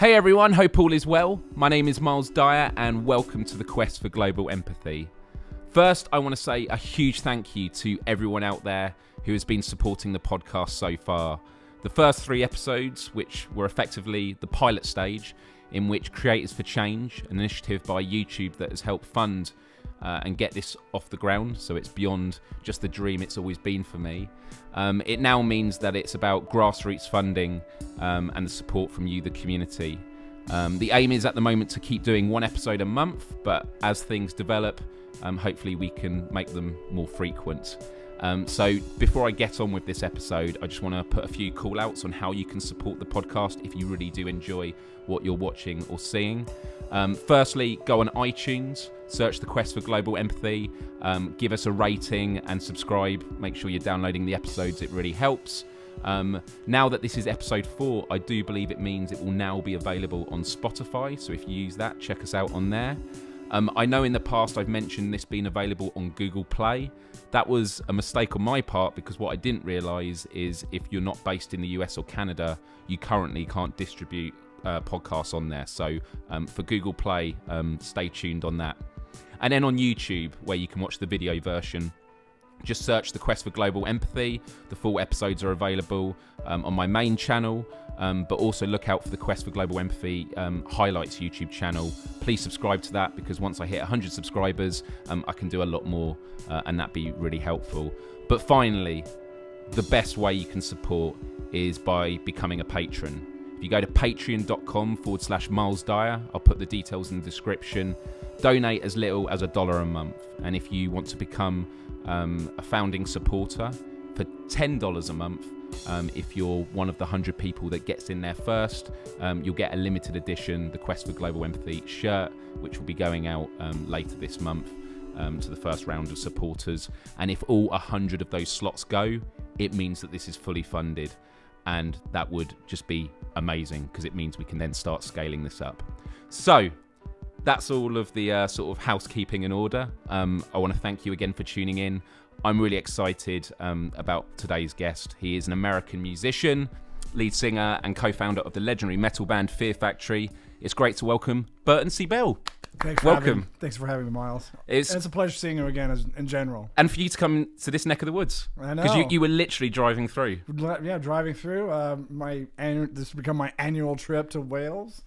Hey everyone, hope all is well. My name is Myles Dyer and welcome to the Quest for Global Empathy. First, I want to say a huge thank you to everyone out there who has been supporting the podcast so far. The first 3 episodes, which were effectively the pilot stage, in which Creators for Change, an initiative by YouTube that has helped fund and get this off the ground, so it's beyond just the dream it's always been for me. It now means that it's about grassroots funding and the support from you, the community. The aim is at the moment to keep doing 1 episode a month, but as things develop, hopefully we can make them more frequent. So before I get on with this episode, I just want to put a few call outs on how you can support the podcast if you really do enjoy what you're watching or seeing. Firstly, go on iTunes, search the Quest for Global Empathy, give us a rating and subscribe. Make sure you're downloading the episodes, it really helps. Now that this is episode 4, I do believe it means it will now be available on Spotify, so if you use that, check us out on there. I know in the past I've mentioned this being available on Google Play. That was a mistake on my part because what I didn't realise is if you're not based in the US or Canada, you currently can't distribute podcasts on there. So for Google Play, stay tuned on that. And then on YouTube, where you can watch the video version, just search the Quest for Global Empathy. The full episodes are available on my main channel, but also look out for the Quest for Global Empathy highlights YouTube channel. Please subscribe to that because once I hit 100 subscribers, I can do a lot more and that'd be really helpful. But finally, the best way you can support is by becoming a patron. If you go to patreon.com/Myles Dyer, I'll put the details in the description. Donate as little as $1 a month. And if you want to become a founding supporter for $10 a month, if you're one of the 100 people that gets in there first, you'll get a limited edition, the Quest for Global Empathy shirt, which will be going out later this month to the first round of supporters. And if all 100 of those slots go, it means that this is fully funded. And that would just be amazing because it means we can then start scaling this up. So that's all of the sort of housekeeping in order. I want to thank you again for tuning in. I'm really excited about today's guest. He is an American musician, lead singer and co-founder of the legendary metal band Fear Factory. It's great to welcome Burton C Bell. Thanks for having me, Myles. It's a pleasure seeing you again in general. And for you to come to this neck of the woods. I know. Because you were literally driving through. Yeah, driving through. This has become my annual trip to Wales.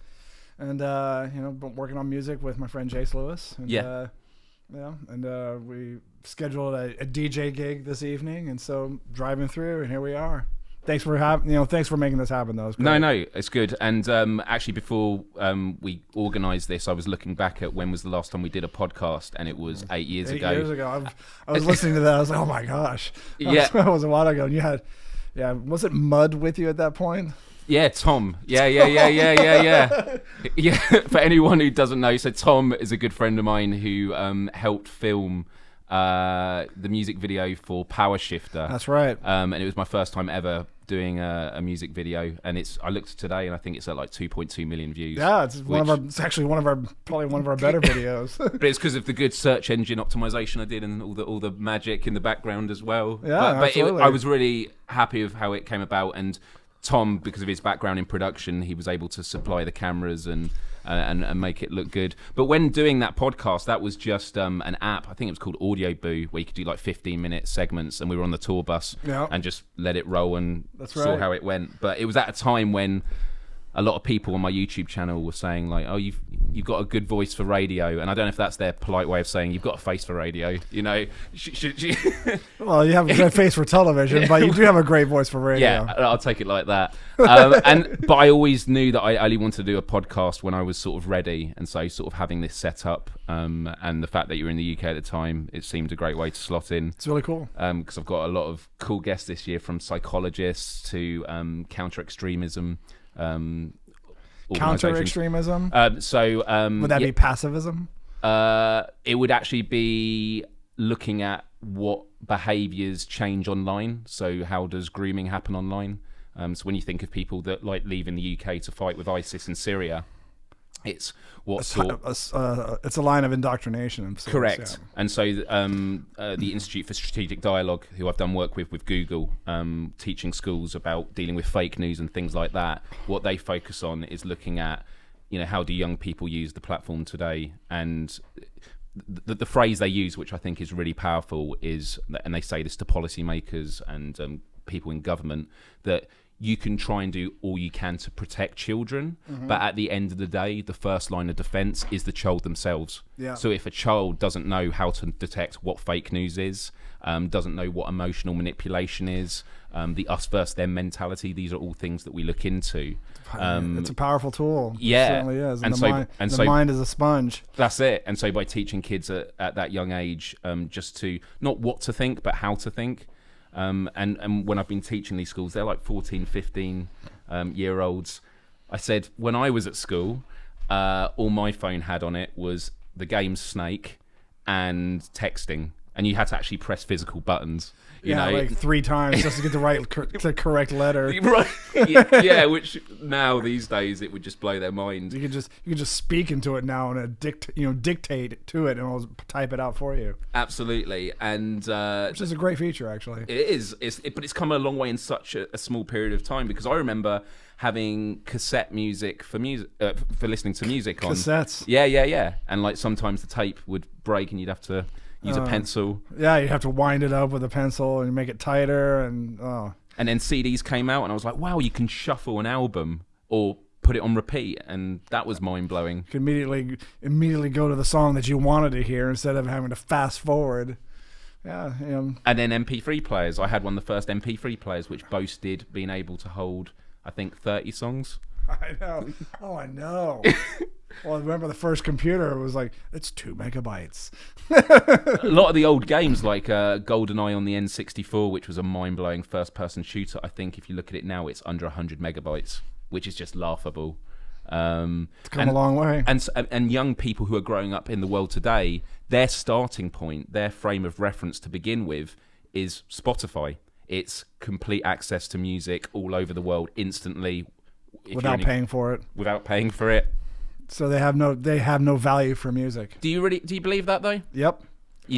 And, been working on music with my friend Jace Lewis. And, we scheduled a DJ gig this evening. And so driving through, and here we are. Thanks for making this happen, though. No, it's good. And actually, before we organised this, I was looking back at when was the last time we did a podcast, and it was 8 years ago. 8 years ago. I was listening to that. I was like, oh my gosh. Yeah, that was a while ago. And you had, was it Mud with you at that point? Yeah, Tom. Yeah. Yeah. For anyone who doesn't know, so Tom is a good friend of mine who helped film the music video for Power Shifter. That's right. And it was my first time ever doing a music video, and I looked today and I think it's at like 2.2 million views. Yeah, it's actually probably one of our better videos. But it's because of the good search engine optimization I did and all the magic in the background as well. Yeah, but absolutely. I was really happy with how it came about, and Tom, because of his background in production, he was able to supply the cameras and make it look good. But when doing that podcast, that was just an app. I think it was called Audio Boo, where you could do like 15-minute segments, and we were on the tour bus and just let it roll and saw how it went. But it was at a time when a lot of people on my YouTube channel were saying like, oh, you've got a good voice for radio, and I don't know if that's their polite way of saying you've got a face for radio, you know. Well, you have a good face for television, but you do have a great voice for radio. Yeah, I'll take it like that. But I always knew that I only wanted to do a podcast when I was sort of ready, and so sort of having this set up and the fact that you were in the UK at the time, it seemed a great way to slot in. It's really cool because I've got a lot of cool guests this year, from psychologists to counter extremism. Counter extremism. Would that be pacifism? It would actually be looking at what behaviours change online. So how does grooming happen online? So when you think of people that like leaving the UK to fight with ISIS in Syria, It's what sort. It's a line of indoctrination. Of sorts, correct. Yeah. And so the Institute for Strategic Dialogue, who I've done work with Google, teaching schools about dealing with fake news and things like that. What they focus on is looking at, how do young people use the platform today, and the phrase they use, which I think is really powerful, is, and they say this to policymakers and people in government, that you can try and do all you can to protect children, but at the end of the day, the first line of defense is the child themselves. Yeah. So if a child doesn't know how to detect what fake news is, doesn't know what emotional manipulation is, the us versus them mentality, these are all things that we look into. It's a powerful tool. Yeah. It certainly is. And the mind is a sponge. That's it. And so by teaching kids at that young age, just to, not what to think, but how to think. And when I've been teaching these schools, they're like 14, 15 year olds. I said, when I was at school, all my phone had on it was the game Snake and texting. And you had to actually press physical buttons. You know, like 3 times just to get the correct letter. Right. Yeah, which now these days it would just blow their mind. You can just speak into it now and dictate to it, and it'll type it out for you. Absolutely, and which is a great feature, actually. It is. But it's come a long way in such a small period of time, because I remember having cassette music for listening to music on cassettes. Yeah, and like sometimes the tape would break and you'd have to use a pencil. Yeah, you have to wind it up with a pencil and make it tighter, and then CDs came out, and I was like, wow, you can shuffle an album or put it on repeat, and that was mind blowing. You can immediately go to the song that you wanted to hear instead of having to fast forward. Yeah, And then MP3 players. I had one of the first MP3 players which boasted being able to hold, I think, 30 songs. I know. Oh, I know. Well, I remember the first computer was like, it's 2 megabytes. A lot of the old games, like GoldenEye on the N64, which was a mind-blowing first-person shooter, I think if you look at it now, it's under 100 megabytes, which is just laughable. It's come a long way. And young people who are growing up in the world today, their starting point, their frame of reference to begin with, is Spotify. It's complete access to music all over the world instantly. Without paying for it. Without paying for it. So they have no value for music. Do you believe that though? Yep.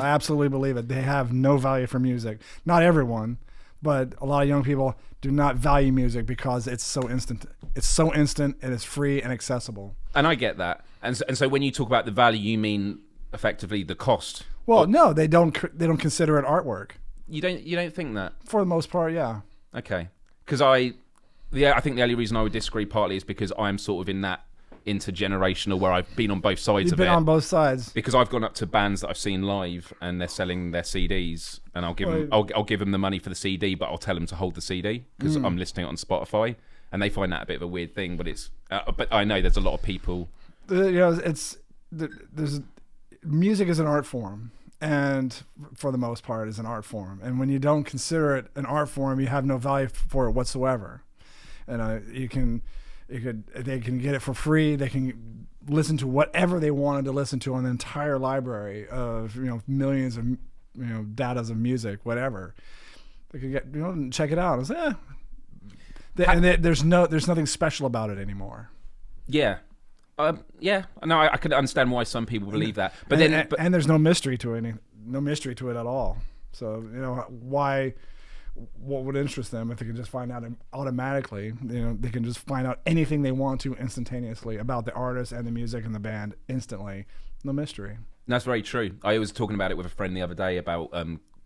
I absolutely believe it. They have no value for music. Not everyone, but a lot of young people do not value music because it's so instant. It's so instant and it's free and accessible. And I get that. And so when you talk about the value, you mean effectively the cost. Well, no, they don't consider it artwork. You don't think that? For the most part, yeah. Okay. Because I think the only reason I would disagree partly is because I'm sort of in that intergenerational where I've been on both sides You've of it. You've been on both sides. Because I've gone up to bands that I've seen live and they're selling their CDs, and I'll give them the money for the CD, but I'll tell them to hold the CD because I'm listening it on Spotify, and they find that a bit of a weird thing. But but I know there's a lot of people. There's music is an art form. And for the most part, is an art form. And when you don't consider it an art form, you have no value for it whatsoever. And they can get it for free. They can listen to whatever they wanted to listen to on the entire library of millions of datas of music, whatever. They could get check it out. It's, there's nothing special about it anymore. Yeah. Yeah, no, I could understand why some people believe that, but there's no mystery to it, at all. So why? What would interest them if they could just find out automatically? They can just find out anything they want to instantaneously about the artist and the music and the band instantly. No mystery. That's very true. I was talking about it with a friend the other day about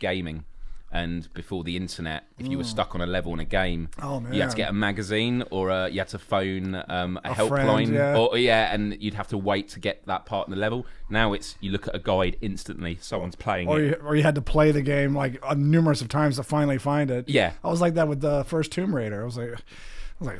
gaming. And before the internet, if you were stuck on a level in a game, you had to get a magazine, or you had to phone a helpline, and you'd have to wait to get that part in the level. Now you look at a guide instantly, someone's playing it. Or you had to play the game like numerous of times to finally find it. Yeah. I was like that with the first Tomb Raider. I was like,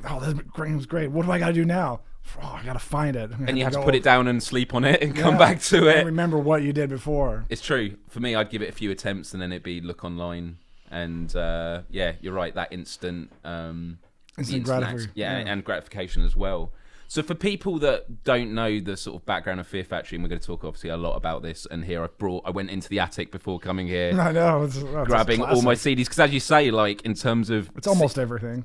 oh, this game's great. What do I got to do now? Oh, I gotta find it. And you have to put it down and sleep on it and come back to it. And remember what you did before. It's true. For me, I'd give it a few attempts and then it'd be look online. And you're right. That instant gratification. And gratification as well. So for people that don't know the sort of background of Fear Factory, and we're going to talk obviously a lot about this. And here I went into the attic before coming here. I know. Grabbing all my CDs because, as you say, like in terms of it's almost everything.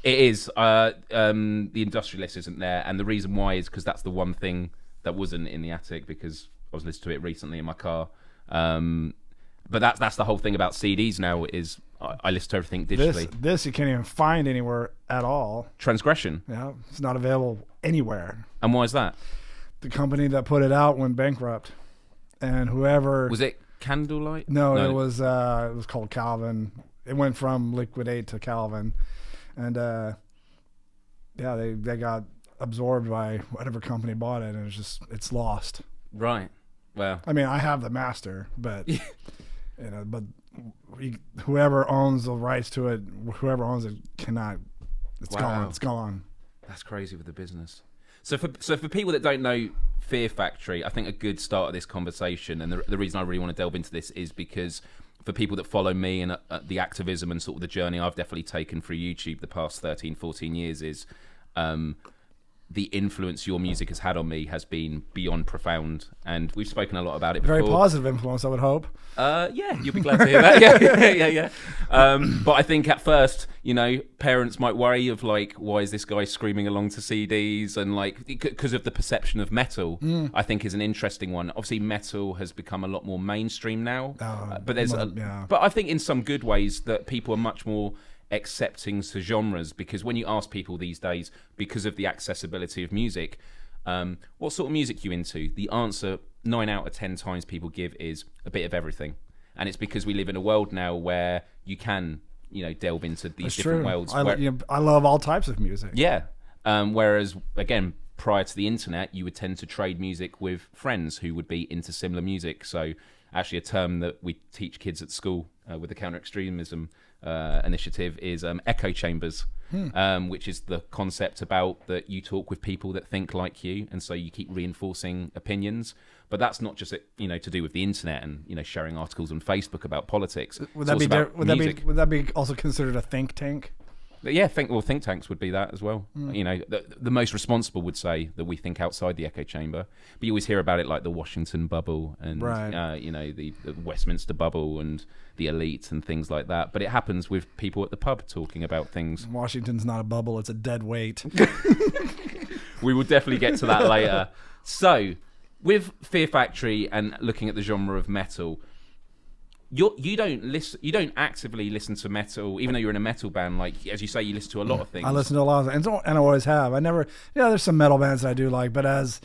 It is. The Industrialist isn't there, and the reason why is because that's the one thing that wasn't in the attic, because I was listening to it recently in my car. But that's the whole thing about CDs now, is I listen to everything digitally. This you can't even find anywhere at all. Transgression. Yeah, it's not available anywhere. And why is that? The company that put it out went bankrupt, and whoever was it. Candlelight? No, it was called Calvin. It went from Liquidate to Calvin, and they got absorbed by whatever company bought it, and it's lost. Right. Well, I mean, I have the master, but whoever owns the rights to it, whoever owns it cannot. It's gone. It's gone. That's crazy with the business. So for people that don't know Fear Factory, I think a good start of this conversation, and the reason I really want to delve into this is because for people that follow me and the activism and sort of the journey I've definitely taken through YouTube the past 13, 14 years is the influence your music has had on me has been beyond profound, and we've spoken a lot about it before. Very positive influence, I would hope. Yeah, you'll be glad to hear that. Yeah. But I think at first, parents might worry of like, why is this guy screaming along to CDs, and like because of the perception of metal. I think is an interesting one. Obviously, metal has become a lot more mainstream now, but I think in some good ways that people are much more accepting to genres, because when you ask people these days, because of the accessibility of music, what sort of music you into, the answer 9 out of 10 times people give is a bit of everything. And it's because we live in a world now where you can delve into these different worlds. I love all types of music. Yeah. Whereas again, prior to the internet, you would tend to trade music with friends who would be into similar music. So actually a term that we teach kids at school with the counter extremism initiative is echo chambers, which is the concept about that you talk with people that think like you, and so you keep reinforcing opinions. But that's not just to do with the internet and sharing articles on Facebook about politics. Would that be also considered a think tank? Yeah, think tanks would be that as well. The most responsible would say that we think outside the echo chamber, but you always hear about it like the Washington bubble and the Westminster bubble and the elite and things like that. But it happens with people at the pub talking about things. Washington's not a bubble; it's a dead weight. We will definitely get to that later. So, with Fear Factory and looking at the genre of metal, you don't actively listen to metal, even though you're in a metal band. Like, as you say, you listen to a lot of things. I listen to a lot of things, and I always have. I never, there's some metal bands that I do like, but as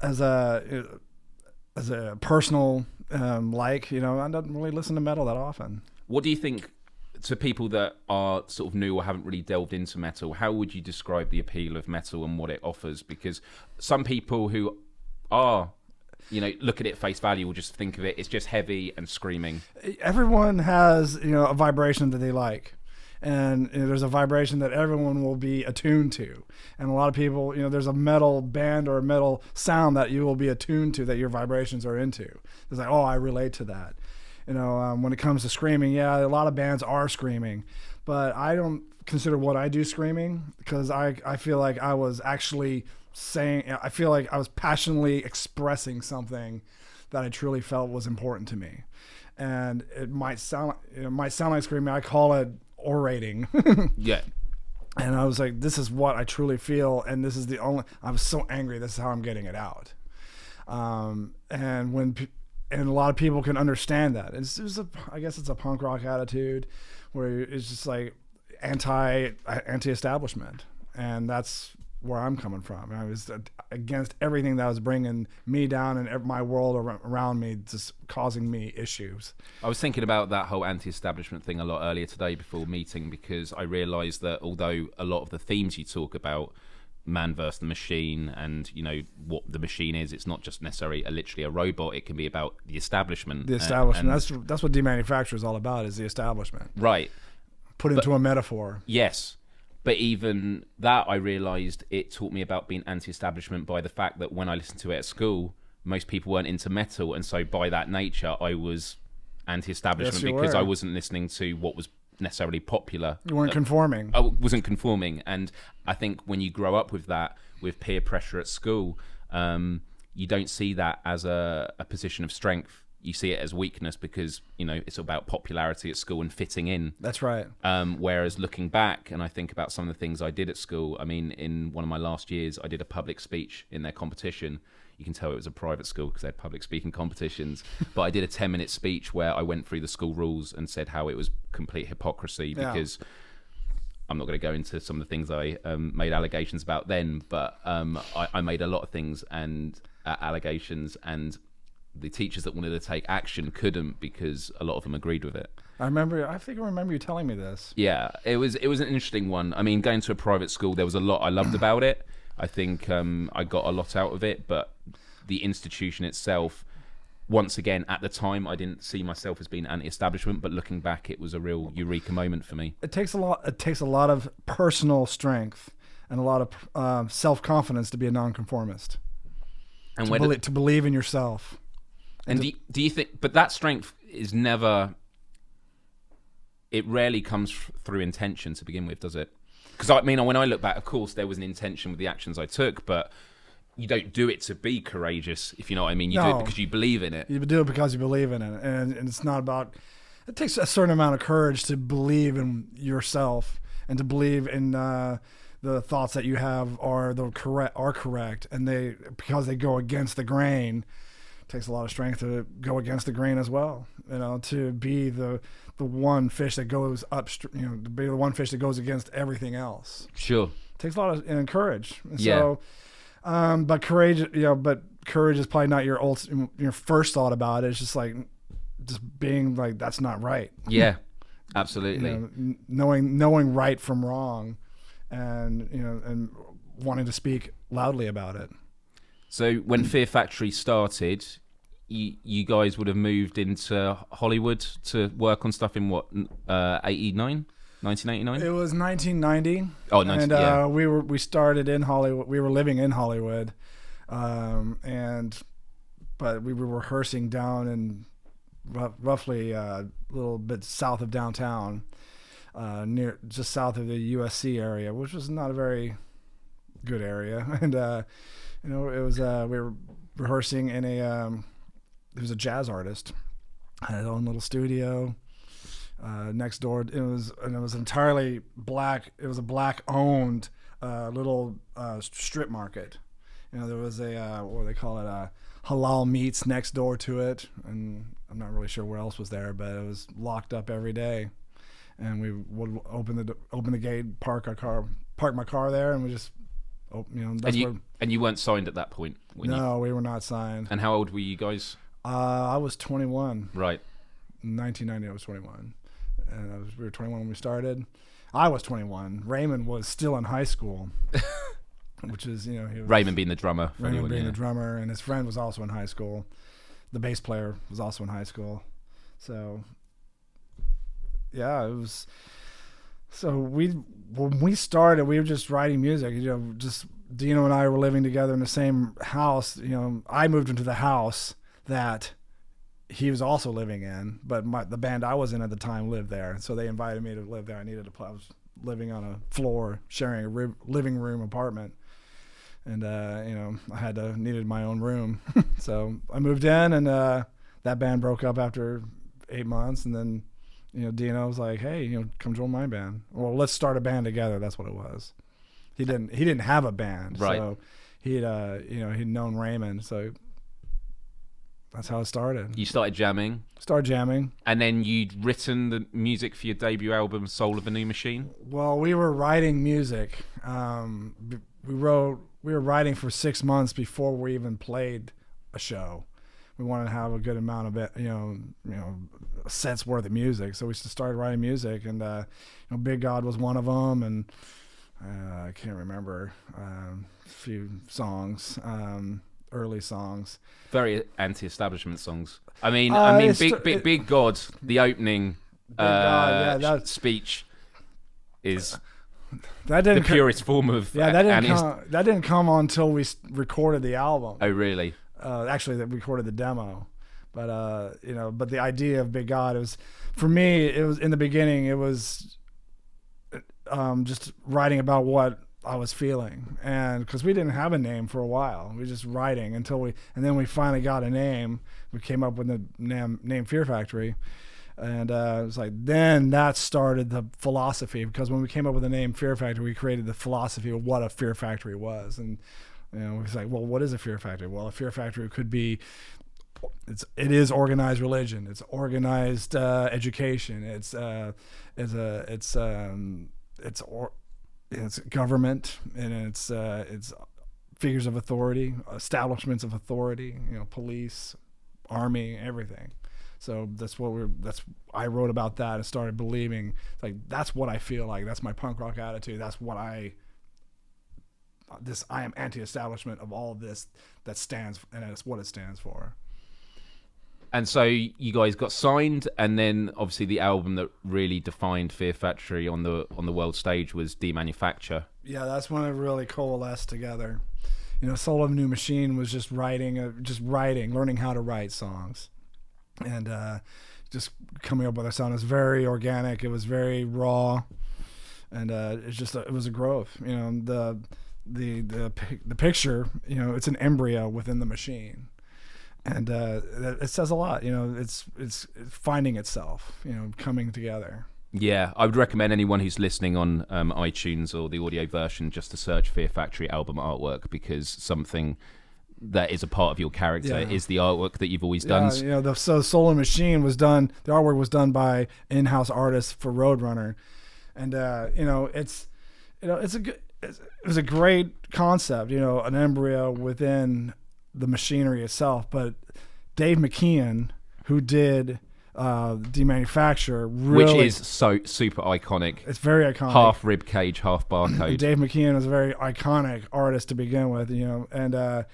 a personal I don't really listen to metal that often. What do you think, to people that are sort of new or haven't really delved into metal, how would you describe the appeal of metal and what it offers? Because some people who are look at it face value, will just think of it's just heavy and screaming. Everyone has, a vibration that they like. And there's a vibration that everyone will be attuned to. And a lot of people, there's a metal band or a metal sound that you will be attuned to, that your vibrations are into. It's like, oh, I relate to that. When it comes to screaming, a lot of bands are screaming. But I don't consider what I do screaming, because I feel like I was actually I feel like I was passionately expressing something that I truly felt was important to me. And it might sound like screaming. I call it orating. Yeah. And I was like, this is what I truly feel, and this is I was so angry, this is how I'm getting it out. And a lot of people can understand that. I guess it's a punk rock attitude where it's just like anti-establishment, and that's where I'm coming from. I was against everything that was bringing me down and my world around me, just causing me issues. I was thinking about that whole anti-establishment thing a lot earlier today before meeting, because I realised that although a lot of the themes you talk about, man versus the machine, and what the machine is, it's not just necessarily literally a robot. It can be about the establishment. The establishment. That's what demanufacture is all about, is the establishment. Right. Put into a metaphor. Yes. But even that, I realised it taught me about being anti-establishment by the fact that when I listened to it at school, most people weren't into metal, and so by that nature, I was anti-establishment, because I wasn't listening to what was necessarily popular. You weren't conforming. I wasn't conforming, and I think when you grow up with that, with peer pressure at school, you don't see that as a position of strength. you see it as weakness because, you know, it's about popularity at school and fitting in. That's right. Whereas looking back and I think about some of the things I did at school, I mean, in one of my last years, I did a public speech in their competition. You can tell it was a private school because they had public speaking competitions. But I did a 10-minute speech where I went through the school rules and said how it was complete hypocrisy because I'm not going to go into some of the things I made allegations about then, but I made a lot of things and allegations, and the teachers that wanted to take action couldn't because a lot of them agreed with it. I think I remember you telling me this. Yeah, it was an interesting one. I mean, going to a private school, there was a lot I loved about it. I think I got a lot out of it, but the institution itself, once again, at the time, I didn't see myself as being anti-establishment, but looking back, it was a real eureka moment for me. It takes a lot of personal strength and a lot of self-confidence to be a nonconformist. And to believe in yourself. And do you think, but that strength is never, it rarely comes through intention to begin with, does it? Because I mean, when I look back, of course, there was an intention with the actions I took, but you don't do it to be courageous, if you know what I mean. You do it because you believe in it. You do it because you believe in it. And it's not about, it takes a certain amount of courage to believe in yourself and to believe in the thoughts that you have are correct, and because they go against the grain. Takes a lot of strength to go against the grain as well, you know, to be the one fish that goes upstream, you know, to be the one fish that goes against everything else. Sure. Takes a lot of courage. So, but courage, you know, courage is probably not your first thought about it. It's just being like, that's not right. Yeah, absolutely. You know, knowing right from wrong, and you know, and wanting to speak loudly about it. So when Fear Factory started, you guys would have moved into Hollywood to work on stuff in what, 1989? It was 1990. Oh, 19, and we started in Hollywood. We were living in Hollywood, but we were rehearsing down in roughly a little bit south of downtown, just south of the USC area, which was not a very good area, and. You know, it was we were rehearsing in it was a jazz artist, had his own little studio next door. It was entirely black. It was a black owned little strip market. You know, there was a what do they call it, halal meats next door to it, and I'm not really sure where else was there, but it was locked up every day. And we would open the gate, park my car there, and we just. Oh, you know, and you weren't signed at that point? No, we were not signed. And how old were you guys? I was 21. Right. In 1990, I was 21. And we were 21 when we started. I was 21. Raymond was still in high school, which is, you know... Raymond being the drummer. The drummer, and his friend was also in high school. The bass player was also in high school. So, yeah, it was... So when we started, we were just writing music. You know, just Dino and I were living together in the same house. You know, I moved into the house that he was also living in, but the band I was in at the time lived there. So they invited me to live there. I was living on a floor, sharing a living room apartment, and you know, I needed my own room. So I moved in, and that band broke up after 8 months, and then. You know, Dino was like, "Hey, you know, come join my band. Well, let's start a band together." That's what it was. He didn't have a band, right. So he'd known Raymond, so that's how it started. You started jamming, and then you'd written the music for your debut album, "Soul of a New Machine." Well, we were writing music. We were writing for 6 months before we even played a show. We wanted to have a good amount of it, you know, sets worth of music. So we started writing music, and you know, Big God was one of them, and I can't remember a few songs, early songs. Very anti-establishment songs. I mean, Big God, the opening speech is the purest form of. Yeah, that didn't come on until we recorded the album. Oh, really? Actually, that recorded the demo, but you know, but the idea of Big God was, for me, it was in the beginning. It was just writing about what I was feeling, and because we didn't have a name for a while, we were just writing and then we finally got a name. We came up with the name Fear Factory, and it was like then that started the philosophy, because when we came up with the name Fear Factory, we created the philosophy of what a Fear Factory was, and it was like, well, what is a Fear Factory? Well, a Fear Factory could be. It is organized religion. It's organized education. It's government, and it's figures of authority, establishments of authority. Police, army, everything. So I wrote about that and started believing like that's what I feel like. That's my punk rock attitude. That's what I am anti-establishment of all this that stands, and that's what it stands for. And so you guys got signed, and then obviously the album that really defined Fear Factory on the world stage was Demanufacture. Yeah, that's when it really coalesced together. Soul of a New Machine was just writing, learning how to write songs, and just coming up with a sound. It was very organic. It was very raw, and it was a growth. The picture. It's an embryo within the machine. And it says a lot. It's finding itself, coming together. Yeah, I would recommend anyone who's listening on iTunes or the audio version just to search Fear Factory album artwork, because something that is a part of your character is the artwork that you've always done. So Soul and Machine was done. The artwork was done by in-house artists for Roadrunner, and it was a great concept. An embryo within the machinery itself, but Dave McKeon, who did Demanufacture, really, which is so super iconic. It's very iconic. Half rib cage, half barcode. Dave McKeon is a very iconic artist to begin with, and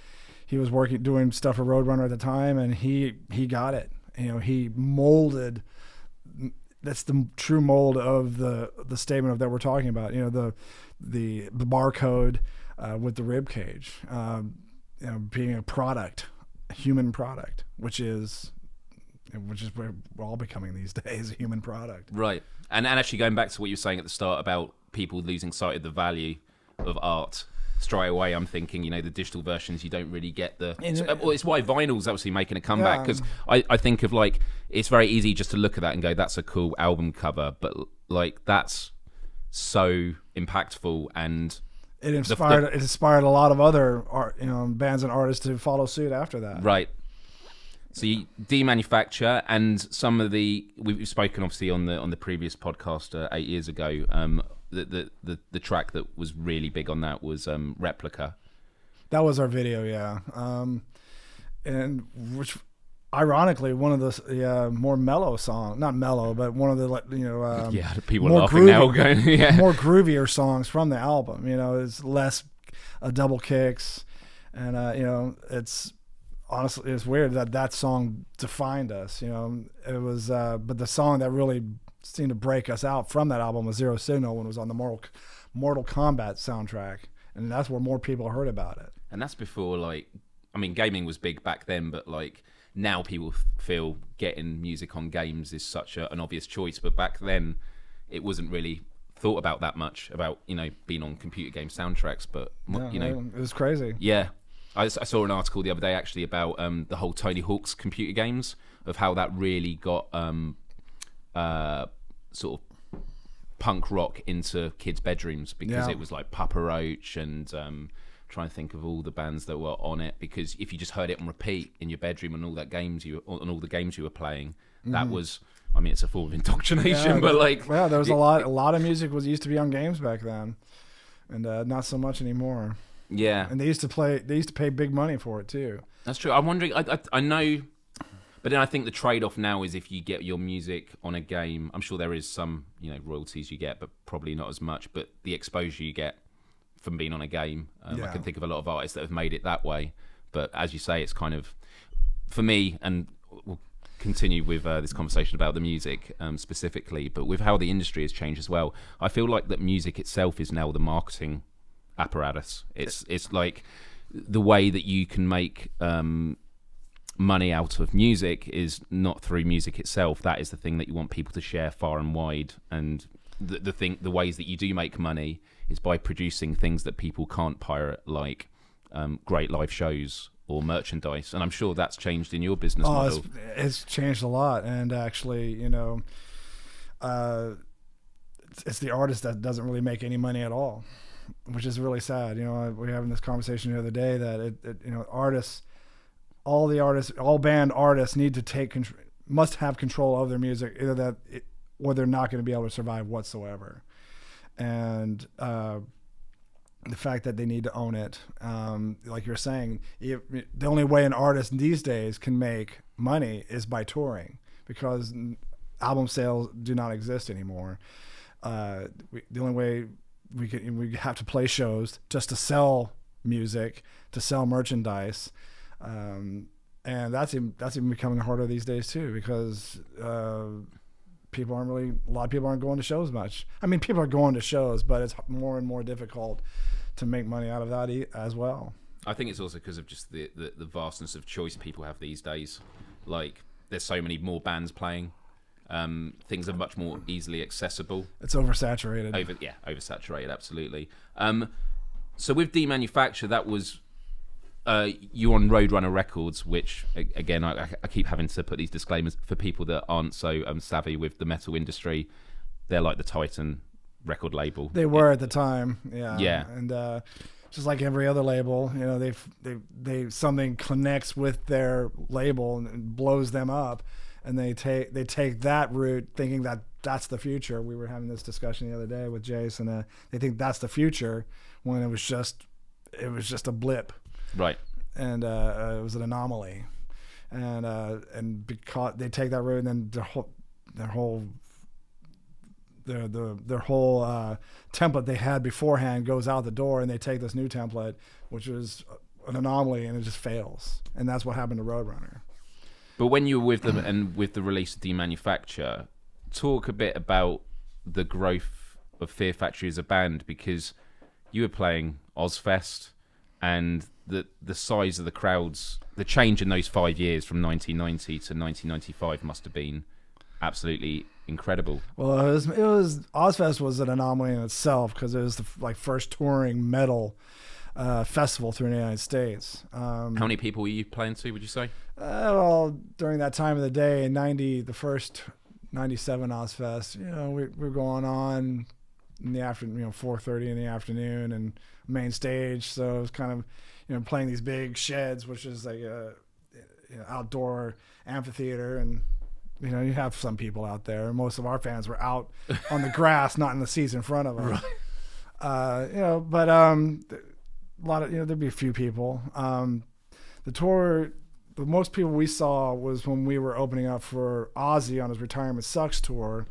he was doing stuff for Roadrunner at the time, and he got it. He molded. That's the true mold of the statement of that we're talking about. The barcode with the rib cage. Being a product, a human product, which is where we're all becoming these days, a human product. Right. And actually going back to what you were saying at the start about people losing sight of the value of art, straight away I'm thinking, the digital versions, you don't really get it's why vinyl's obviously making a comeback, because I think of it's very easy just to look at that and go, that's a cool album cover, but that's so impactful, and it inspired a lot of other bands and artists to follow suit after that. Right. So you Demanufacture, and some of we've spoken obviously on the previous podcast 8 years ago. The track that was really big on that was Replica. That was our video, yeah. And which, ironically, one of the more mellow songs, not mellow, but one of the people are laughing now, going more groovier songs from the album. It's less double kicks, and it's honestly, it's weird that song defined us. It was, but the song that really seemed to break us out from that album was Zero Signal, when it was on the Mortal Kombat soundtrack, and that's where more people heard about it. And that's before gaming was big back then, but now people feel getting music on games is such an obvious choice, but back then it wasn't really thought about that much about being on computer game soundtracks. But it was crazy. Yeah, I saw an article the other day actually about the whole Tony Hawk's computer games, of how that really got sort of punk rock into kids' bedrooms, because it was like Papa Roach and trying to think of all the bands that were on it, because if you just heard it on repeat in your bedroom and all the games you were playing, that was, it's a form of indoctrination, but there was a lot of music used to be on games back then, and not so much anymore. Yeah, and they used to pay big money for it too. That's true. I'm wondering, I know, but then I think the trade-off now is if you get your music on a game, I'm sure there is some royalties you get, but probably not as much, but the exposure you get from being on a game. I can think of a lot of artists that have made it that way, but as you say, it's kind of, for me, and we'll continue with this conversation about the music specifically, but with how the industry has changed as well, I feel like that music itself is now the marketing apparatus. It's like the way that you can make money out of music is not through music itself. That is the thing that you want people to share far and wide, and the ways that you do make money is by producing things that people can't pirate, like great live shows or merchandise. And I'm sure that's changed in your business model. It's changed a lot. And actually, it's the artist that doesn't really make any money at all, which is really sad. We were having this conversation the other day that artists, all band artists need to must have control of their music, or they're not going to be able to survive whatsoever. And the fact that they need to own it, like you're saying, the only way an artist these days can make money is by touring, because album sales do not exist anymore. The only way we have to play shows just to sell music, to sell merchandise, and that's even becoming harder these days too, because a lot of people aren't going to shows much. I mean, people are going to shows, but it's more and more difficult to make money out of that as well. I think it's also because of just the vastness of choice people have these days. Like, there's so many more bands playing. Things are much more easily accessible. It's oversaturated. Oversaturated, absolutely. So with Demanufacture, that was you on Roadrunner Records, which, again, I keep having to put these disclaimers for people that aren't so savvy with the metal industry. They're like the Titan record label. They were at the time, yeah. Yeah. And just like every other label, they something connects with their label and blows them up, and they take that route, thinking that that's the future. We were having this discussion the other day with Jace, and they think that's the future when it was just a blip, right? And it was an anomaly, and because they take that route, and then their whole template they had beforehand goes out the door, and they take this new template, which was an anomaly, and it just fails. And that's what happened to Roadrunner. But when you were with them and with the release of Demanufacture, talk a bit about the growth of Fear Factory as a band, because you were playing Ozfest, and the size of the crowds, the change in those 5 years from 1990 to 1995 must have been absolutely incredible. Well, it was Ozfest was an anomaly in itself, because it was the first touring metal festival through the United States. How many people were you playing to, would you say? Well, during that time of the day, in the first 97 Ozfest, we were going on in the afternoon, 4:30 in the afternoon, and main stage. So it was kind of, playing these big sheds, which is like a outdoor amphitheater, and you have some people out there. Most of our fans were out on the grass, not in the seats in front of us. Right. But a lot of, there'd be a few people. The tour, the most people we saw was when we were opening up for Ozzy on his Retirement Sucks tour,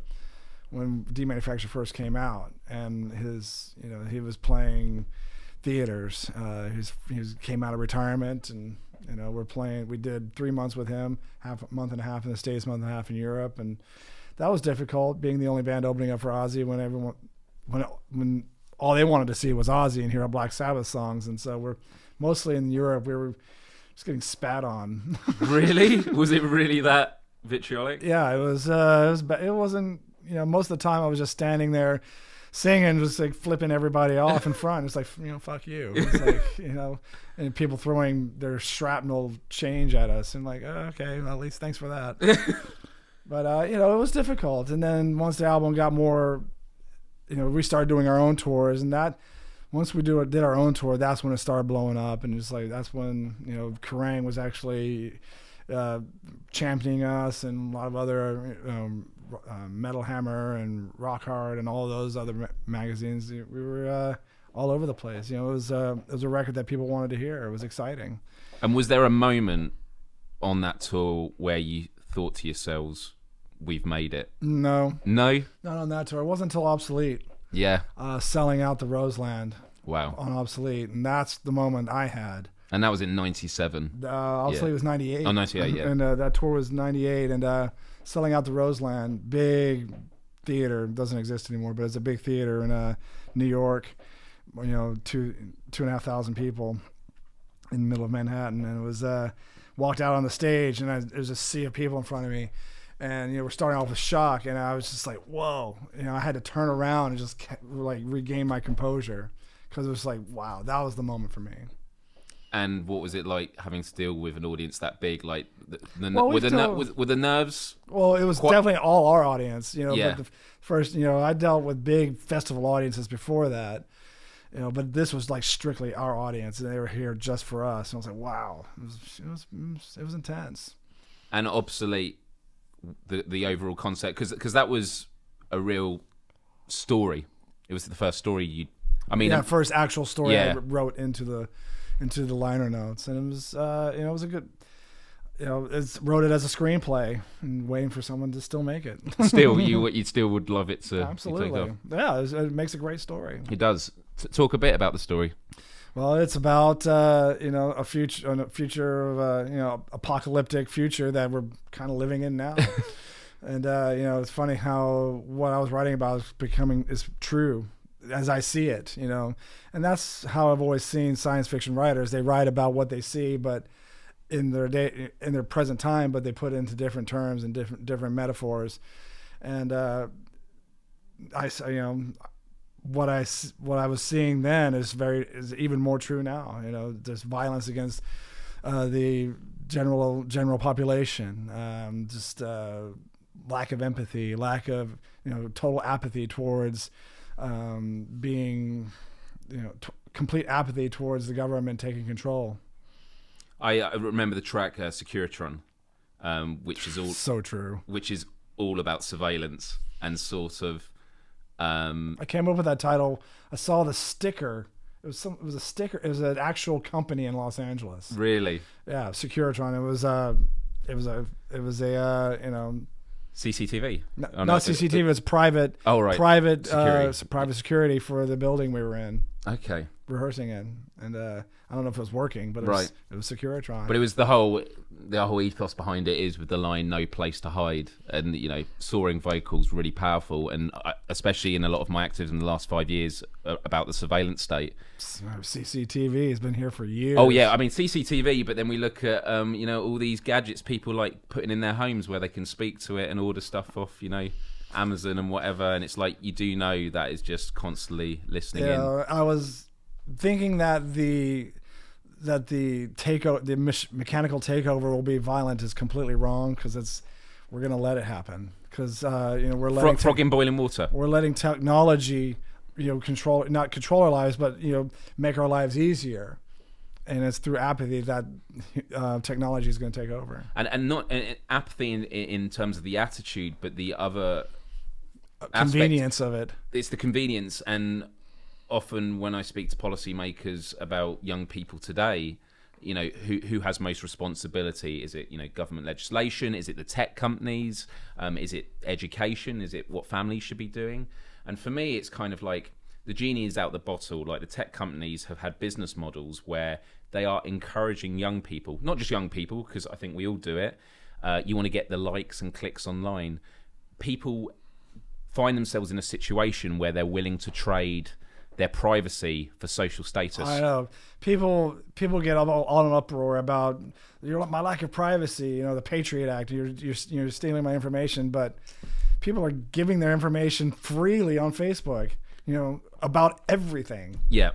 when Demanufacture first came out, and he was playing theaters. He came out of retirement, and we did 3 months with him, a month and a half in the States, month and a half in Europe, and that was difficult, being the only band opening up for Ozzy when all they wanted to see was Ozzy and hear our Black Sabbath songs. And so we're mostly in Europe, we were just getting spat on. Really? Was it really that vitriolic? Yeah, it was. It wasn't. Most of the time I was just standing there singing, just like flipping everybody off in front. It's like, fuck you. It's like, and people throwing their shrapnel change at us, and like, oh, okay, well, at least thanks for that. But it was difficult. And then once the album got more, we started doing our own tours, and that once we did our own tour, that's when it started blowing up. And it's like, that's when Kerrang was actually championing us, and a lot of other Metal Hammer and Rock Hard and all those other magazines. We were all over the place. It was a record that people wanted to hear. It was exciting. And was there a moment on that tour where you thought to yourselves, we've made it? No, not on that tour. It wasn't until Obsolete. Yeah. Selling out the Roseland. Wow. On Obsolete, and that's the moment I had. And that was in '97. Obsolete was '98. Oh, '98, yeah. And that tour was '98, and selling out the Roseland, big theater, doesn't exist anymore, but it's a big theater in New York. 2,500 people in the middle of Manhattan, and it was walked out on the stage, and there was a sea of people in front of me, And we're starting off with Shock, and I was just like, whoa. I had to turn around and just like regain my composure, because it was like, wow, that was the moment for me. And what was it like having to deal with an audience that big? Like, Well, with the nerves? Well, it was definitely all our audience, Yeah. But the first, I dealt with big festival audiences before that, but this was like strictly our audience, and they were here just for us. And I was like, wow, it was intense. And Obsolete, the overall concept, because that was a real story. It was the first story first actual story I Yeah. wrote into the liner notes, and it was it was a good, wrote it as a screenplay and waiting for someone to still make it. Still, you still would love it to Absolutely. be taken off. Yeah, it makes a great story. It does. Talk a bit about the story. Well, it's about a future of apocalyptic future that we're kind of living in now. And it's funny how what I was writing about is true as I see it, and that's how I've always seen science fiction writers. They write about what they see, but in their present time, but they put it into different terms and different metaphors. And what I was seeing then is even more true now. There's violence against the general population, just lack of empathy, lack of total apathy towards being complete apathy towards the government taking control. I remember the track Securitron, which is all so true. Which is all about surveillance and sort of. I came up with that title. I saw the sticker. It was a sticker. It was an actual company in Los Angeles. Really? Yeah, Securitron. It was a CCTV. No, CCTV. It was private. Oh, right. Private security. Private security for the building we were in. Okay. Rehearsing in, and I don't know if it was working, but it was Securitron. But it was the whole ethos behind it is with the line "no place to hide," and soaring vocals, really powerful, and especially in a lot of my activism in the last 5 years about the surveillance state. CCTV has been here for years. Oh yeah, I mean CCTV, but then we look at all these gadgets people like putting in their homes where they can speak to it and order stuff off Amazon and whatever, and it's like you do know that is just constantly listening in. I was thinking that the mechanical takeover will be violent is completely wrong, because we're going to let it happen, because we're letting frog in boiling water. We're letting technology not control our lives, but make our lives easier, and it's through apathy that technology is going to take over. And not apathy in terms of the attitude, but the other convenience of it. It's the convenience. And often when I speak to policymakers about young people today, who has most responsibility? Is it government legislation? Is it the tech companies? Is it education? Is it what families should be doing? And for me, it's kind of like the genie is out the bottle. Like the tech companies have had business models where they are encouraging young people, not just young people, because I think we all do it. You want to get the likes and clicks online. People find themselves in a situation where they're willing to trade their privacy for social status. I know. People get all in uproar about my lack of privacy. The Patriot Act. You're stealing my information, but people are giving their information freely on Facebook. About everything. Yeah.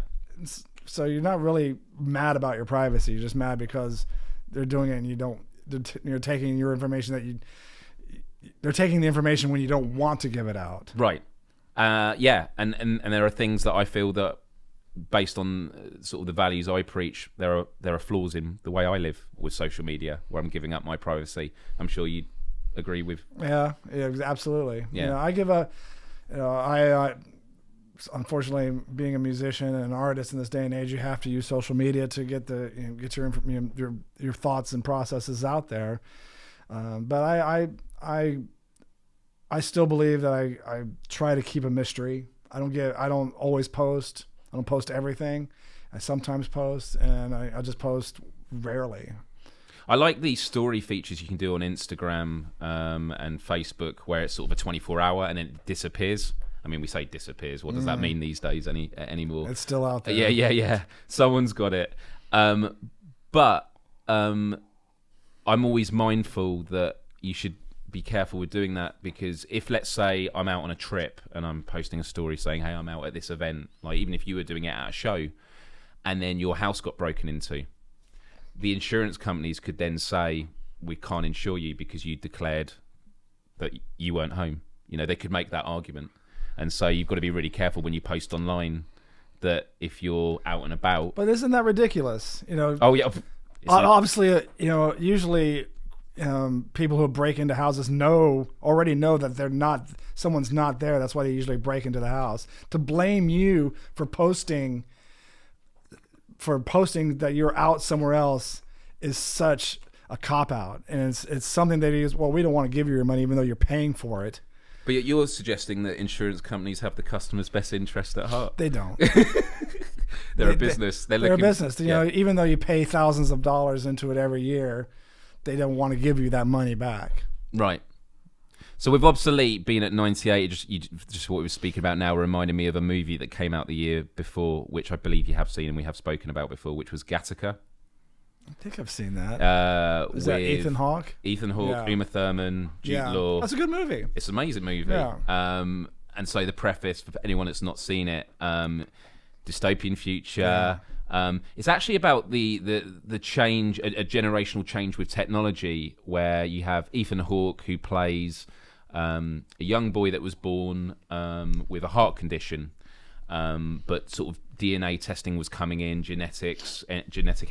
So you're not really mad about your privacy. You're just mad because they're doing it, and you don't. You're taking your information they're taking the information when you don't want to give it out. Right. Yeah, and there are things that I feel that, based on sort of the values I preach, there are flaws in the way I live with social media, where I'm giving up my privacy. I'm sure you'd agree with. Yeah, absolutely. Yeah. I give I unfortunately, being a musician and an artist in this day and age, you have to use social media to get get your thoughts and processes out there. But I still believe that I try to keep a mystery. I don't always post. I don't post everything. I sometimes post, and I just post rarely. I like these story features you can do on Instagram and Facebook, where it's sort of a 24-hour and then it disappears. I mean, we say disappears. What does that mean these days anymore? It's still out there. Yeah. Someone's got it. But I'm always mindful that you should be careful with doing that, because if, let's say, I'm out on a trip and I'm posting a story saying, hey, I'm out at this event, like even if you were doing it at a show and then your house got broken into, the insurance companies could then say, we can't insure you because you declared that you weren't home. You know, they could make that argument. And so you've got to be really careful when you post online that if you're out and about. But isn't that ridiculous? You know. Oh yeah. Obviously, you know, usually people who break into houses already know that someone's not there. That's why they usually break into the house. To blame you for posting that you're out somewhere else is such a cop out, and it's something that is, well, we don't want to give you your money even though you're paying for it. But you're suggesting that insurance companies have the customer's best interest at heart. They don't. They're a business. They're a business. You know, even though you pay thousands of dollars into it every year, they don't want to give you that money back. Right. So with Obsolete being at 98, just what we were speaking about now reminded me of a movie that came out the year before, which I believe you have seen and we have spoken about before, which was Gattaca. I think I've seen that. Is that Ethan Hawke? Ethan Hawke, Uma Thurman, Jude Law. That's a good movie. It's an amazing movie. Yeah. And so the preface, for anyone that's not seen it, dystopian future. Yeah. It's actually about the change, a generational change with technology, where you have Ethan Hawke, who plays a young boy that was born with a heart condition, but sort of DNA testing was coming in, genetic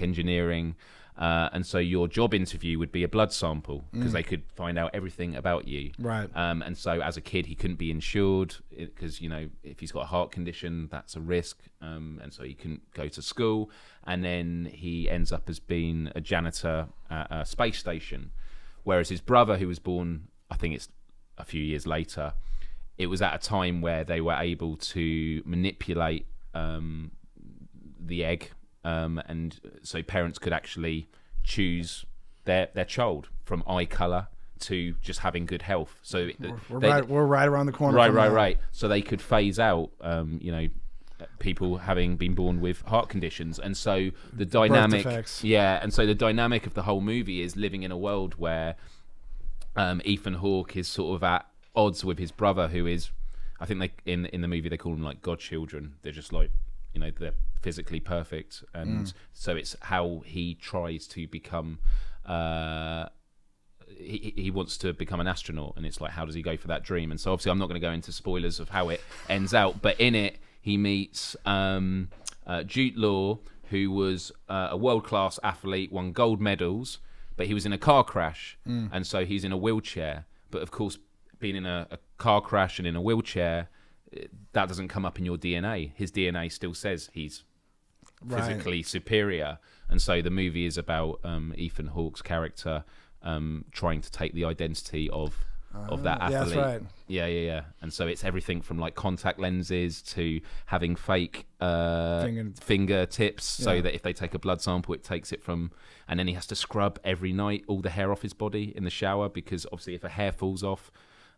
engineering, and so your job interview would be a blood sample, because they could find out everything about you. Right. And so as a kid, he couldn't be insured because, you know, if he's got a heart condition, that's a risk, and so he couldn't go to school. And then he ends up as being a janitor at a space station, whereas his brother, who was born, I think it's a few years later, it was at a time where they were able to manipulate the egg, and so parents could actually choose their child from eye color to just having good health. So we're right around the corner. Right. So they could phase out, you know, people having been born with heart conditions, and so the dynamic, and so the dynamic of the whole movie is living in a world where Ethan Hawke is sort of at odds with his brother, who is, I think they in the movie they call them like godchildren. They're just like, you know, they're physically perfect, and so it's how he tries to become he wants to become an astronaut, and it's like, how does he go for that dream? And so obviously I'm not going to go into spoilers of how it ends out, but in it he meets Jude Law, who was a world-class athlete, won gold medals, but he was in a car crash, and so he's in a wheelchair. But of course, being in a car crash and in a wheelchair, that doesn't come up in your DNA. His DNA still says he's physically superior. And so the movie is about Ethan Hawke's character trying to take the identity of that athlete. Yeah, that's right. Yeah. And so it's everything from like contact lenses to having fake fingertips, so that if they take a blood sample, it takes it from, and then he has to scrub every night all the hair off his body in the shower, because obviously if a hair falls off,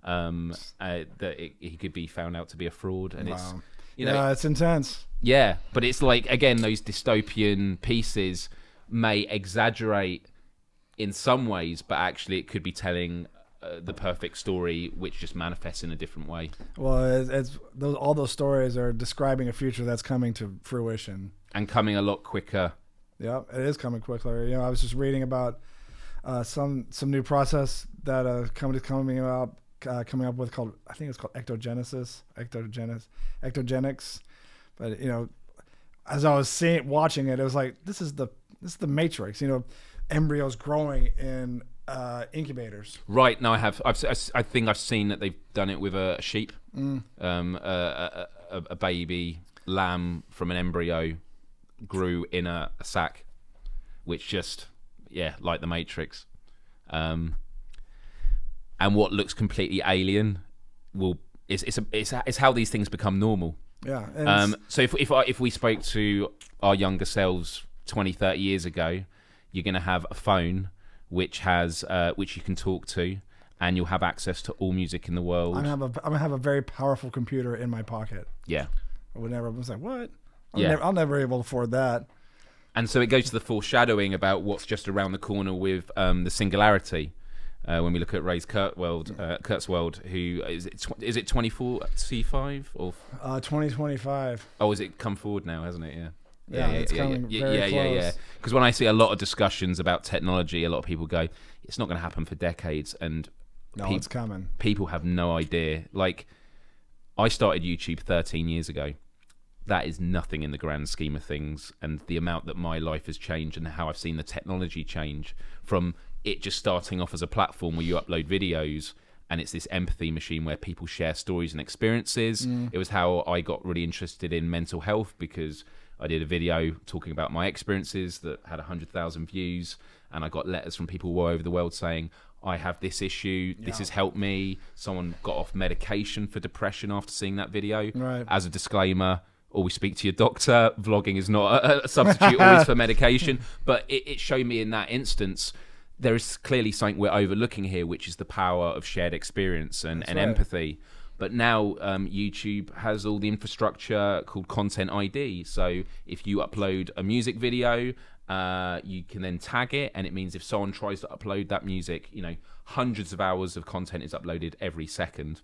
he could be found out to be a fraud. And it's, you know, it's intense. Yeah, but it's like, again, those dystopian pieces may exaggerate in some ways, but actually it could be telling the perfect story, which just manifests in a different way. Well, all those stories are describing a future that's coming to fruition, and coming a lot quicker. Yeah, it is coming quicker. You know, I was just reading about some new process that a company's coming up with called, I think it's called ectogenics. But you know, as I was watching it, it was like, this is the Matrix. You know, embryos growing in incubators. Right. No, I think I've seen that they've done it with a sheep, a baby lamb from an embryo grew in a sack, which just, like the Matrix. And what looks completely alien it's how these things become normal. Yeah. So if we spoke to our younger selves 20, 30 years ago, you're going to have a phone which you can talk to, and you'll have access to all music in the world. I'm gonna have a very powerful computer in my pocket. Yeah. I was like, what? I'll never be able to afford that. And so it goes to the foreshadowing about what's just around the corner with the singularity. When we look at Ray's Kurzweil, who is it 24 C5 or 2025? Oh, has it come forward now, hasn't it? It's coming very close. Because when I see a lot of discussions about technology, a lot of people go, "It's not going to happen for decades," and it's coming. People have no idea. Like, I started YouTube 13 years ago. That is nothing in the grand scheme of things, and the amount that my life has changed and how I've seen the technology change from it just starting off as a platform where you upload videos and it's this empathy machine where people share stories and experiences. It was how I got really interested in mental health, because I did a video talking about my experiences that had 100,000 views, and I got letters from people all over the world saying, I have this issue, this has helped me. Someone got off medication for depression after seeing that video. Right. As a disclaimer, always speak to your doctor. Vlogging is not a substitute always for medication. But it showed me in that instance, there is clearly something we're overlooking here, which is the power of shared experience and empathy. But now YouTube has all the infrastructure called Content ID. So if you upload a music video, you can then tag it, and it means if someone tries to upload that music, you know, hundreds of hours of content is uploaded every second.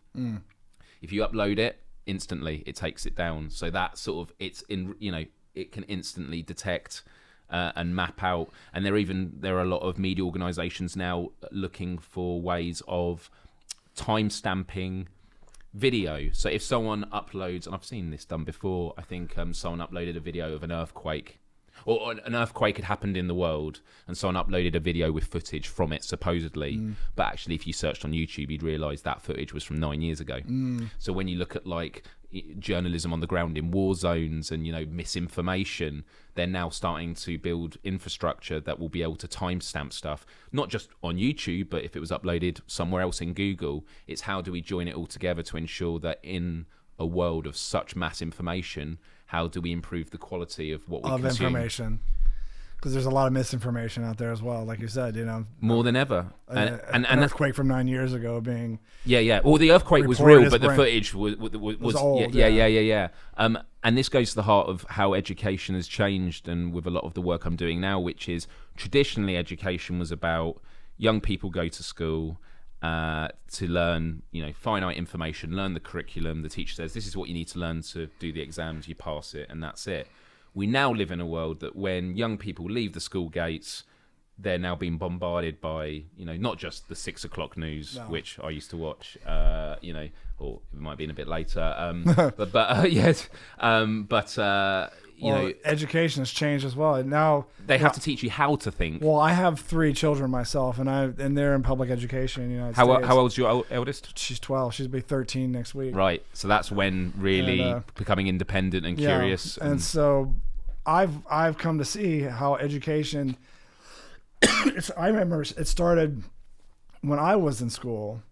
If you upload it, instantly it takes it down. So that sort of, it's in, you know, it can instantly detect and map out. And there are a lot of media organizations now looking for ways of time stamping video. So if someone uploads, and I've seen this done before, I think someone uploaded a video of an earthquake, or an earthquake had happened in the world, and someone uploaded a video with footage from it supposedly, but actually if you searched on YouTube you'd realise that footage was from 9 years ago. So when you look at like journalism on the ground in war zones and, you know, misinformation, they're now starting to build infrastructure that will be able to timestamp stuff, not just on YouTube, but if it was uploaded somewhere else in Google. It's how do we join it all together to ensure that in a world of such mass information, how do we improve the quality of what we consume? Information, because there's a lot of misinformation out there as well, like you said, you know, more than ever. An earthquake from 9 years ago being well, the earthquake was real, but the footage was old. And this goes to the heart of how education has changed, and with a lot of the work I'm doing now, which is traditionally education was about young people go to school to learn, you know, finite information, learn the curriculum. The teacher says, this is what you need to learn to do the exams, you pass it, and that's it. We now live in a world that when young people leave the school gates, they're now being bombarded by, you know, not just the 6 o'clock news, which I used to watch, you know, or it might be in a bit later. You know, education has changed as well. And now they have to teach you how to think. Well, I have 3 children myself, and they're in public education in the United States. How old's your eldest? She's 12. She's be 13 next week. Right. So that's when really becoming independent and curious. And so I've come to see how education. I remember it started when I was in school.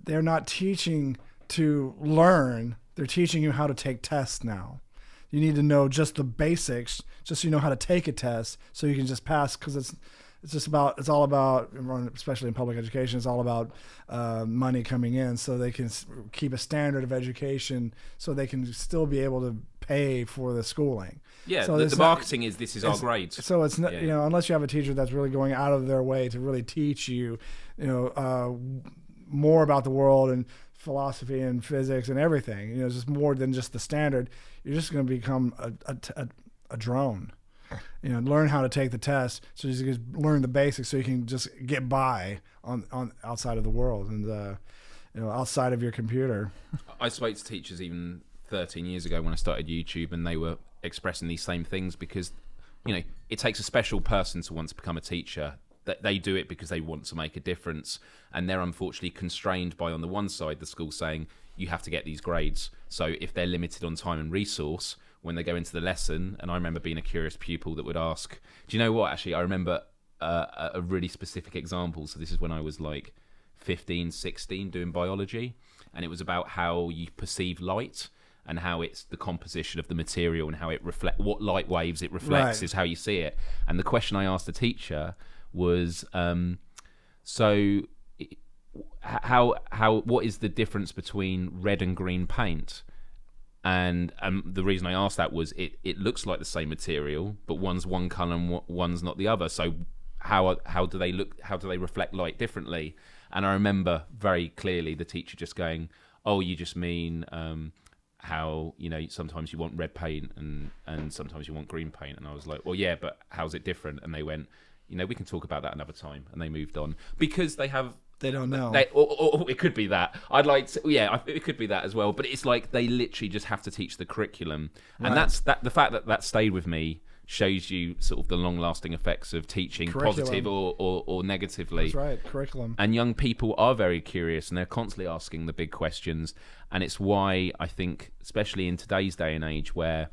They're not teaching to learn. They're teaching you how to take tests now. You need to know just the basics, just so you know how to take a test, so you can just pass. Because it's all about, especially in public education, it's all about money coming in, so they can keep a standard of education, so they can still be able to pay for the schooling. Yeah, so the marketing is this is our grades. So it's not, you know, unless you have a teacher that's really going out of their way to really teach you, you know, more about the world and philosophy and physics and everything. You know, just more than just the standard. You're just going to become a drone. You know, learn how to take the test, so you can learn the basics, so you can just get by on outside of the world and you know, outside of your computer. I spoke to teachers even 13 years ago when I started YouTube, and they were expressing these same things, because, you know, it takes a special person to want to become a teacher. That they do it because they want to make a difference, and they're unfortunately constrained by, on the one side, the school saying you have to get these grades. So if they're limited on time and resource, when they go into the lesson, and I remember being a curious pupil that would ask, do you know what, actually I remember a really specific example. So this is when I was like 15, 16 doing biology, and it was about how you perceive light and how it's the composition of the material and how it reflects, what light waves it reflects is how you see it. And the question I asked the teacher was, what is the difference between red and green paint? And the reason I asked that was it looks like the same material, but one's one color and one's not the other. So how do they look, how do they reflect light differently? And I remember very clearly the teacher just going, oh, you just mean how, you know, sometimes you want red paint and sometimes you want green paint. And I was like, well, yeah, but how's it different? And they went, you know, we can talk about that another time. And they moved on because they don't know. Or it could be that. I'd like to, yeah, it could be that as well. But it's like they literally just have to teach the curriculum. Right. And the fact that stayed with me shows you sort of the long-lasting effects of teaching positive or negatively. That's right, curriculum. And young people are very curious and they're constantly asking the big questions. And it's why I think, especially in today's day and age where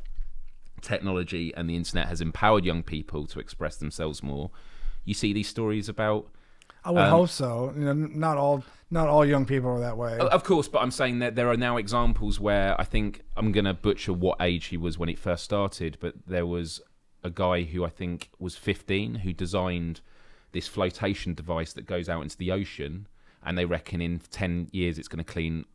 technology and the internet has empowered young people to express themselves more, you see these stories about... I would hope so. You know, not all young people are that way. Of course, but I'm saying that there are now examples where I think, I'm going to butcher what age he was when it first started, but there was a guy who I think was 15 who designed this flotation device that goes out into the ocean, and they reckon in 10 years it's going to clean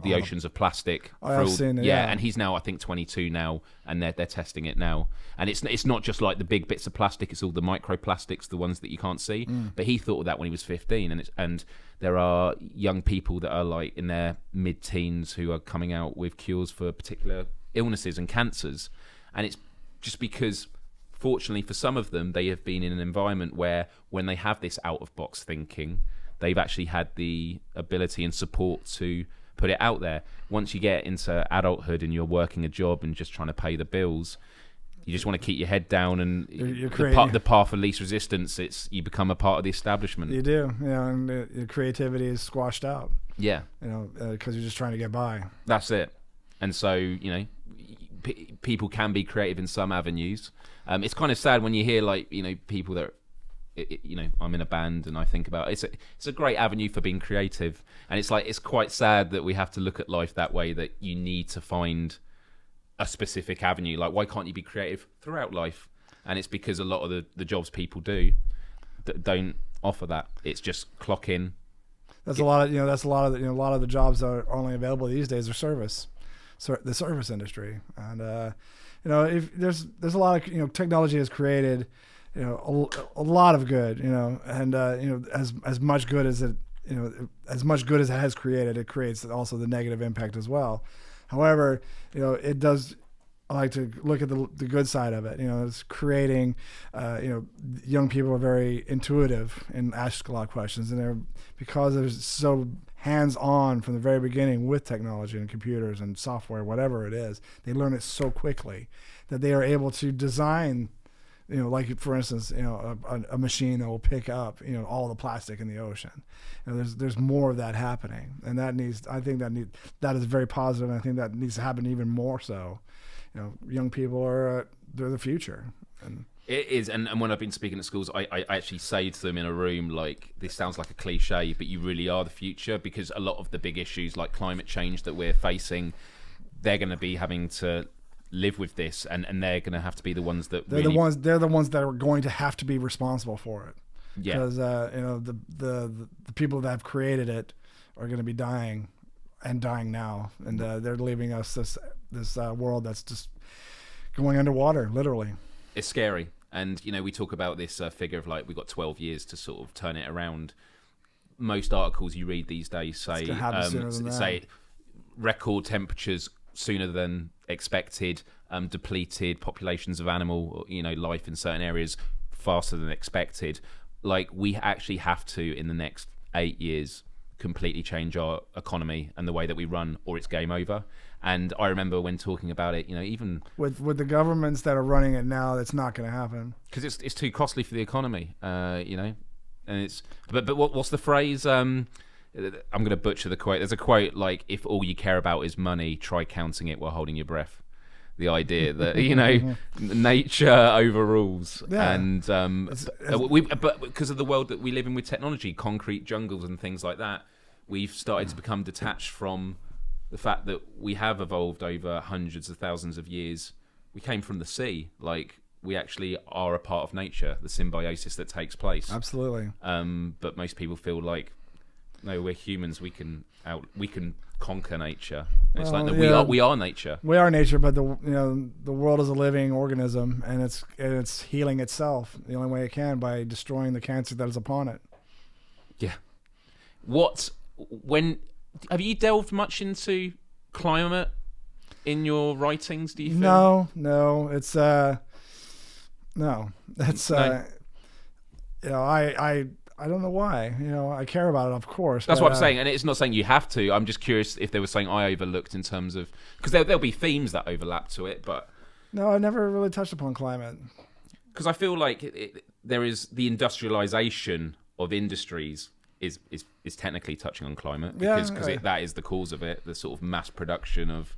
the oceans of plastic. I've seen it, yeah, and he's now, I think, 22 now, and they're testing it now. And it's not just like the big bits of plastic; it's all the microplastics, the ones that you can't see. But he thought of that when he was 15, and there are young people that are like in their mid-teens who are coming out with cures for particular illnesses and cancers, and it's just because, fortunately for some of them, they have been in an environment where when they have this out-of-box thinking, they've actually had the ability and support to put it out there. Once you get into adulthood and you're working a job and just trying to pay the bills, you just want to keep your head down, and the path of least resistance, you become a part of the establishment. You do, you know, and your creativity is squashed out. Yeah, you know, because you're just trying to get by. That's it. And so, you know, people can be creative in some avenues. It's kind of sad when you hear, like, you know, people that, you know, I'm in a band and I think about it's a great avenue for being creative, and it's like, it's quite sad that we have to look at life that way, that you need to find a specific avenue. Like, why can't you be creative throughout life? And it's because a lot of the jobs people do don't offer that. It's just clock in. That's a lot of a lot of the jobs that are only available these days are service. So the service industry, and you know, if there's a lot of, you know, technology has created, you know, a lot of good, you know, and you know, as much good as it, you know, as much good as it has created, it creates also the negative impact as well. However, you know, it does. I like to look at the good side of it. You know, it's creating. You know, young people are very intuitive and ask a lot of questions, and because they're so hands-on from the very beginning with technology and computers and software, whatever it is, they learn it so quickly that they are able to design, you know, like, for instance, you know, a machine that will pick up, you know, all the plastic in the ocean. You know, there's more of that happening, and that is very positive, and I think that needs to happen even more so. You know, young people they're the future. And it is, and when I've been speaking at schools, I actually say to them in a room, like, this sounds like a cliche, but you really are the future, because a lot of the big issues like climate change that we're facing, they're going to be having to live with this, and they're going to have to be the ones that they're the ones that are going to have to be responsible for it. Yeah, because you know, the people that have created it are going to be dying now, and they're leaving us this world that's just going underwater, literally. It's scary. And, you know, we talk about this figure of, like, we've got 12 years to sort of turn it around. Most articles you read these days say record temperatures sooner than expected, depleted populations of animal, you know, life in certain areas faster than expected. Like, we actually have to, in the next 8 years, completely change our economy and the way that we run, or it's game over. And I remember when talking about it, you know, even with the governments that are running it now, that's not going to happen, because it's too costly for the economy, you know. And it's but what's the phrase? I'm going to butcher the quote. There's a quote like, "If all you care about is money, try counting it while holding your breath." The idea that, you know, nature overrules, yeah. And but because of the world that we live in with technology, concrete jungles and things like that, we've started to become detached from the fact that we have evolved over hundreds of thousands of years. We came from the sea. Like, we actually are a part of nature, the symbiosis that takes place. Absolutely. But most people feel like, no, we're humans. We can conquer nature. It's like we are nature. We are nature, but the world is a living organism, and it's healing itself the only way it can, by destroying the cancer that is upon it. Yeah. Have you delved much into climate in your writings? Do you feel? No, it's no, that's No. I don't know why. I care about it, of course. That's what I'm saying, and it's not saying you have to. I'm just curious if there was something I overlooked in terms of, because there'll be themes that overlap to it, but no, I never really touched upon climate. Because I feel like there is the industrialization of industries is technically touching on climate, because that is the cause of it, the sort of mass production of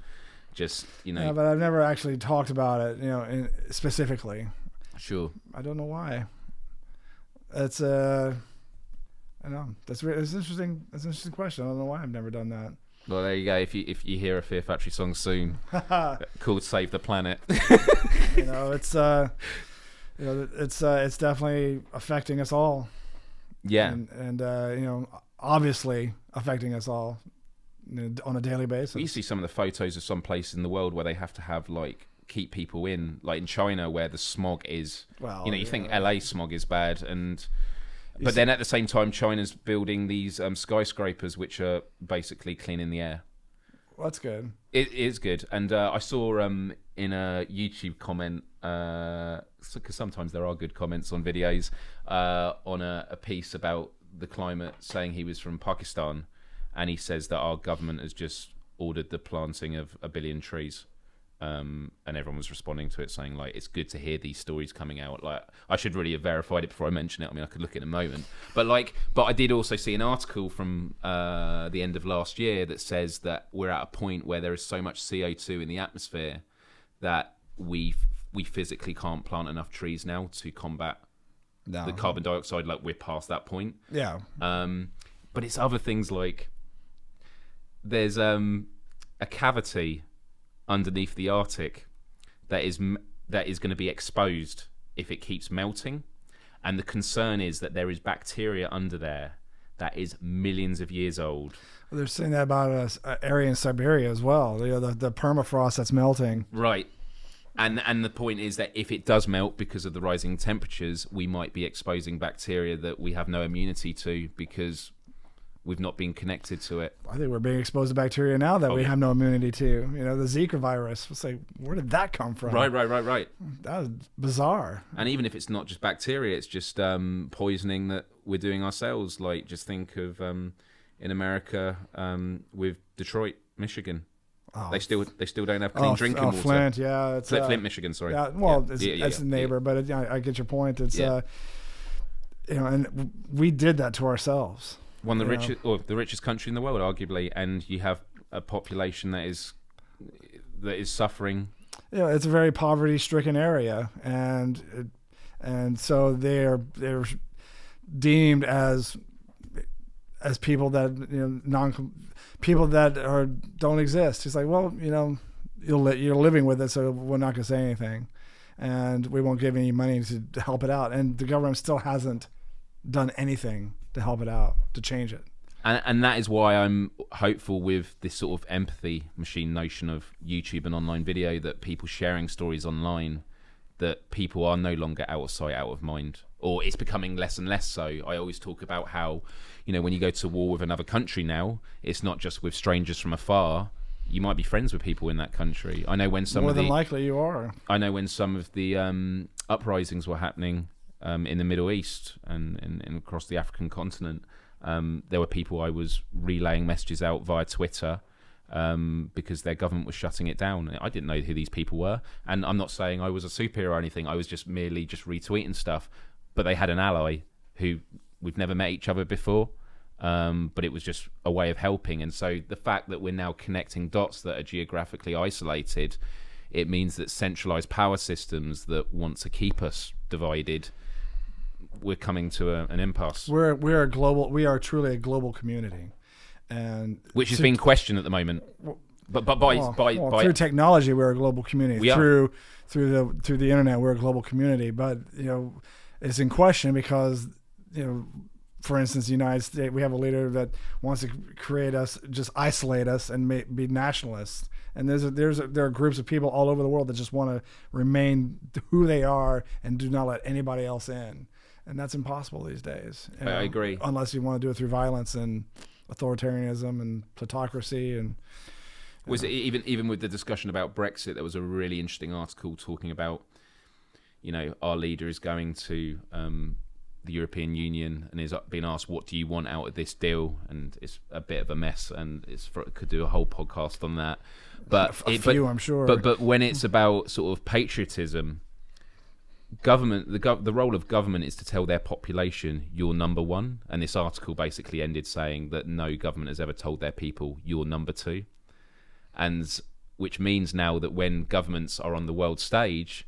just Yeah, but I've never actually talked about it, specifically. Sure. I don't know why. It's I know it's interesting. It's an interesting question. I don't know why I've never done that. Well, there you go. If you hear a Fear Factory song soon, called "Save the Planet," it's it's definitely affecting us all. Yeah, and obviously affecting us all on a daily basis. You see some of the photos of some place in the world where they have to have keep people in, like in China, where the smog is. Well, you think LA smog is bad, but then at the same time, China's building these skyscrapers which are basically cleaning the air. Well, that's good. It is good, and I saw in a YouTube comment, because sometimes there are good comments on videos, on a piece about the climate, saying he was from Pakistan, and he says that our government has just ordered the planting of 1 billion trees. And everyone was responding to it, saying it's good to hear these stories coming out. I should really have verified it before I mention it. I mean, I could look in a moment, but I did also see an article from the end of last year that says that we're at a point where there is so much CO2 in the atmosphere that we physically can't plant enough trees now to combat the carbon dioxide. We're past that point. Yeah. But it's other things there's a cavity underneath the Arctic that is going to be exposed if it keeps melting, and the concern is that there is bacteria under there that is millions of years old. Well, they're saying that about an area in Siberia as well. The permafrost that's melting. Right, and the point is that if it does melt because of the rising temperatures, we might be exposing bacteria that we have no immunity to because we've not been connected to it. I think we're being exposed to bacteria now that we have no immunity to. The Zika virus. We'll say, where did that come from? Right. That was bizarre. And even if it's not just bacteria, it's just poisoning that we're doing ourselves. Just think of in America with Detroit, Michigan. Oh. They still don't have clean drinking water. Flint, yeah. It's, Flint, Michigan, sorry. Yeah, well, it's a neighbor, but I get your point. It's and we did that to ourselves. One of the richest country in the world, arguably, and you have a population that is suffering. It's a very poverty-stricken area, and so they're deemed as people that people that don't exist. It's well, you're living with it, so we're not going to say anything, and we won't give any money to help it out, and the government still hasn't done anything to help it out, to change it. And that is why I'm hopeful with this sort of empathy machine notion of YouTube and online video, that people sharing stories online, that people are no longer out of sight, out of mind, or it's becoming less and less so. I always talk about how, when you go to war with another country now, it's not just with strangers from afar. You might be friends with people in that country. I know when more than likely you are. I know when some of the uprisings were happening in the Middle East and across the African continent, there were people I was relaying messages out via Twitter because their government was shutting it down. I didn't know who these people were, and I'm not saying I was a superhero or anything. I was just merely retweeting stuff, but they had an ally who we've never met each other before, but it was just a way of helping. And so the fact that we're now connecting dots that are geographically isolated, it means that centralized power systems that want to keep us divided, we're coming to an impasse. We are truly a global community, and which is being questioned at the moment. But through technology, we're a global community. Through the internet, we're a global community. But it's in question because for instance, the United States, we have a leader that wants to create us, just isolate us, and be nationalists. And there are groups of people all over the world that just want to remain who they are and do not let anybody else in. And that's impossible these days. I agree. Unless you want to do it through violence and authoritarianism and plutocracy. And was it even with the discussion about Brexit, there was a really interesting article talking about, our leader is going to the European Union and is being asked, what do you want out of this deal? And it's a bit of a mess, and could do a whole podcast on that. But I'm sure. But when it's about sort of patriotism, the role of government is to tell their population you're number one. And this article basically ended saying that no government has ever told their people you're number two, and which means now that when governments are on the world stage,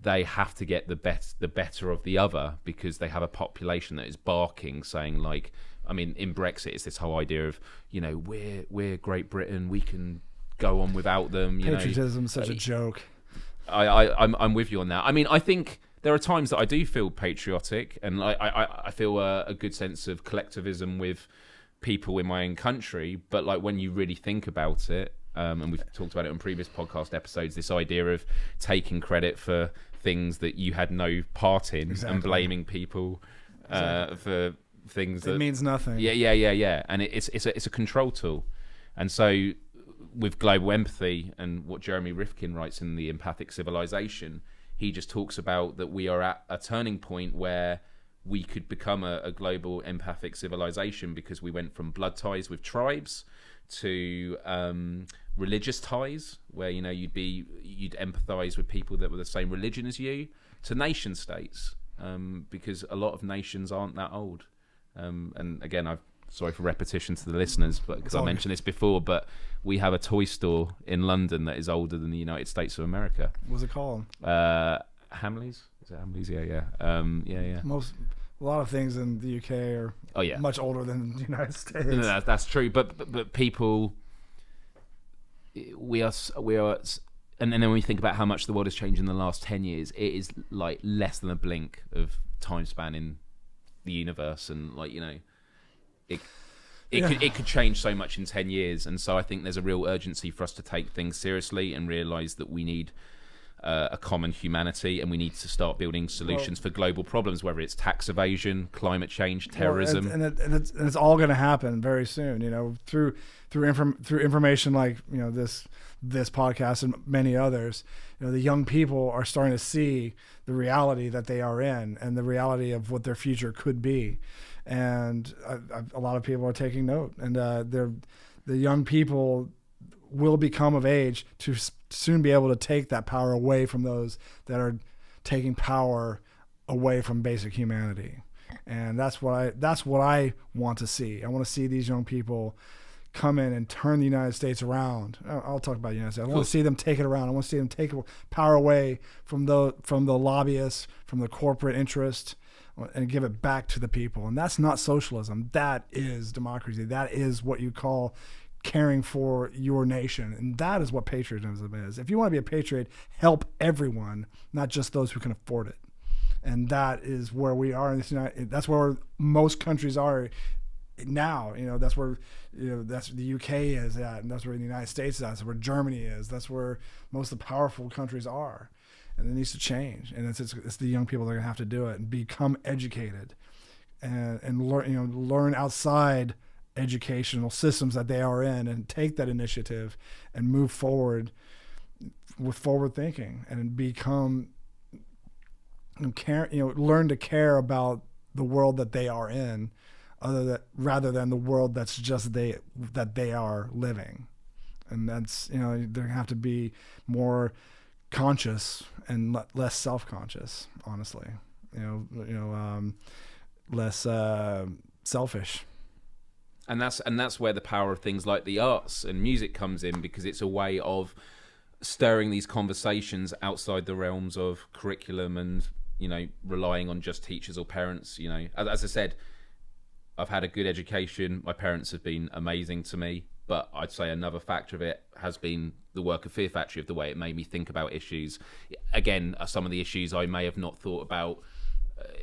they have to get the better of the other, because they have a population that is barking, saying like, in Brexit, it's this whole idea of, we're Great Britain, we can go on without them. Patriotism is such a joke. I'm with you on that. I think there are times that I do feel patriotic, and I feel a good sense of collectivism with people in my own country. But like when you really think about it, and we've talked about it on previous podcast episodes, this idea of taking credit for things that you had no part in, and blaming people for things that means nothing. Yeah. And it's a control tool. And so with global empathy and what Jeremy Rifkin writes in The Empathic Civilization, he just talks about that we are at a turning point where we could become a global empathic civilization, because we went from blood ties with tribes to religious ties, where you'd empathize with people that were the same religion as you, to nation states, because a lot of nations aren't that old. And again, sorry for repetition to the listeners, but because I mentioned this before, but we have a toy store in London that is older than the United States of America. What's it called? Hamleys? Is it Hamleys? Yeah. A lot of things in the UK are much older than the United States. No, that's true. But people, we are, and then when we think about how much the world has changed in the last 10 years, it is like less than a blink of time span in the universe, and it could change so much in 10 years. And so I think there's a real urgency for us to take things seriously and realize that we need a common humanity, and we need to start building solutions for global problems, whether it's tax evasion, climate change, terrorism. And it's all going to happen very soon, through information like this podcast and many others. The young people are starting to see the reality that they are in, and the reality of what their future could be. And a lot of people are taking note, and the young people will become of age to soon be able to take that power away from those that are taking power away from basic humanity. And that's what I want to see. I want to see these young people come in and turn the United States around. I'll talk about the United States. I want to see them take it around. I want to see them take power away from the lobbyists, from the corporate interest, and give it back to the people. And that's not socialism. That is democracy. That is what you call caring for your nation. And that is what patriotism is. If you want to be a patriot, help everyone, not just those who can afford it. And that is where we are in this that's where most countries are now. That's where that's the UK is at, and that's where the United States is at. That's where Germany is. That's where most of the powerful countries are. And it needs to change. And it's the young people that are gonna have to do it and become educated and learn outside educational systems that they are in, and take that initiative and move forward with forward thinking, and become learn to care about the world that they are in, rather than the world that's just that they are living. And that's they have to be more conscious and less self-conscious, honestly. Less selfish. And that's where the power of things like the arts and music comes in, because it's a way of stirring these conversations outside the realms of curriculum and relying on just teachers or parents. As I said, I've had a good education. My parents have been amazing to me, but I'd say another factor of it has been the work of Fear Factory, of the way it made me think about issues. Again, some of the issues I may have not thought about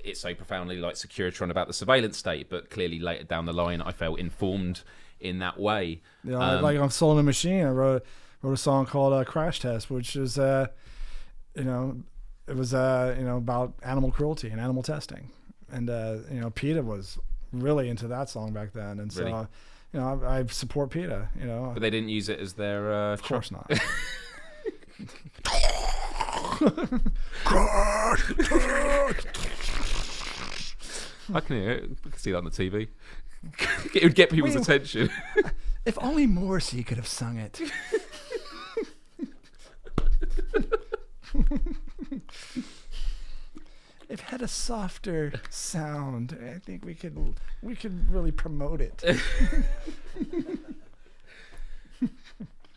it's so profoundly like Securitron about the surveillance state, but clearly later down the line, I felt informed in that way. Yeah, like on Soul in the Machine, I wrote a song called Crash Test, which is, it was, about animal cruelty and animal testing. And, PETA was really into that song back then. And so, Really? I support PETA, But they didn't use it as their... of course not. I can hear it. I can see that on the TV. It would get people's attention. If only Morrissey could have sung it. If it had a softer sound, I think we could really promote it.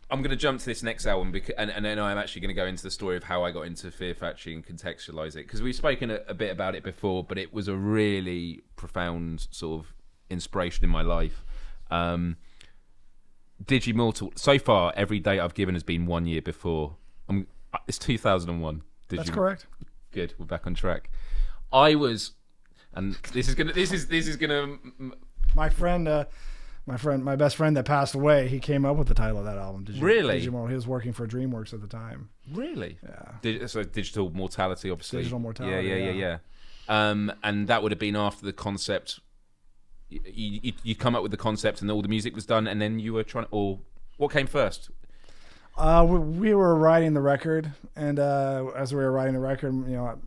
I'm going to jump to this next album, and then I'm actually going to go into the story of how I got into Fear Factory and contextualize it, because we've spoken a bit about it before, but it was a really profound sort of inspiration in my life. Digimortal, so far every date I've given has been 1 year before. It's 2001. That's correct. Good, we're back on track. I was, and this is gonna. My best friend that passed away, he came up with the title of that album. Really? Digimortal. He was working for DreamWorks at the time. Really? Yeah. So Digital Mortality, obviously. Digital Mortality. Yeah. And that would have been after the concept. You come up with the concept, and all the music was done, and then you were trying. Or what came first? We were writing the record, and as we were writing the record,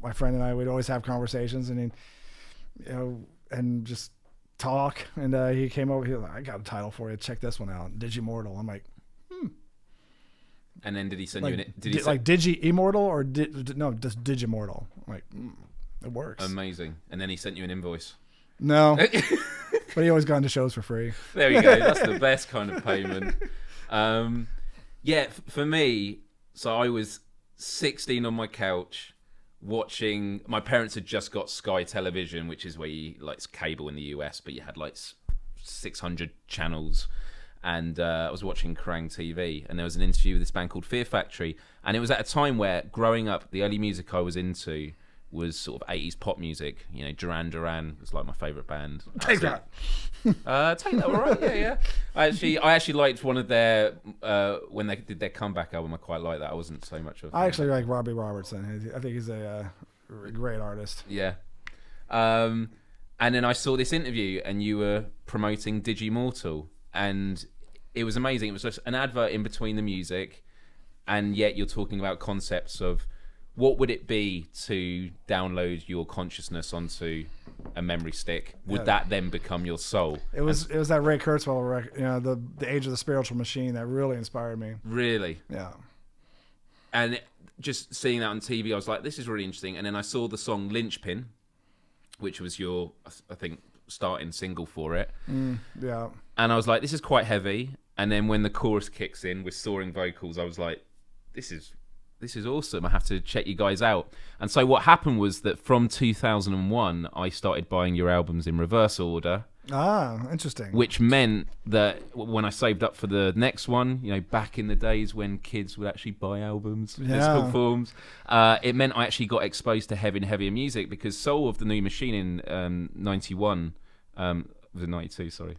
my friend and I would always have conversations, and and just talk. And he came over. He was like, "I got a title for you. Check this one out, Digimortal." I'm like, And then did he send like, you an? Did he like Digi-Immortal or no, just Digimortal? I'm like, it works. Amazing. And then he sent you an invoice. No, but he always got into shows for free. There we go. That's the best kind of payment. Yeah, for me, so I was 16 on my couch watching. My parents had just got Sky Television, which is where it's cable in the US, but you had 600 channels. And I was watching Kerrang TV, and there was an interview with this band called Fear Factory, and it was at a time where, growing up, the early music I was into was sort of 80s pop music. Duran Duran was my favourite band. Take that. Take that, all right, yeah. I actually liked one of their when they did their comeback album. I quite liked that. I wasn't so much of. I actually like Robbie Robertson. I think he's a great artist. Yeah. And then I saw this interview, and you were promoting Digimortal, and it was amazing. It was just an advert in between the music, and yet you're talking about concepts of what would it be to download your consciousness onto a memory stick? Would that then become your soul? It was that Ray Kurzweil record, the Age of the Spiritual Machine, that really inspired me. Really? Yeah. And just seeing that on TV, I was like, this is really interesting. And then I saw the song Linchpin, which was your, I think, starting single for it. Yeah. And I was like, this is quite heavy. And then when the chorus kicks in with soaring vocals, I was like, this is awesome. I have to check you guys out. And so what happened was that from 2001, I started buying your albums in reverse order. Ah, interesting. Which meant that when I saved up for the next one, back in the days when kids would actually buy albums, physical forms, it meant I actually got exposed to heavier music, because Soul of the New Machine in 91, was it 92, sorry.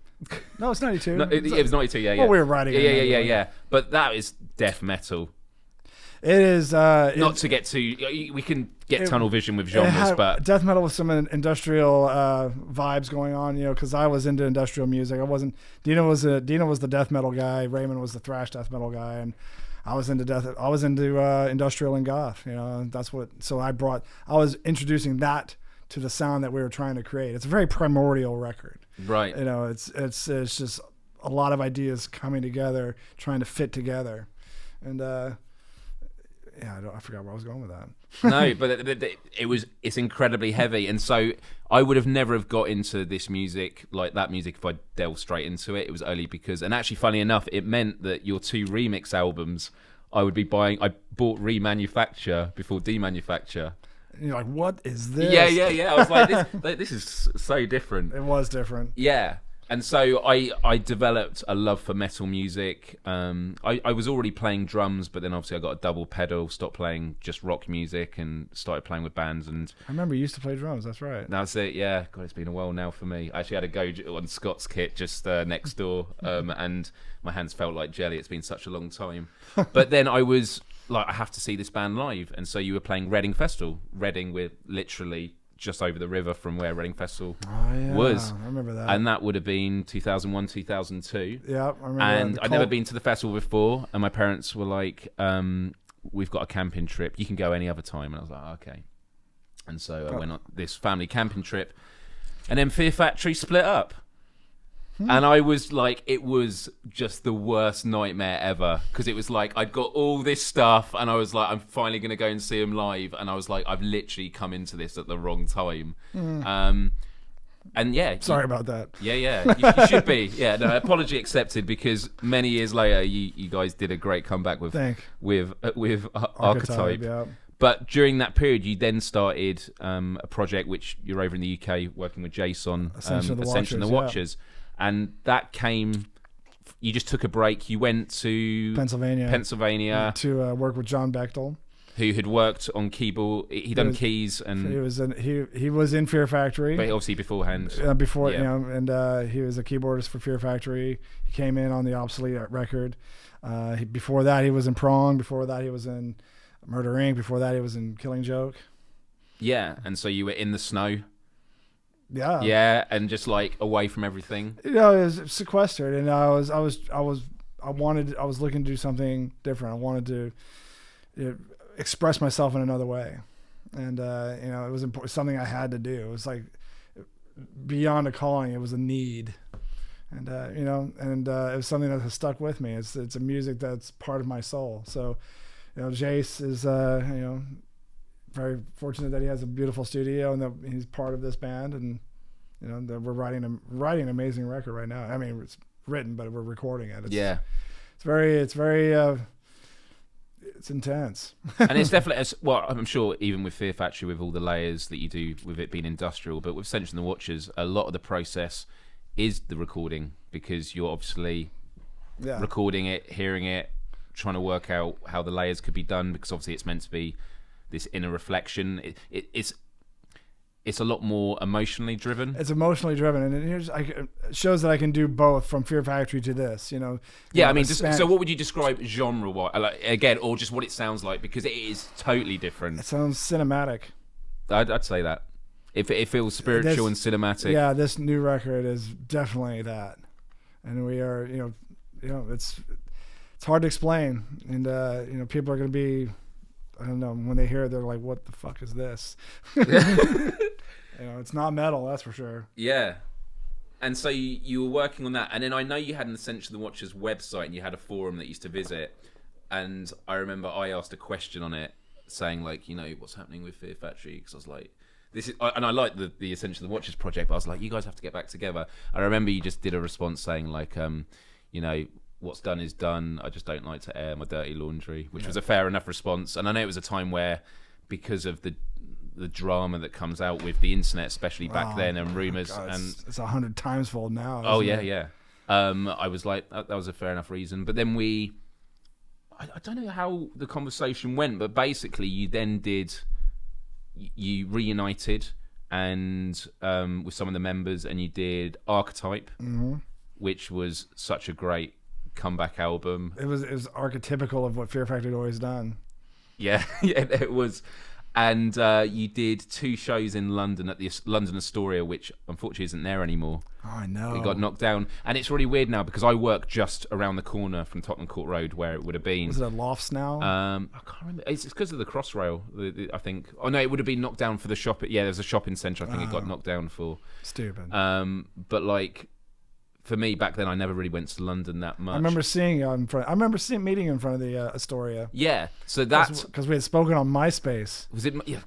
No, it's 92. No, it was 92, yeah. Well, we were writing it. Yeah. But that is death metal. It is not to get too. We can get tunnel vision with genres, but death metal with some industrial vibes going on. Because I was into industrial music. I wasn't. Dino was the death metal guy. Raymond was the thrash death metal guy, and I was into industrial and goth. That's what. So I was introducing that to the sound that we were trying to create. It's a very primordial record, right? It's just a lot of ideas coming together, trying to fit together, and. I forgot where I was going with that. No, but it's incredibly heavy, and so I would have never have got into this music, like that music, if I delved straight into it. It was only because, and actually, funny enough, it meant that your two remix albums, I would be buying. I bought Remanufacture before Demanufacture. And you're like, what is this? Yeah. I was like, this is so different. It was different. Yeah. And so I developed a love for metal music. I was already playing drums, but then obviously I got a double pedal, stopped playing just rock music and started playing with bands. And I remember you used to play drums, that's right. That's it, yeah. God, it's been a while now for me. I actually had a go on Scott's kit just next door, and my hands felt like jelly. It's been such a long time. But then I was like, I have to see this band live. And so you were playing Reading Festival. Reading, we're literally just over the river from where Reading Festival was. I remember that. And that would have been 2001, 2002. Yeah, I remember. And I'd never been to the festival before, and my parents were like, we've got a camping trip. You can go any other time. And I was like, okay. And so I went on this family camping trip, and then Fear Factory split up. And I was like, it was just the worst nightmare ever, because it was like I'd got all this stuff and I was like, I'm finally going to go and see them live, and I was like, I've literally come into this at the wrong time. And yeah, sorry about that. Yeah, you should be. Yeah, no, apology accepted, because many years later you guys did a great comeback with Archetype. Yeah. But during that period, you then started a project which you're over in the UK working with Jason, Ascension of the Watchers. And that came, you just took a break. You went to Pennsylvania to work with John Bechtel, who had worked on keyboard. He'd done keys, and he was in Fear Factory, but obviously beforehand. He was a keyboardist for Fear Factory. He came in on the Obsolete record. Before that, he was in Prong. Before that, he was in Murder Inc. Before that, he was in Killing Joke. Yeah, and so you were in the snow. Yeah. Yeah, and just like away from everything. It was sequestered, and I was looking to do something different. I wanted to express myself in another way, and it was something I had to do. It was like beyond a calling; it was a need, and it was something that has stuck with me. It's a music that's part of my soul. So, Jace is very fortunate that he has a beautiful studio and that he's part of this band, and that we're writing an amazing record right now. I mean, it's written, but we're recording it. It's intense. And it's definitely, well, I'm sure even with Fear Factory, with all the layers that you do with it being industrial, but with Ascension of the Watchers, a lot of the process is the recording, because you're obviously recording it, hearing it, trying to work out how the layers could be done, because obviously it's meant to be this inner reflection. It's a lot more emotionally driven. It's emotionally driven, and it shows that I can do both, from Fear Factory to this. Yeah, I mean, so what would you describe genre-wise, again, or just what it sounds like? Because it is totally different. It sounds cinematic. I'd say that. It feels spiritual and cinematic. Yeah, this new record is definitely that, and we are, it's hard to explain, and people are going to be, I don't know, when they hear it, they're like, what the fuck is this? It's not metal, that's for sure. Yeah. And so you were working on that, and then I know you had an Ascension of the Watchers website, and you had a forum that you used to visit, and I remember I asked a question on it saying, like, what's happening with Fear Factory, because I was like, and I like the Ascension of the Watchers project, but I was like, you guys have to get back together. I remember you just did a response saying, like, what's done is done. I just don't like to air my dirty laundry, which was a fair enough response. And I know it was a time where, because of the drama that comes out with the internet, especially back then, and rumors, and it's 100 times fold now. Oh yeah. I was like, that was a fair enough reason. But then I don't know how the conversation went, but basically you reunited and with some of the members, and you did Archetype, which was such a great comeback album. It was archetypical of what Fear Factory had always done. Yeah, it was. And you did 2 shows in London at the London Astoria, which unfortunately isn't there anymore. Oh, I know. It got knocked down. And it's really weird now, because I work just around the corner from Tottenham Court Road, where it would have been. Was it a Lofts now? I can't remember. It's because of the Crossrail, I think. Oh, no, it would have been knocked down for the shop. Yeah, there's a shopping centre I think it got knocked down for. Stupid. But, like, for me back then, I never really went to London that much. I remember seeing you in front. I remember meeting you in front of the Astoria. Yeah, so that's because we had spoken on MySpace. Was it? Yeah,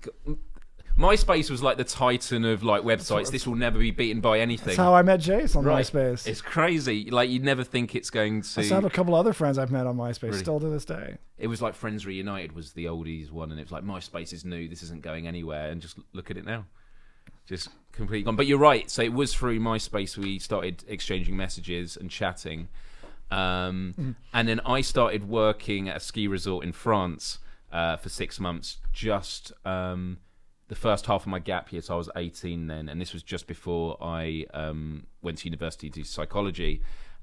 MySpace was like the titan of like websites. This will never be beaten by anything. That's how I met Jace on MySpace. It's crazy. Like, you'd never think it's going to. I still have a couple other friends I've met on MySpace still to this day. It was like Friends Reunited was the oldies one, and it was like, MySpace is new. This isn't going anywhere. And just look at it now. just completely gone. But you're right. So it was through MySpace we started exchanging messages and chatting. And then I started working at a ski resort in France for 6 months, just the first half of my gap year. So I was 18 then, and this was just before I went to university to do psychology.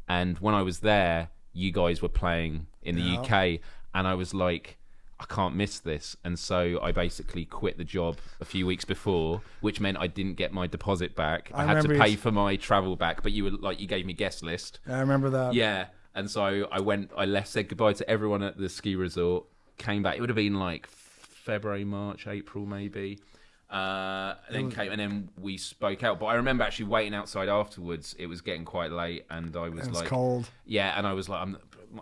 And when I was there, you guys were playing in the UK, and I was like, I can't miss this. And so I basically quit the job a few weeks before, which meant I didn't get my deposit back. I had to pay for my travel back, but you were like, you gave me guest list. I remember that. Yeah. And so I left, said goodbye to everyone at the ski resort, came back. It would have been like February, March, April, maybe. And then we spoke out. But I remember actually waiting outside afterwards. It was getting quite late, and I was like, cold. Yeah, and I was like,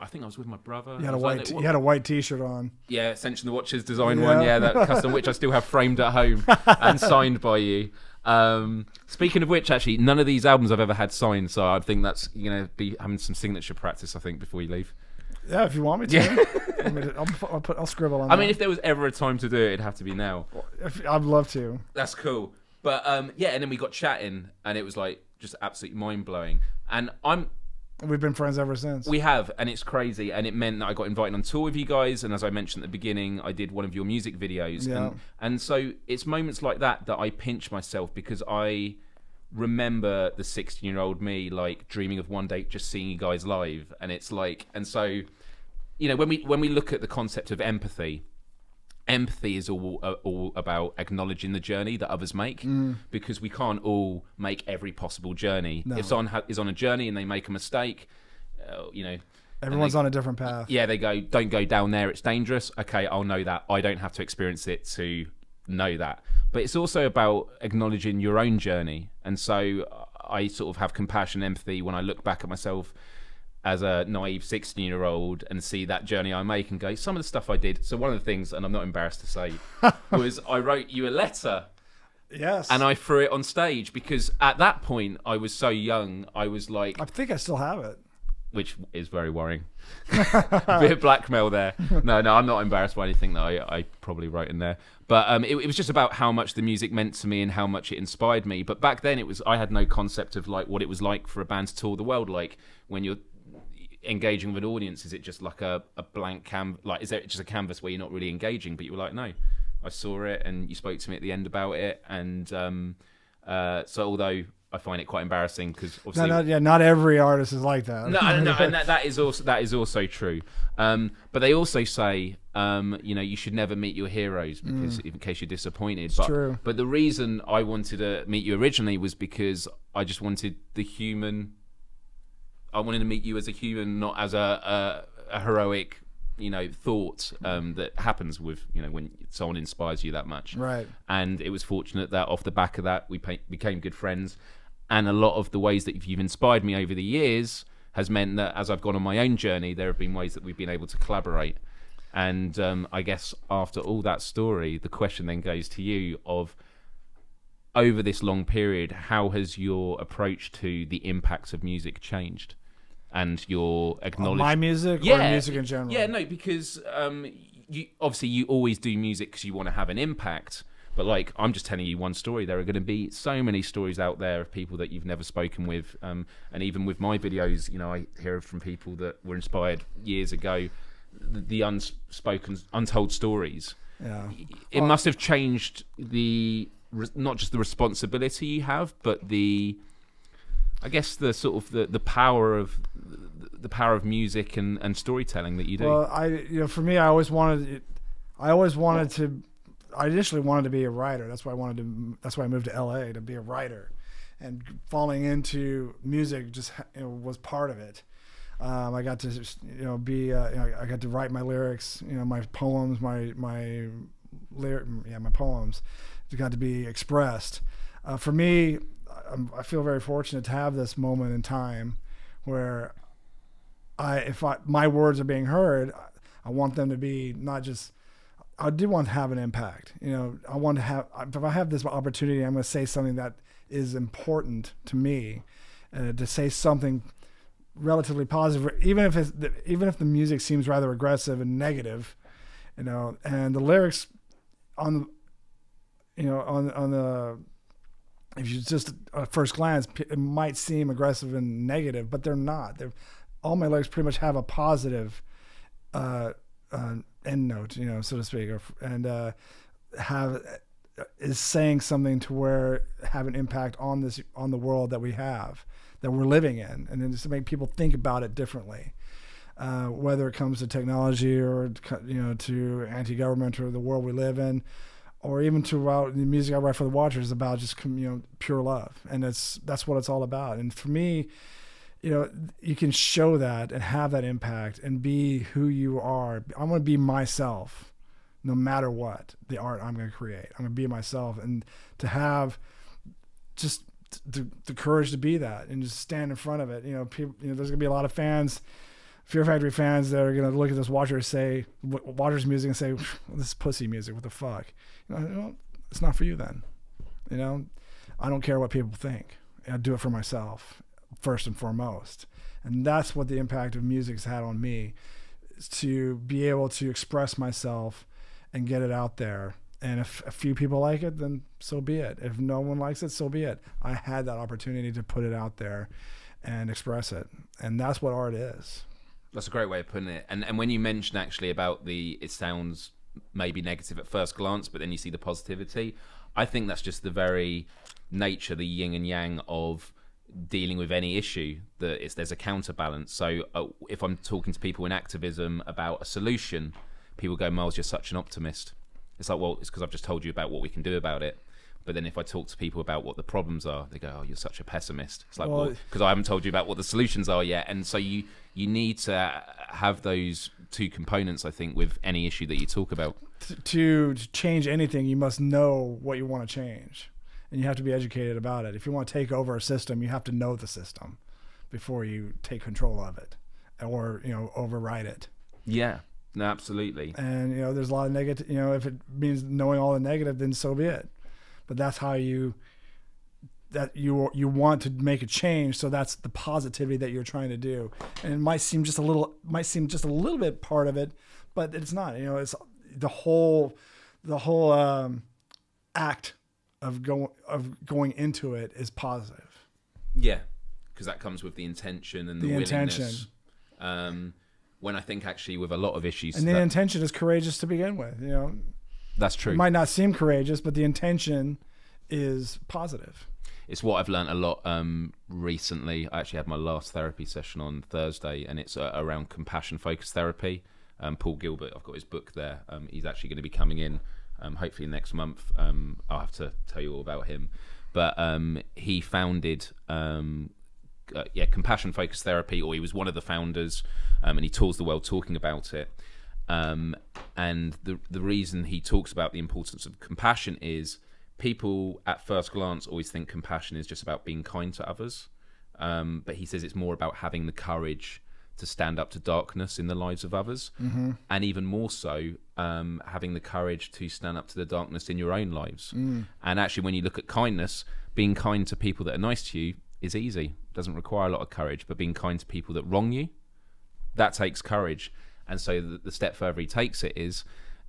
I think I was with my brother. You had a white T-shirt on. Yeah, Ascension the Watches design one. Yeah, that custom, which I still have framed at home and signed by you. Speaking of which, actually, none of these albums I've ever had signed, so I think that's be having some signature practice. I think before you leave. Yeah, if you want me to. Yeah. I'll scribble on. I mean, if there was ever a time to do it, it'd have to be now. I'd love to. That's cool. But yeah, and then we got chatting, and it was like just absolutely mind blowing. And we've been friends ever since. We have, and it's crazy. And it meant that I got invited on tour with you guys. And as I mentioned at the beginning, I did one of your music videos. Yeah. And so it's moments like that I pinch myself, because I remember the 16-year-old me like dreaming of one day just seeing you guys live. And it's like, and so, when we look at the concept of empathy is all about acknowledging the journey that others make, because we can't all make every possible journey. No. If someone is on a journey and they make a mistake, everyone's on a different path. Yeah, they go, don't go down there, it's dangerous. Okay, I'll know that. I don't have to experience it to know that. But it's also about acknowledging your own journey. And so I sort of have compassion, empathy when I look back at myself as a naive 16-year-old and see that journey I make and go, some of the stuff I did. So one of the things, and I'm not embarrassed to say, was I wrote you a letter. Yes. And I threw it on stage, because at that point I was so young. I was like, I think I still have it. Which is very worrying. A bit of blackmail there. No, I'm not embarrassed by anything that I probably wrote in there. But it was just about how much the music meant to me and how much it inspired me. But back then I had no concept of like what it was like for a band to tour the world. Like when you're engaging with an audience, is it just like a blank canvas? Like, is there just a canvas where you're not really engaging? But you were like, no, I saw it, and you spoke to me at the end about it. And so although I find it quite embarrassing, because obviously not every artist is like that. No, and that is also true. But they also say, you should never meet your heroes, because in case you're disappointed. It's true. But the reason I wanted to meet you originally was because I just wanted the human. I wanted to meet you as a human, not as a heroic, thought that happens with when someone inspires you that much. Right. And it was fortunate that off the back of that we became good friends. And a lot of the ways that you've inspired me over the years has meant that as I've gone on my own journey, there have been ways that we've been able to collaborate. And I guess after all that story, the question then goes to you of, over this long period, how has your approach to the impacts of music changed? And your acknowledgement... My music or music in general? Yeah, no, because you always do music because you want to have an impact. But like, I'm just telling you one story. There are going to be so many stories out there of people that you've never spoken with. And even with my videos, I hear from people that were inspired years ago. The unspoken, untold stories. Yeah. It must have changed not just the responsibility you have, but I guess the sort of the power of music and storytelling that you do. Well, for me, I initially wanted to be a writer. That's why I moved to LA to be a writer, and falling into music just was part of it. I got to I got to write my lyrics, my poems, my poems got to be expressed. For me, I feel very fortunate to have this moment in time where if my words are being heard, I want them to be not just. I do want to have an impact. I want to have. If I have this opportunity, I'm going to say something that is important to me, to say something relatively positive, even if the music seems rather aggressive and negative, and the lyrics on the if you just at first glance, it might seem aggressive and negative, but they're not. All my lyrics pretty much have a positive end note, so to speak, and is saying something to where have an impact on the world that we're living in, and then just to make people think about it differently. Whether it comes to technology or to anti-government or the world we live in, or even throughout the music I write for the Watchers is about just pure love, and that's what it's all about. And for me, you can show that and have that impact and be who you are. I'm going to be myself, no matter what the art I'm going to create. I'm going to be myself, and to have just the courage to be that and just stand in front of it. People, there's going to be a lot of fans. Fear Factory fans that are going to look at this Watchers music and say, this is pussy music, what the fuck? It's not for you then. I don't care what people think. I do it for myself, first and foremost. And that's what the impact of music has had on me, is to be able to express myself and get it out there. And if a few people like it, then so be it. If no one likes it, so be it. I had that opportunity to put it out there and express it. And that's what art is. That's a great way of putting it. And when you mention actually about it sounds maybe negative at first glance, but then you see the positivity, I think that's just the very nature, the yin and yang of dealing with any issue, that there's a counterbalance. So if I'm talking to people in activism about a solution, people go, Myles, you're such an optimist. It's like, well, it's because I've just told you about what we can do about it. But then if I talk to people about what the problems are, they go, oh, you're such a pessimist. It's like, well, because I haven't told you about what the solutions are yet. And so you need to have those two components, I think, with any issue that you talk about. To change anything, you must know what you want to change. And you have to be educated about it. If you want to take over a system, you have to know the system before you take control of it or, override it. Yeah, no, absolutely. And, there's a lot of negative, if it means knowing all the negative, then so be it. But that's how you want to make a change. So that's the positivity that you're trying to do. And it might seem just a little bit part of it, but it's not. It's the whole act of going into it is positive. Yeah, because that comes with the intention and the willingness. When I think actually with a lot of issues, and the intention is courageous to begin with. That's true. It might not seem courageous, but the intention is positive. It's what I've learned a lot recently. I actually had my last therapy session on Thursday, and it's around compassion-focused therapy. Paul Gilbert, I've got his book there. He's actually going to be coming in hopefully next month. I'll have to tell you all about him. But he founded compassion-focused therapy, or he was one of the founders, and he tours the world talking about it. And the reason he talks about the importance of compassion is people at first glance always think compassion is just about being kind to others. But he says it's more about having the courage to stand up to darkness in the lives of others. Mm-hmm. And even more so, having the courage to stand up to the darkness in your own lives. Mm. And actually, when you look at kindness, being kind to people that are nice to you is easy. Doesn't require a lot of courage. But being kind to people that wrong you, that takes courage. And so the step further he takes it is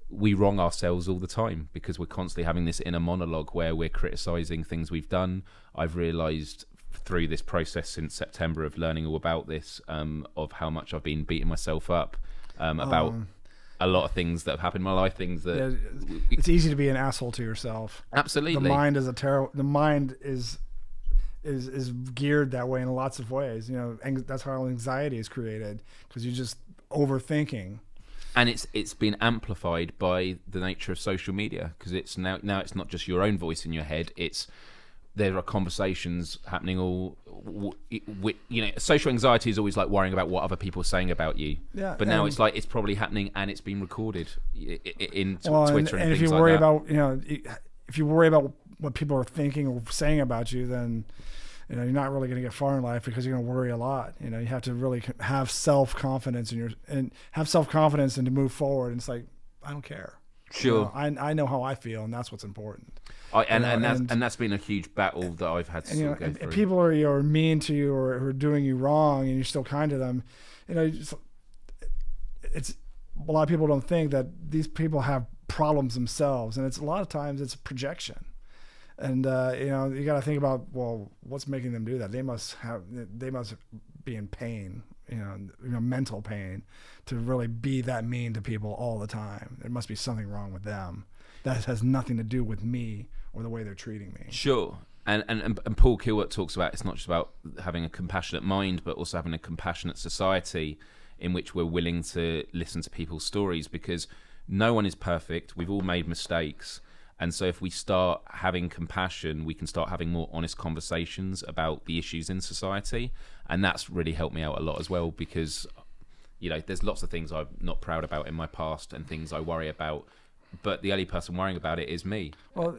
we wrong ourselves all the time because we're constantly having this inner monologue where we're criticizing things we've done. I've realized through this process since September of learning all about this, of how much I've been beating myself up about a lot of things that have happened in my life, things that... Yeah, it's easy to be an asshole to yourself. Absolutely. The mind is the mind is geared that way in lots of ways. That's how anxiety is created, because you're just overthinking. And it's been amplified by the nature of social media, because it's now it's not just your own voice in your head, there are conversations happening all, social anxiety is always like worrying about what other people are saying about you. Yeah. But now it's like it's probably happening and it's being recorded in Twitter and things like that. If you worry about what people are thinking or saying about you, then you're not really going to get far in life, because you're going to worry a lot. You have to really have self-confidence and to move forward. And it's like, I don't care. Sure. I know how I feel, and that's what's important. And that's been a huge battle that I've had to go through. If people are mean to you or are doing you wrong, and you're still kind to them, it's a lot of people don't think that these people have problems themselves, and it's a lot of times it's projection. And you got to think about, well, what's making them do that? They must be in pain, mental pain, to really be that mean to people all the time. There must be something wrong with them that has nothing to do with me or the way they're treating me. Sure. And Paul Kilwart talks about, it's not just about having a compassionate mind, but also having a compassionate society in which we're willing to listen to people's stories, because no one is perfect. We've all made mistakes. And so if we start having compassion, we can start having more honest conversations about the issues in society. And that's really helped me out a lot as well, because, there's lots of things I'm not proud about in my past and things I worry about. But the only person worrying about it is me. Well,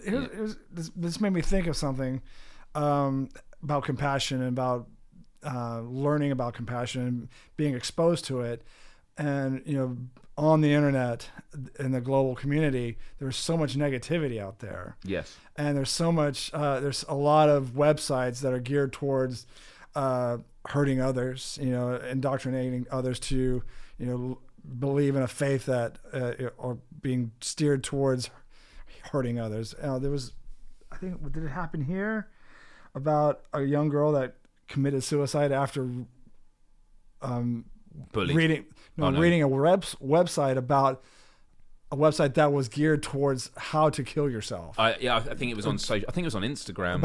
this made me think of something about compassion and about learning about compassion and being exposed to it. And, on the internet, in the global community, there's so much negativity out there. Yes. And there's so much, there's a lot of websites that are geared towards hurting others, indoctrinating others to, believe in a faith that, or being steered towards hurting others. There was, I think, did it happen here? About a young girl that committed suicide after reading a website about a website that was geared towards how to kill yourself. I think it was on I think it was on Instagram.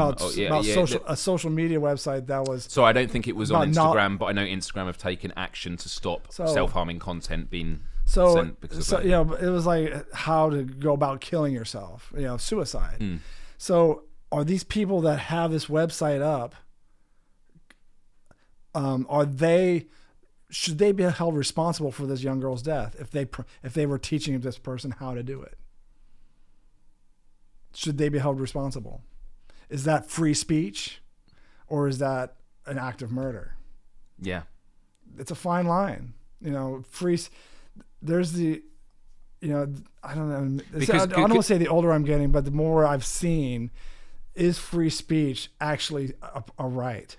A social media website that was. So I don't think it was on Instagram, but I know Instagram have taken action to stop self-harming content being sent because of that. It was like how to go about killing yourself. Suicide. Mm. So are these people that have this website up? Should they be held responsible for this young girl's death if they were teaching this person how to do it? Should they be held responsible? Is that free speech, or is that an act of murder? Yeah, it's a fine line. There's the, I don't know. I don't want to say the older I'm getting, but the more I've seen, is free speech actually a right?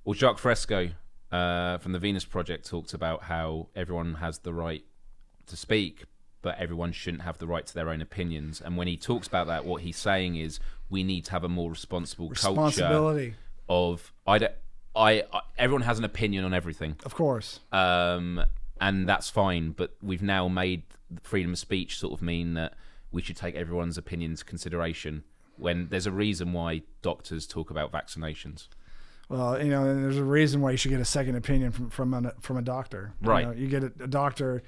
Well, Jacques Fresco from the Venus Project talked about how everyone has the right to speak, but everyone shouldn't have the right to their own opinions. And when he talks about that, what he's saying is we need to have a more responsible culture of everyone has an opinion on everything, of course, and that's fine. But we've now made freedom of speech sort of mean that we should take everyone's opinion into consideration, when there's a reason why doctors talk about vaccinations. Well, and there's a reason why you should get a second opinion from a doctor. Right. You get a doctor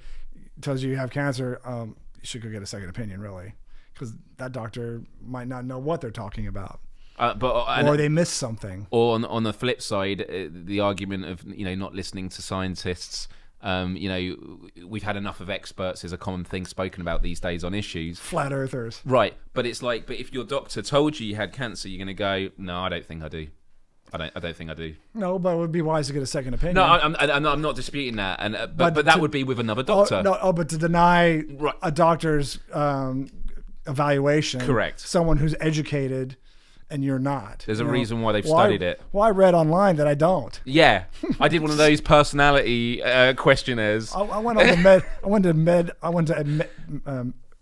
tells you have cancer. You should go get a second opinion, really, because that doctor might not know what they're talking about, or they missed something. Or on the flip side, the argument of not listening to scientists. We've had enough of experts is a common thing spoken about these days on issues. Flat earthers. Right, but it's like, but if your doctor told you had cancer, you're going to go, no, I don't think I do. I don't think I do. No, but it would be wise to get a second opinion. No, I'm not disputing that, but that would be with another doctor. But to deny a doctor's evaluation, correct? Someone who's educated, and you're not. There's a reason why they've studied it. Well, I read online that I don't. Yeah, I did one of those personality questionnaires. I went to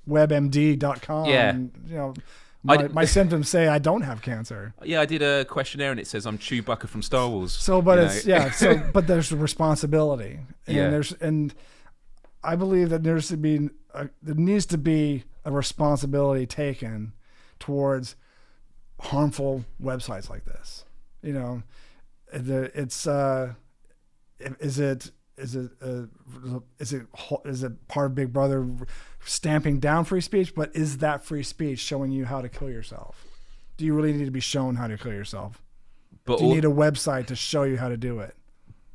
WebMD.com. Yeah. And, my symptoms say I don't have cancer. Yeah, I did a questionnaire and it says I'm Chewbacca from Star Wars. So, but but there's a responsibility, and and I believe that there needs to be a responsibility taken towards harmful websites like this. Is it part of Big Brother stamping down free speech? But is that free speech showing you how to kill yourself? Do you really need to be shown how to kill yourself? But do you need a website to show you how to do it?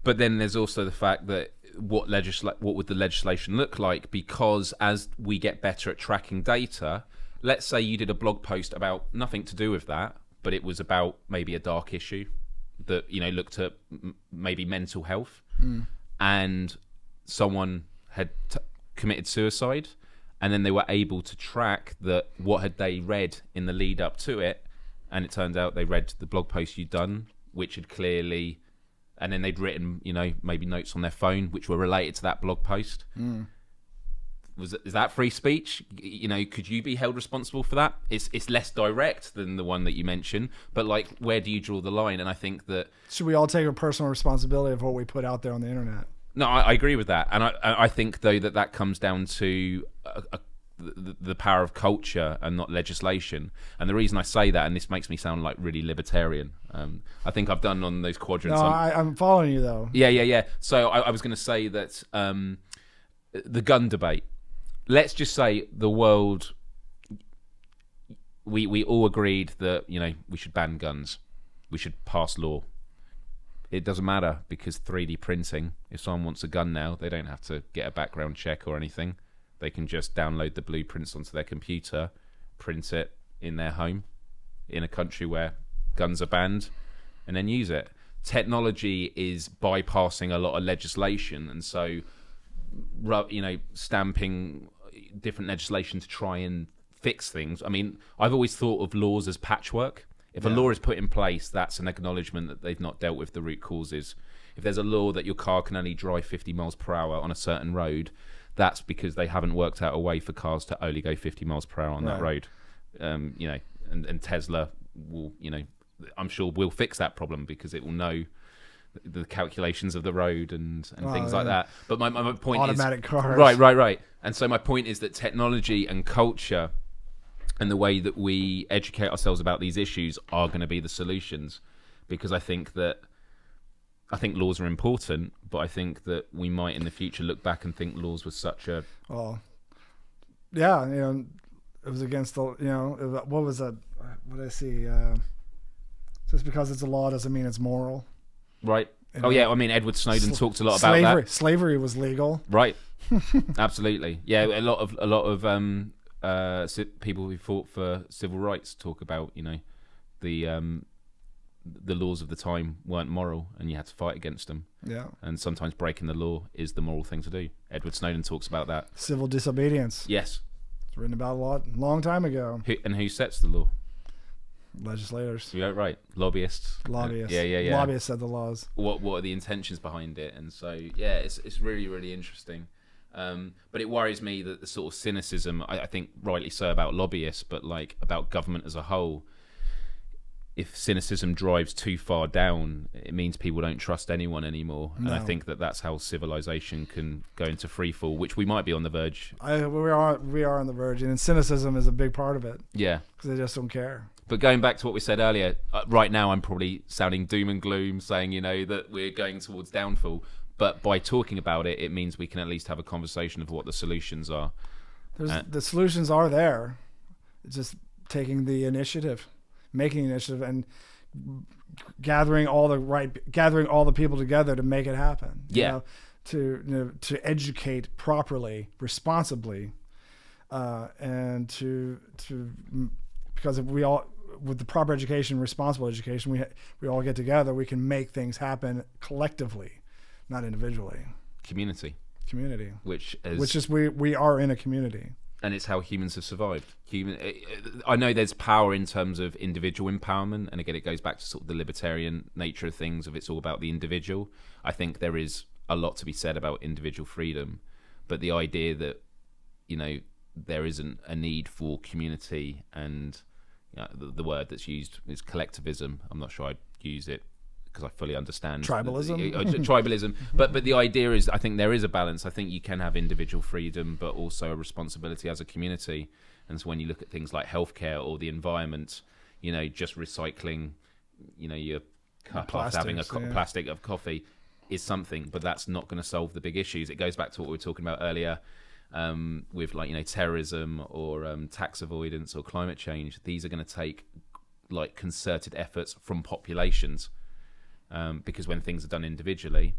But then there's also the fact that what would the legislation look like? Because as we get better at tracking data, let's say you did a blog post about nothing to do with that, but it was about maybe a dark issue that looked at maybe mental health. And someone had committed suicide, and then they were able to track what had they read in the lead up to it, and it turned out they read the blog post you'd done, which had clearly, and then they'd written maybe notes on their phone which were related to that blog post. is that free speech? You know, could you be held responsible for that? It's less direct than the one that you mentioned, but like, where do you draw the line? And I think that should we all take a personal responsibility of what we put out there on the internet? No, I agree with that, and I think though that comes down to the power of culture and not legislation. And the reason I say that, and this makes me sound like really libertarian, I think I've done on those quadrants. No, I'm following you though. Yeah. So I was going to say that the gun debate. Let's just say the world. We all agreed that, you know, we should ban guns. We should pass law. It doesn't matter, because 3D printing, if someone wants a gun now, they don't have to get a background check or anything. They can just download the blueprints onto their computer, print it in their home, in a country where guns are banned, and then use it. Technology is bypassing a lot of legislation, and so, you know, stamping different legislation to try and fix things. I mean, I've always thought of laws as patchwork. If a law is put in place, that's an acknowledgement that they've not dealt with the root causes. If there's a law that your car can only drive 50 miles per hour on a certain road, that's because they haven't worked out a way for cars to only go 50 miles per hour on that road. You know, and Tesla will, you know, I'm sure will fix that problem, because it will know the calculations of the road and things like that. But my point is... Automatic cars. Right. And so my point is that technology and culture and the way that we educate ourselves about these issues are going to be the solutions, because I think laws are important, but I think that we might in the future look back and think laws was such a... Well, yeah, you know, it was against the, you know, what was that? What did I see? Just because it's a law doesn't mean it's moral. Right. Yeah, I mean, Edward Snowden talked a lot about that. Slavery was legal. Right. Absolutely. Yeah, a lot of people who fought for civil rights talk about, you know, the laws of the time weren't moral and you had to fight against them. Yeah. And sometimes breaking the law is the moral thing to do. Edward Snowden talks about that. Civil disobedience. Yes. It's written about a long time ago. Who sets the law? Legislators. Yeah, right. Lobbyists. Yeah. Lobbyists set the laws. What are the intentions behind it? And so, yeah, it's really, really interesting. But it worries me that the sort of cynicism, I think rightly so, about lobbyists, but like about government as a whole, if cynicism drives too far down, it means people don't trust anyone anymore. No. And I think that's how civilization can go into freefall, which we might be on the verge. We are on the verge, and cynicism is a big part of it. Yeah. Because they just don't care. But going back to what we said earlier, right now I'm probably sounding doom and gloom, saying, you know, that we're going towards downfall. But by talking about it, it means we can at least have a conversation of what the solutions are. The solutions are there. It's just taking the initiative, making initiative, and gathering all the people together to make it happen. Yeah. To educate properly, responsibly, and because if we all, with the proper education, responsible education, we all get together, we can make things happen collectively. Not individually. Community. Which is we are in a community. And it's how humans have survived. I know there's power in terms of individual empowerment, and again, it goes back to sort of the libertarian nature of things, of it's all about the individual. I think there is a lot to be said about individual freedom, but the idea that, you know, there isn't a need for community, and you know, the word that's used is collectivism. I'm not sure I'd use it, because I fully understand tribalism. Tribalism, but the idea is, I think there is a balance. I think you can have individual freedom, but also a responsibility as a community. And so when you look at things like healthcare or the environment, you know, just recycling, you know, your cup after having a plastic of coffee is something, but that's not going to solve the big issues. It goes back to what we were talking about earlier, with, like, you know, terrorism or tax avoidance or climate change. These are going to take like concerted efforts from populations. Because when things are done individually,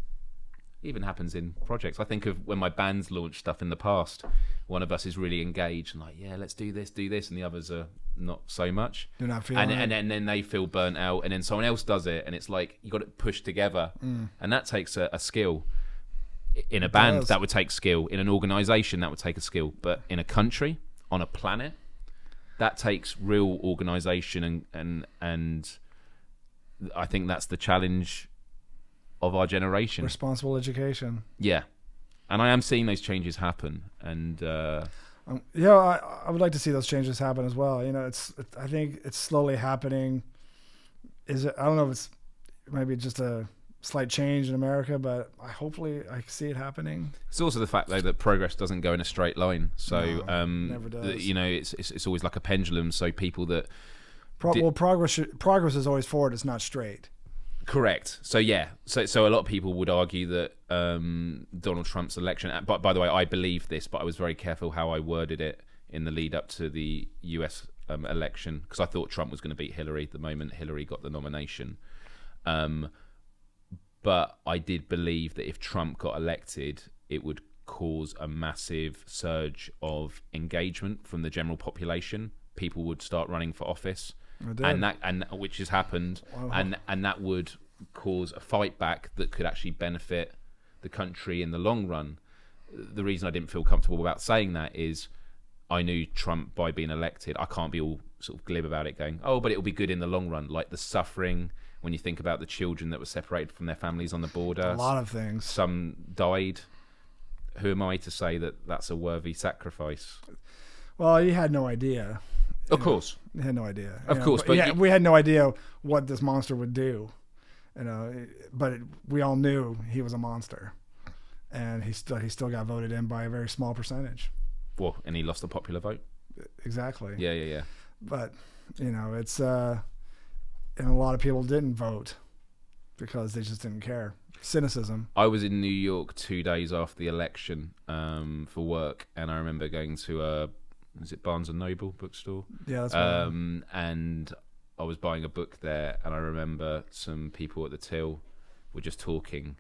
even happens in projects. I think of when my band's launched stuff in the past, one of us is really engaged and like, yeah, let's do this, and the others are not so much. You're not feeling and then they feel burnt out, and then someone else does it, and it's like you got to push together, and that takes a skill. In a band, that would take skill. In an organisation, that would take a skill. But in a country, on a planet, that takes real organisation and I think that's the challenge of our generation. Responsible education. Yeah. And I am seeing those changes happen. And yeah, I would like to see those changes happen as well. You know, I think it's slowly happening. I don't know if it's maybe just a slight change in America, but hopefully I see it happening. It's also the fact though that progress doesn't go in a straight line. So never does. You know, it's always like a pendulum. So people that progress is always forward. It's not straight. Correct. So yeah. So a lot of people would argue that Donald Trump's election. But by the way, I believe this, but I was very careful how I worded it in the lead up to the U.S. Election, because I thought Trump was going to beat Hillary the moment Hillary got the nomination. But I did believe that if Trump got elected, it would cause a massive surge of engagement from the general population. People would start running for office, and which has happened, and that would cause a fight back that could actually benefit the country in the long run. The reason I didn't feel comfortable about saying that is I knew Trump, by being elected, I can't be all sort of glib about it going, oh, but it'll be good in the long run. Like the suffering, when you think about the children that were separated from their families on the border. A lot of things. Some died. Who am I to say that that's a worthy sacrifice? Well, you had no idea. Of course. You had no idea. Of course. But yeah, we had no idea what this monster would do. You know, but we all knew he was a monster. And he still got voted in by a very small percentage. Well, and he lost the popular vote. Exactly. Yeah. But you know, it's and a lot of people didn't vote because they just didn't care. Cynicism. I was in New York 2 days after the election for work, and I remember going to is it Barnes and Noble bookstore? Yeah, that's right. And I was buying a book there, and I remember some people at the till were just talking.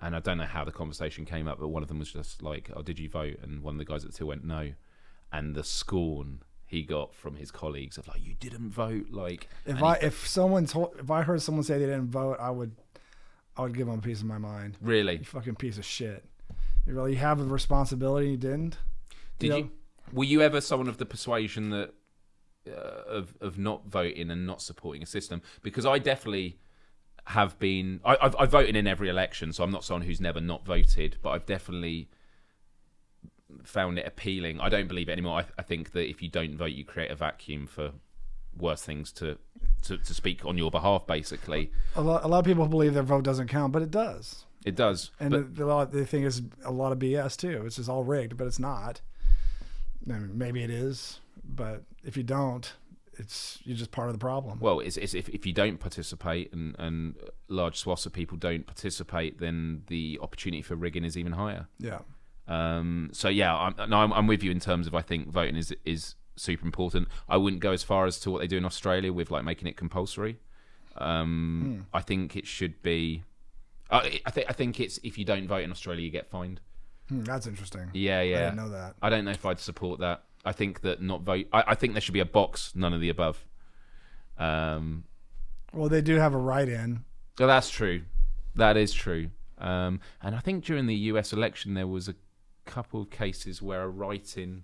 And I don't know how the conversation came up, but one of them was just like, oh, did you vote? And one of the guys at the till went, no. And the scorn he got from his colleagues of like, you didn't vote. Like, if I heard someone say they didn't vote, I would give them a piece of my mind. Really? You fucking piece of shit. You have a responsibility, you didn't? Were you ever someone of the persuasion that of not voting and not supporting a system? Because I definitely have been. I've voted in every election, so I'm not someone who's never not voted, but I've definitely found it appealing. I don't believe it anymore. I think that if you don't vote, you create a vacuum for worse things to speak on your behalf, basically. A lot of people believe their vote doesn't count, but it does. It does. And they think it's a lot of BS too. It's just all rigged, but it's not. I mean, maybe it is, but if you don't, you're just part of the problem. Well, it's if you don't participate and large swaths of people don't participate, then the opportunity for rigging is even higher. Yeah. So yeah, I'm with you in terms of I think voting is super important. I wouldn't go as far as to what they do in Australia with like making it compulsory. I think it should be. I think it's if you don't vote in Australia, you get fined. That's interesting. Yeah. I didn't know that. I don't know if I'd support that. I think that not vote. I think there should be a box, none of the above. Well, they do have a write-in. Well, that's true. That is true. And I think during the US election, there was a couple of cases where a write-in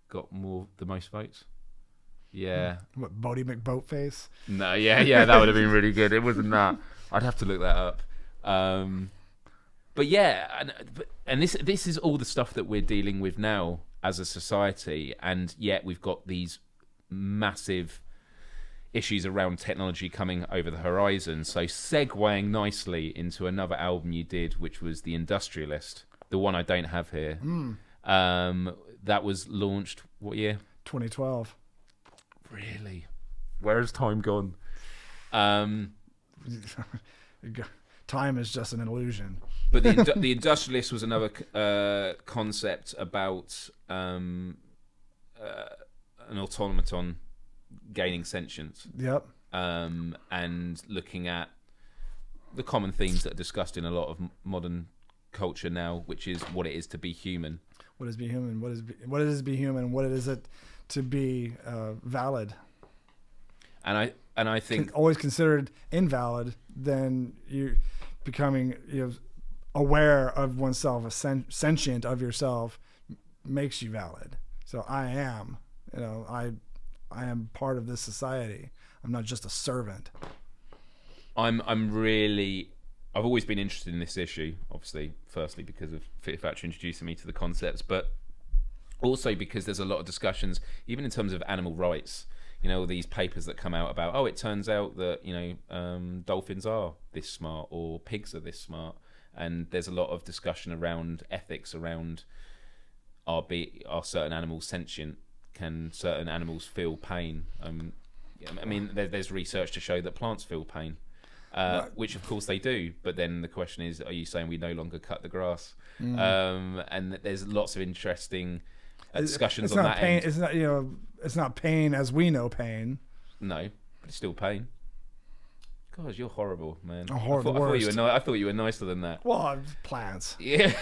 got the most votes. Yeah. What, Bodie McBoatface? No, yeah, that would have been really good. It wasn't that. I'd have to look that up. But yeah, and this is all the stuff that we're dealing with now as a society, and yet we've got these massive issues around technology coming over the horizon. So segueing nicely into another album you did, which was The Industrialist, the one I don't have here. That was launched, what year? 2012. Really? Where has time gone? Time is just an illusion. But the Industrialist was another concept about an automaton gaining sentience. Yep. And looking at the common themes that are discussed in a lot of modern culture now, which is what it is to be human. What is be human? What it is to be human? What is it to be valid? And I think always considered invalid, then you becoming aware of oneself, sentient of yourself, makes you valid. So I am, I am part of this society. I'm not just a servant. I'm really I've always been interested in this issue, obviously, firstly because of Fit Factory introducing me to the concepts, but also because there's a lot of discussions, even in terms of animal rights. You know, all these papers that come out about, oh, it turns out that, you know, dolphins are this smart or pigs are this smart. And there's a lot of discussion around ethics around are certain animals sentient? Can certain animals feel pain? I mean, there's research to show that plants feel pain. Which of course they do, but then the question is, are you saying we no longer cut the grass? And there's lots of interesting discussions on that pain, end. It's not, you know, it's not pain as we know pain. No, but it's still pain. God, you're horrible, man. I thought you were nicer than that. Well, plants. Yeah,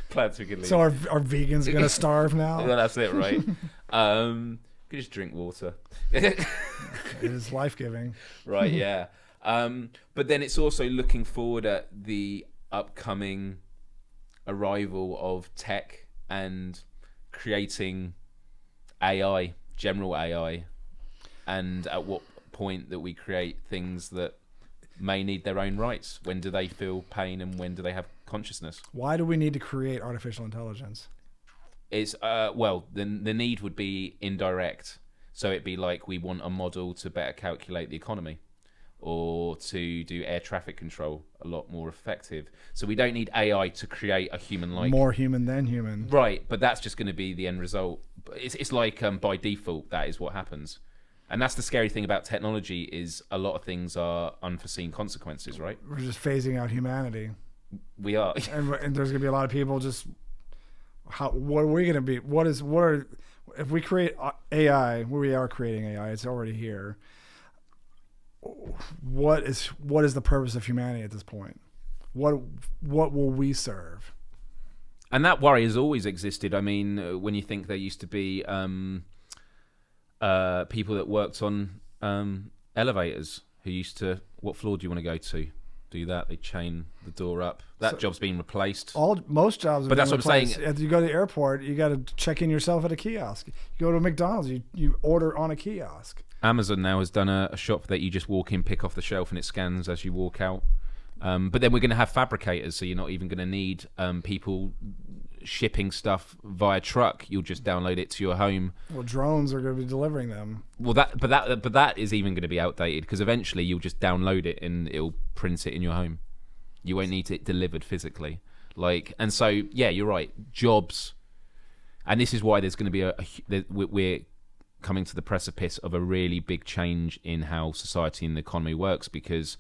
plants we can leave. So are vegans gonna starve now? Well, that's it, right? You could just drink water. It is life-giving. Right, yeah. But then it's also looking forward at the upcoming arrival of tech and creating AI, general AI, and at what point that we create things that may need their own rights. When do they feel pain and when do they have consciousness? Why do we need to create artificial intelligence? It's well, the need would be indirect. So it'd be like we want a model to better calculate the economy, or to do air traffic control a lot more effective. So we don't need AI to create a human like more human than human. Right, but that's just going to be the end result. It's like by default that is what happens. And that's the scary thing about technology, is a lot of things are unforeseen consequences, right? We're just phasing out humanity. We are. and there's going to be a lot of people just, what are we going to be? If we create AI, we are creating AI, it's already here. What is the purpose of humanity at this point? What will we serve? And that worry has always existed. I mean, when you think there used to be people that worked on elevators who used to, what floor do you want to go to? Do that, they chain the door up. That job's been replaced. Most jobs, but that's what I'm saying. If you go to the airport, you got to check in yourself at a kiosk. You go to McDonald's, you order on a kiosk. Amazon now has done a shop that you just walk in, pick off the shelf, and it scans as you walk out. But then we're going to have fabricators, so you're not even going to need people shipping stuff via truck. You'll just download it to your home. Well, drones are going to be delivering them. Well, that is even going to be outdated, because eventually you'll just download it and it'll print it in your home. You won't need it delivered physically. And so yeah, you're right. Jobs, and this is why there's going to be we're coming to the precipice of a really big change in how society and the economy works, because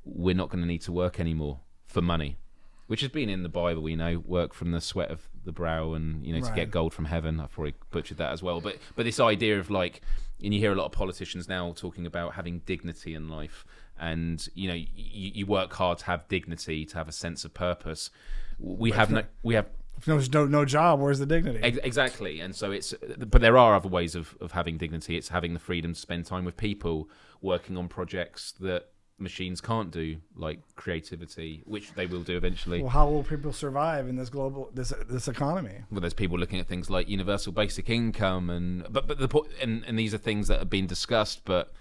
we're not going to need to work anymore for money, which has been in the Bible. We know, work from the sweat of the brow, and to get gold from heaven. I've probably butchered that as well, but this idea of and you hear a lot of politicians now talking about having dignity in life, and you work hard to have dignity, to have a sense of purpose. If there's no job, where's the dignity? Exactly. And so but there are other ways of having dignity. It's having the freedom to spend time with people, working on projects that machines can't do, like creativity, which they will do eventually. Well, how will people survive in this this economy? Well, there's people looking at things like universal basic income, and these are things that have been discussed. But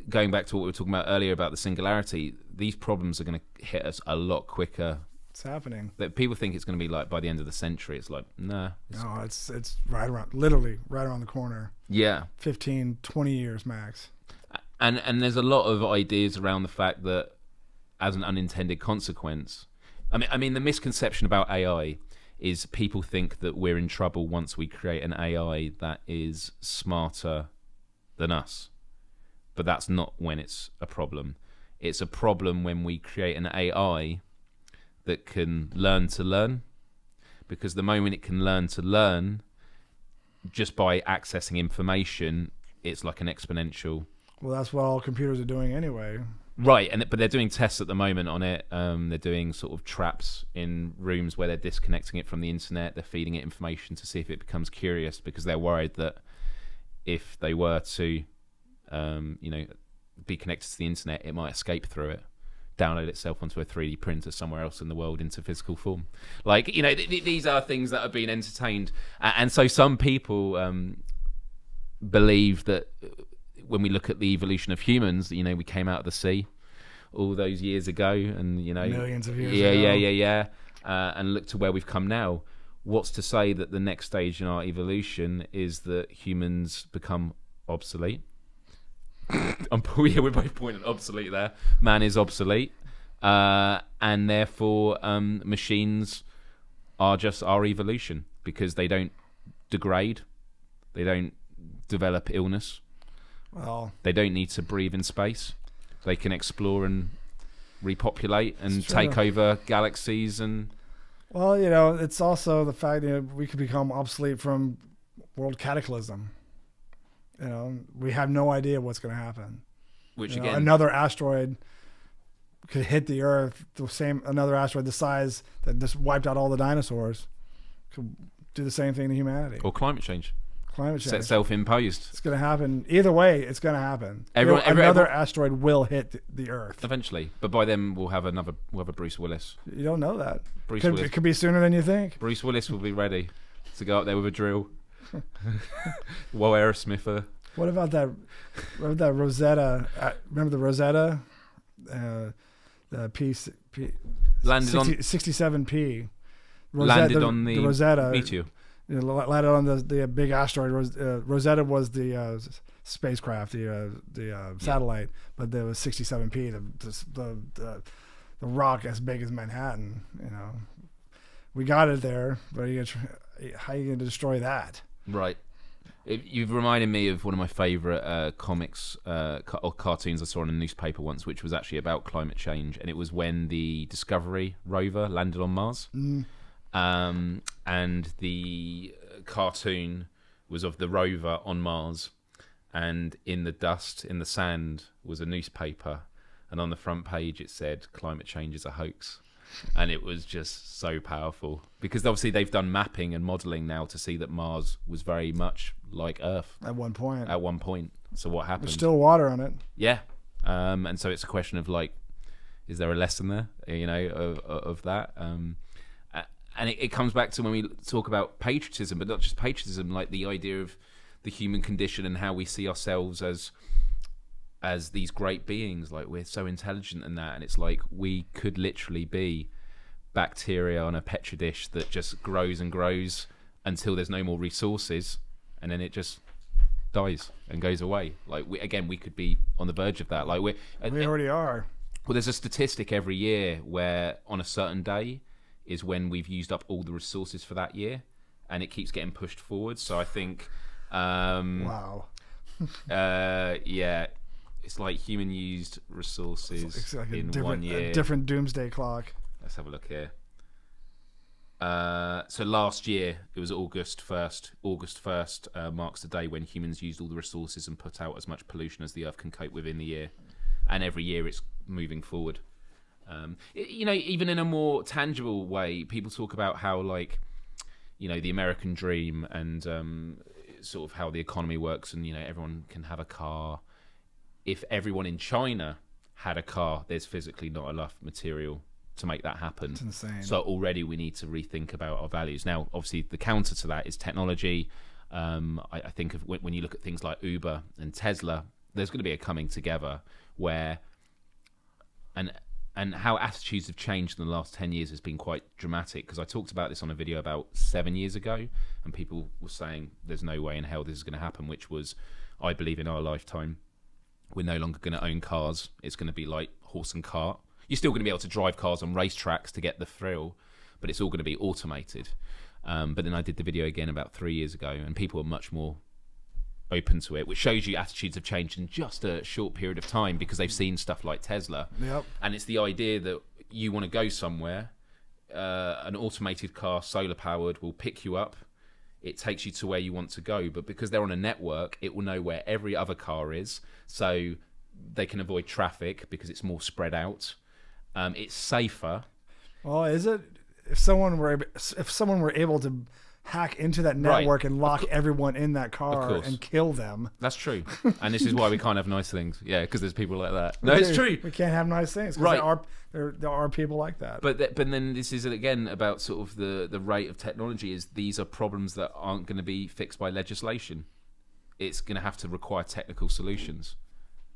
going back to what we were talking about earlier about the singularity, these problems are going to hit us a lot quicker. It's happening. That people think it's going to be like by the end of the century. It's like, nah. No, it's right around, literally right around the corner. Yeah. 15, 20 years max. And there's a lot of ideas around the fact that, as an unintended consequence, I mean the misconception about AI is people think that we're in trouble once we create an AI that is smarter than us. But that's not when it's a problem. It's a problem when we create an AI that can learn to learn, because the moment it can learn to learn just by accessing information, it's like an exponential. Well, that's what all computers are doing anyway. Right, but they're doing tests at the moment on it. They're doing sort of traps in rooms where they're disconnecting it from the internet. They're feeding it information to see if it becomes curious, because they're worried that if they were to, be connected to the internet, it might escape through it, download itself onto a 3D printer somewhere else in the world into physical form. These are things that are being entertained. And so some people believe that when we look at the evolution of humans, we came out of the sea. all those years ago, and millions of years ago. And look to where we've come now. What's to say that the next stage in our evolution is that humans become obsolete? We're both pointing at obsolete there. Man is obsolete, and therefore machines are just our evolution, because they don't degrade, they don't develop illness, they don't need to breathe in space, they can explore and repopulate and take over galaxies. And it's also the fact that we could become obsolete from world cataclysm. We have no idea what's going to happen. Which again, another asteroid could hit the Earth. Another asteroid the size that just wiped out all the dinosaurs could do the same thing to humanity. Or climate change. Self-imposed. It's going to happen. Either way, it's going to happen. Another asteroid will hit the Earth eventually, but by then we'll have a Bruce Willis. You don't know that. Willis. It could be sooner than you think. Bruce Willis will be ready to go up there with a drill. While Aerosmith. What about that Rosetta? Remember the Rosetta? The P landed 67P. Landed on the Rosetta. Meteor. Landed on the big asteroid. Rosetta was the spacecraft, the satellite, but there was 67P, the rock as big as Manhattan. We got it there, but how are you going to destroy that? Right. You've reminded me of one of my favourite comics or cartoons I saw in a newspaper once, which was actually about climate change, and it was when the Discovery rover landed on Mars. And the cartoon was of the rover on Mars, and in the dust, in the sand, was a newspaper, and on the front page it said, "Climate change is a hoax." And it was just so powerful, because obviously they've done mapping and modelling now to see that Mars was very much like Earth at one point. So what happened? There's still water on it. Yeah. And so it's a question of is there a lesson there, of that? And it comes back to when we talk about patriotism, but not just patriotism, like the idea of the human condition and how we see ourselves as these great beings. Like, we're so intelligent in that, and it's like we could literally be bacteria on a petri dish that just grows and grows until there's no more resources, and then it just dies and goes away. Like, we could be on the verge of that. Like, we already are. Well, there's a statistic every year where on a certain day is when we've used up all the resources for that year, and it keeps getting pushed forward. So I think wow. Yeah, it's like human used resources it's like in 1 year. A different doomsday clock. Let's have a look here. So last year, it was August 1st. August 1st marks the day when humans used all the resources and put out as much pollution as the Earth can cope with in the year. And every year it's moving forward. Even in a more tangible way, people talk about how, the American dream and sort of how the economy works, and, everyone can have a car. If everyone in China had a car, there's physically not enough material to make that happen. It's insane. So already we need to rethink about our values. Now, obviously, the counter to that is technology. I think of when you look at things like Uber and Tesla, there's going to be a coming together where, and how attitudes have changed in the last 10 years has been quite dramatic, because I talked about this on a video about 7 years ago, and people were saying there's no way in hell this is going to happen, which was, I believe in our lifetime, we're no longer going to own cars. It's going to be like horse and cart. You're still going to be able to drive cars on racetracks to get the thrill, but it's all going to be automated. But then I did the video again about 3 years ago, and people are much more open to it, which shows you attitudes have changed in just a short period of time, because they've seen stuff like Tesla. Yep. And it's the idea that you want to go somewhere, an automated car, solar powered, will pick you up. It takes you to where you want to go, but because they're on a network, it will know where every other car is, so they can avoid traffic because it's more spread out. It's safer. Well, is it? If someone were able to hack into that network and lock everyone in that car and kill them. That's true. And this is why we can't have nice things. Yeah, because there's people like that. No, it's true. We can't have nice things. Right. There are people like that. But then this is, again, about sort of the rate of technology. Is these are problems that aren't going to be fixed by legislation. It's going to have to require technical solutions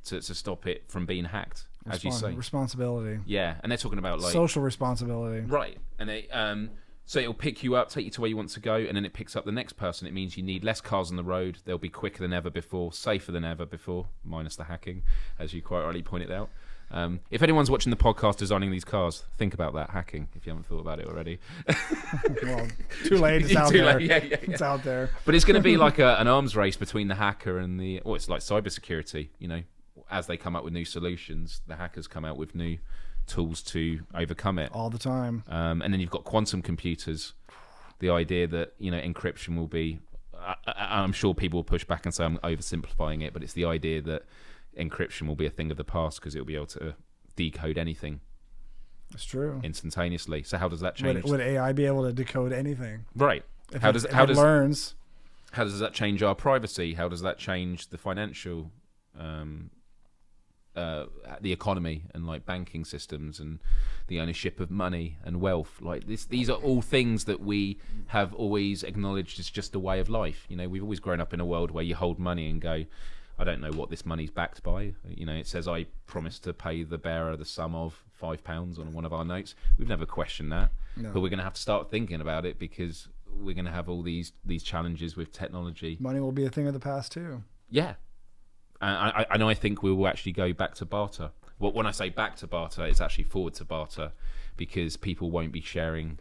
to stop it from being hacked. as you say. Responsibility. Yeah, and they're talking about like social responsibility. Right, and they so it'll pick you up, take you to where you want to go, and then it picks up the next person. It means you need less cars on the road. They'll be quicker than ever before, safer than ever before, minus the hacking, as you quite rightly pointed out. If anyone's watching the podcast designing these cars, think about that hacking if you haven't thought about it already. Well, too late. It's out there. Yeah. It's out there. But it's going to be like an arms race between the hacker and the... Well, it's like cybersecurity, you know. As they come up with new solutions, the hackers come out with new tools to overcome it. All the time. And then you've got quantum computers. The idea that, you know, encryption will be... I'm sure people will push back and say I'm oversimplifying it, but it's the idea that encryption will be a thing of the past because it'll be able to decode anything. It's true. Instantaneously. So how does that change? Would AI be able to decode anything? Right. If it learns? How does that change our privacy? How does that change the financial... the economy and like banking systems and the ownership of money and wealth, like these are all things that we have always acknowledged as just a way of life. You know, we've always grown up in a world where you hold money and go, I don't know what this money's backed by. You know, it says I promise to pay the bearer the sum of £5 on one of our notes. We've never questioned that. No. But we're going to have to start thinking about it because we're going to have all these challenges with technology. Money will be a thing of the past too. Yeah. And I think we will actually go back to barter. Well, when I say back to barter, it's actually forward to barter, because people won't be sharing,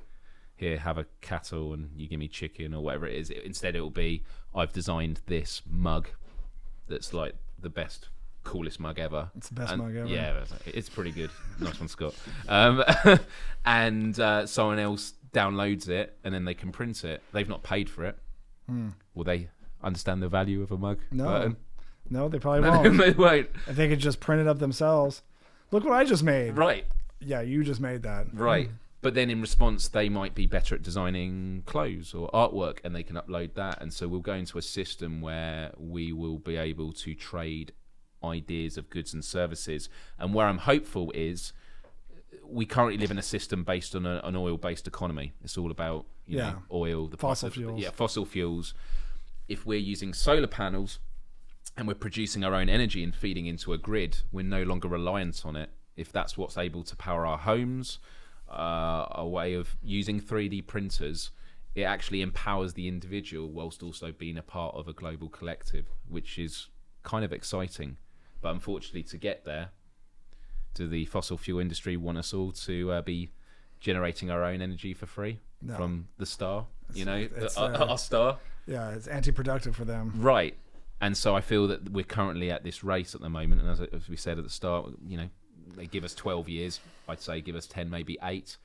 here, have a cattle and you give me chicken or whatever it is. Instead, it will be, I've designed this mug that's like the best, coolest mug ever. It's the best mug ever. Yeah, it's pretty good. Nice one, Scott. And someone else downloads it and then they can print it. They've not paid for it. Will they understand the value of a mug? No. Burton? No, they probably won't. They won't. If they could just print it up themselves. Look what I just made. Right. Yeah, you just made that. Right. But then in response, they might be better at designing clothes or artwork, and they can upload that. And so we'll go into a system where we will be able to trade ideas of goods and services. And where I'm hopeful is, we currently live in a system based on an oil-based economy. It's all about you know, oil, the fossil fuels. Yeah, fossil fuels. If we're using solar panels and we're producing our own energy and feeding into a grid, we're no longer reliant on it. If that's what's able to power our homes, a way of using 3D printers, it actually empowers the individual whilst also being a part of a global collective, which is kind of exciting. But unfortunately, to get there, do the fossil fuel industry want us all to be generating our own energy for free from the star? Our star? Yeah, it's anti-productive for them. Right. And so I feel that we're currently at this race at the moment, and as we said at the start, you know, they give us 12 years. I'd say give us 10, maybe 8.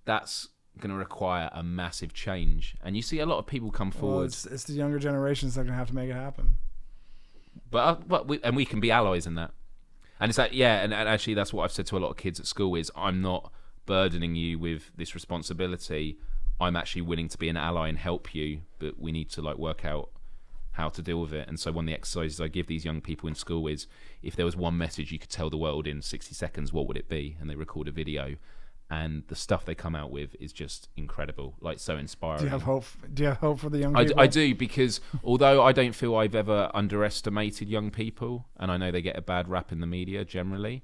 That's going to require a massive change. And you see a lot of people come forward. It's the younger generations that are going to have to make it happen. But we can be allies in that. And it's like, yeah, and actually that's what I've said to a lot of kids at school is, I'm not burdening you with this responsibility. I'm actually willing to be an ally and help you, but we need to like work out how to deal with it. And so one of the exercises I give these young people in school is, if there was one message you could tell the world in 60 seconds, what would it be? And they record a video, and the stuff they come out with is just incredible, like so inspiring. Do you have hope for the young people? I do, because although I don't feel I've ever underestimated young people, and I know they get a bad rap in the media generally,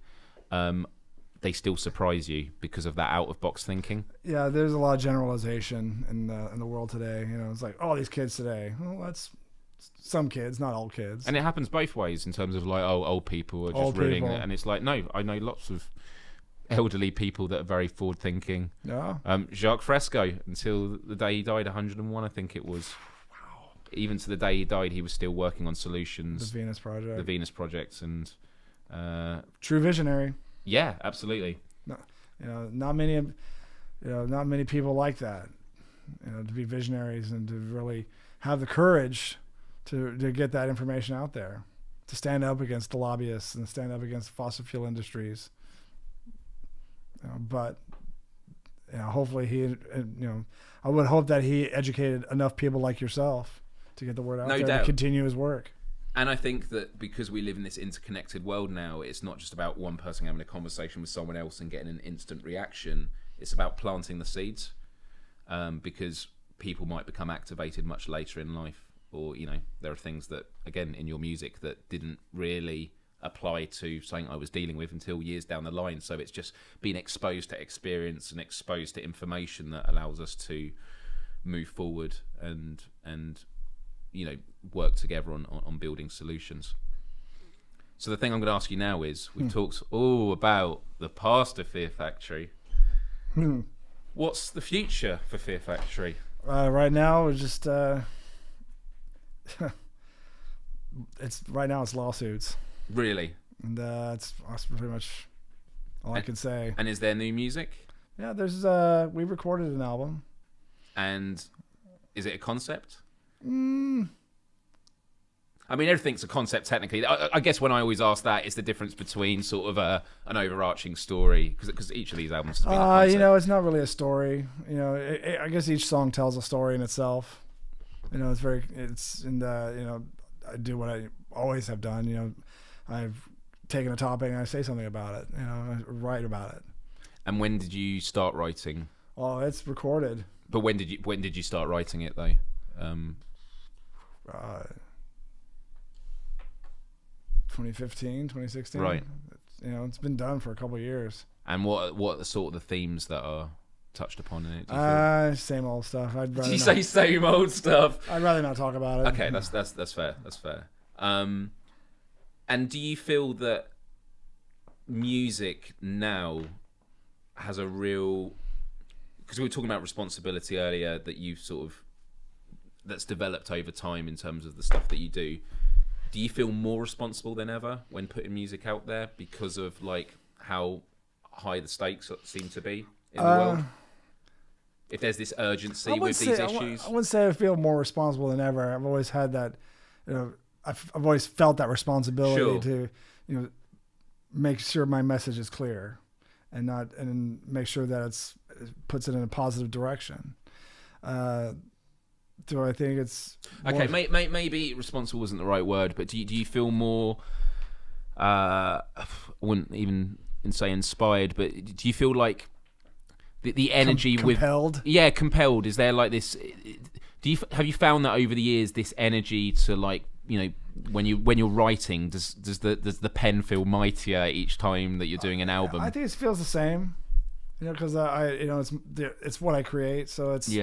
they still surprise you because of that out-of-box thinking. Yeah, there's a lot of generalization in the world today. You know, it's like, oh, these kids today. Well, that's some kids, not all kids. And it happens both ways in terms of like, oh, old people are just ruining it. And it's like, no, I know lots of elderly people that are very forward-thinking. Yeah. Jacques Fresco, until the day he died, 101, I think it was. Wow. Even to the day he died, he was still working on solutions. The Venus Project. The Venus Project, and true visionary. Yeah, absolutely. No, not many people like that. To be visionaries and to really have the courage to get that information out there, to stand up against the lobbyists and stand up against fossil fuel industries. But hopefully I would hope that he educated enough people like yourself to get the word out there to continue his work. And I think that because we live in this interconnected world now, it's not just about one person having a conversation with someone else and getting an instant reaction. It's about planting the seeds, because people might become activated much later in life. Or, there are things that, again, in your music that didn't really apply to something I was dealing with until years down the line. So it's just being exposed to experience and exposed to information that allows us to move forward and work together on building solutions. So the thing I'm going to ask you now is, we've talked all about the past of Fear Factory. What's the future for Fear Factory? Right now, it's just it's lawsuits. Really? And that's pretty much all I can say. And is there new music? Yeah, there's we recorded an album. And is it a concept? I mean, everything's a concept technically. I guess when I always ask that, it's the difference between sort of an overarching story, because each of these albums has been a concept. It's not really a story. I guess each song tells a story in itself. I do what I always have done. I've taken a topic and I say something about it. I write about it. And when did you start writing? Oh, it's recorded. But when did you start writing it though? 2015, 2016. Right. It's been done for a couple of years. And what are the sort of the themes that are touched upon in it? Same old stuff. Did you say same old stuff? I'd rather not talk about it. Okay, that's fair. That's fair. And do you feel that music now has a real, because we were talking about responsibility earlier, that you've that's developed over time in terms of the stuff that you do. Do you feel more responsible than ever when putting music out there because of how high the stakes seem to be in the world? If there's this urgency with these issues? I wouldn't say I feel more responsible than ever. I've always had that, I've always felt that responsibility to, make sure my message is clear and make sure that it puts it in a positive direction. Do I think it's okay? Maybe responsible isn't the right word, but do you feel more? I wouldn't even say inspired, but do you feel like the energy compelled? Compelled. Is there this? Have you found that over the years, this energy to when you're writing, does the pen feel mightier each time that you're doing an album? I think it feels the same, because it's what I create, so it's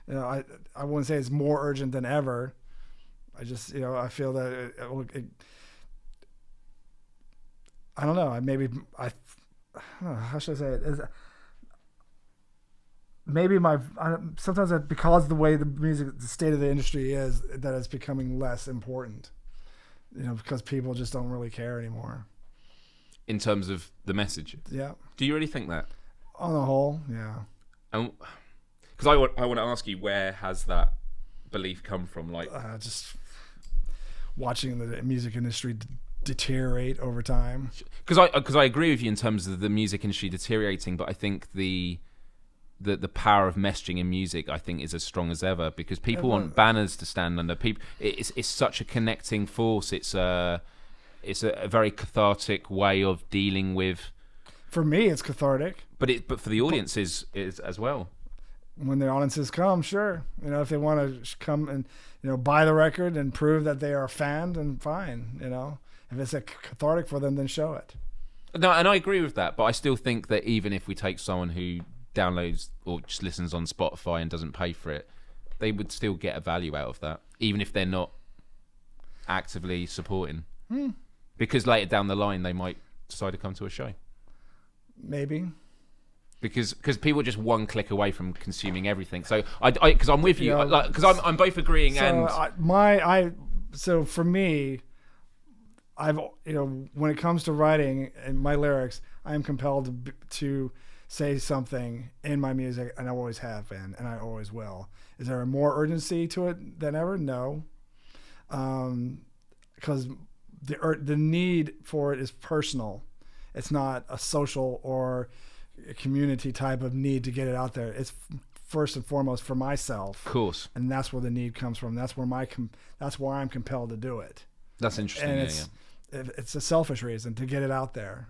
I wouldn't say it's more urgent than ever. I just I feel that I don't know. I don't know, how should I say it? Maybe sometimes because the way the state of the industry is, that it's becoming less important. Because people just don't really care anymore. In terms of the message. Yeah. Do you really think that? On the whole, yeah. Because I want to ask you, where has that belief come from? Just watching the music industry deteriorate over time. Because I agree with you in terms of the music industry deteriorating, but I think the power of messaging in music, I think, is as strong as ever, because people want banners to stand under. People, it's such a connecting force. It's a very cathartic way of dealing with. For me, it's cathartic. But for the audience is as well. When the audiences come, sure, if they want to come and buy the record and prove that they are a fan, then fine. If it's cathartic for them, then show it. No, and I agree with that, but I still think that even if we take someone who downloads or just listens on Spotify and doesn't pay for it, they would still get a value out of that, even if they're not actively supporting. Because later down the line, they might decide to come to a show. Maybe. Because people are just one click away from consuming everything. So because I'm with you, because I'm both agreeing So for me, I've when it comes to writing and my lyrics, I am compelled to say something in my music, and I always have been, and I always will. Is there a more urgency to it than ever? No, because the need for it is personal. It's not a social or a community type of need to get it out there. It's first and foremost for myself. Of course. And that's where the need comes from. That's where that's why I'm compelled to do it. That's interesting. And it's a selfish reason to get it out there.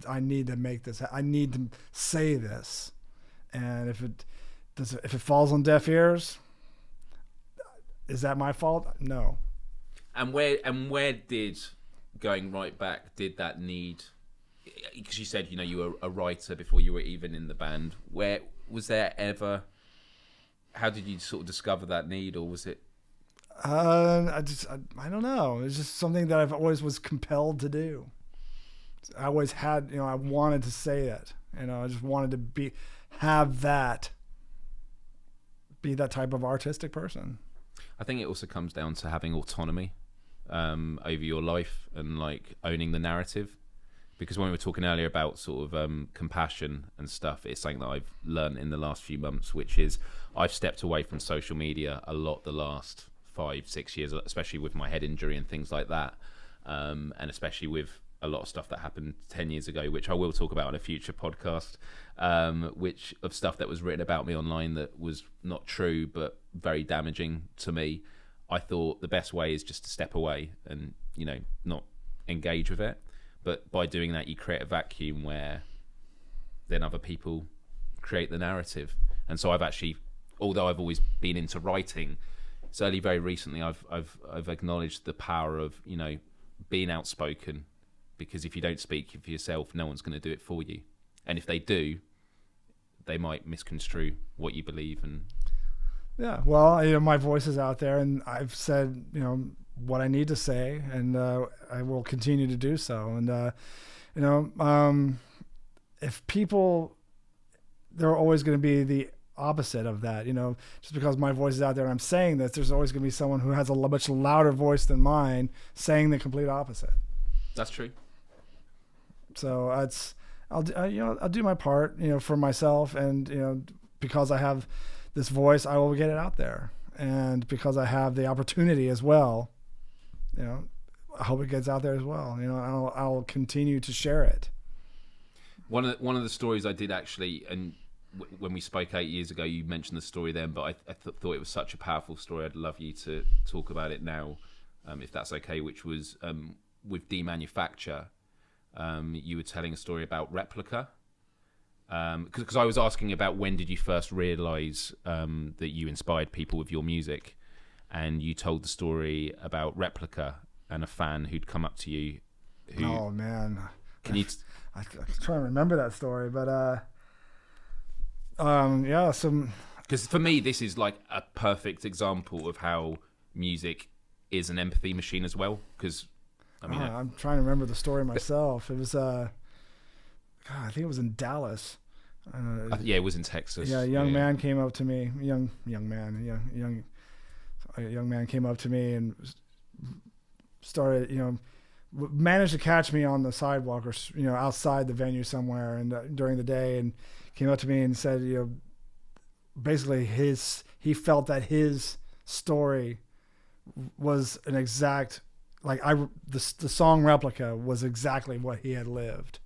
I need to make this. I need to say this. And if it falls on deaf ears, is that my fault? No. And where did going right back, did that need? Because you said you were a writer before you were even in the band. Where was there ever? How did you sort of discover that need, or was it? I don't know. It's just something that I've always was compelled to do. I always had, I wanted to say it. I just wanted to be that type of artistic person. I think it also comes down to having autonomy over your life and like owning the narrative. Because when we were talking earlier about sort of compassion and stuff, it's something that I've learned in the last few months, which is I've stepped away from social media a lot the last 5-6 years, especially with my head injury and things like that, and especially with a lot of stuff that happened 10 years ago, which I will talk about in a future podcast, which of stuff that was written about me online that was not true but very damaging to me. I thought the best way is just to step away and not engage with it. But by doing that, you create a vacuum where then other people create the narrative. And so I've actually, although I've always been into writing, it's only very recently I've acknowledged the power of being outspoken, because if you don't speak for yourself, no one's going to do it for you. And if they do, they might misconstrue what you believe. And yeah, well, my voice is out there, and I've said what I need to say, and I will continue to do so. And if people, there are always going to be the opposite of that. Just because my voice is out there and I'm saying this, there's always going to be someone who has a much louder voice than mine saying the complete opposite. That's true. So I'll do my part, for myself, and because I have this voice, I will get it out there, and because I have the opportunity as well, I hope it gets out there as well. I'll continue to share it. One of the stories I did actually, and when we spoke 8 years ago, you mentioned the story then, but I thought it was such a powerful story. I'd love you to talk about it now, if that's okay. Which was with Demanufacture. You were telling a story about Replica, because I was asking about when did you first realise that you inspired people with your music, and you told the story about Replica and a fan who'd come up to you. Oh man, can you? I try to remember that story, but because for me this is like a perfect example of how music is an empathy machine as well. Because I'm trying to remember the story myself. It was I think it was in Dallas. Yeah, it was in Texas. Yeah, a young man came up to me. Young man came up to me and started, managed to catch me on the sidewalk or outside the venue somewhere, and during the day, and came up to me and said, basically he felt that his story was an exact, the song Replica was exactly what he had lived,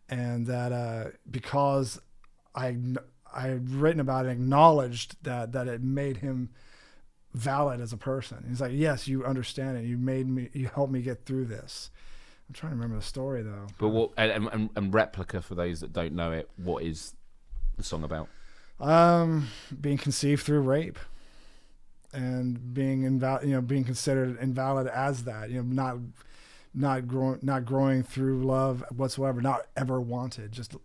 and that because I had written about it, acknowledged that it made him valid as a person. He's like, yes, you understand it. You helped me get through this. I'm trying to remember the story though. But what and Replica, for those that don't know it, what is the song about? Being conceived through rape, and being being considered invalid as that. Not growing through love whatsoever. Not ever wanted. Just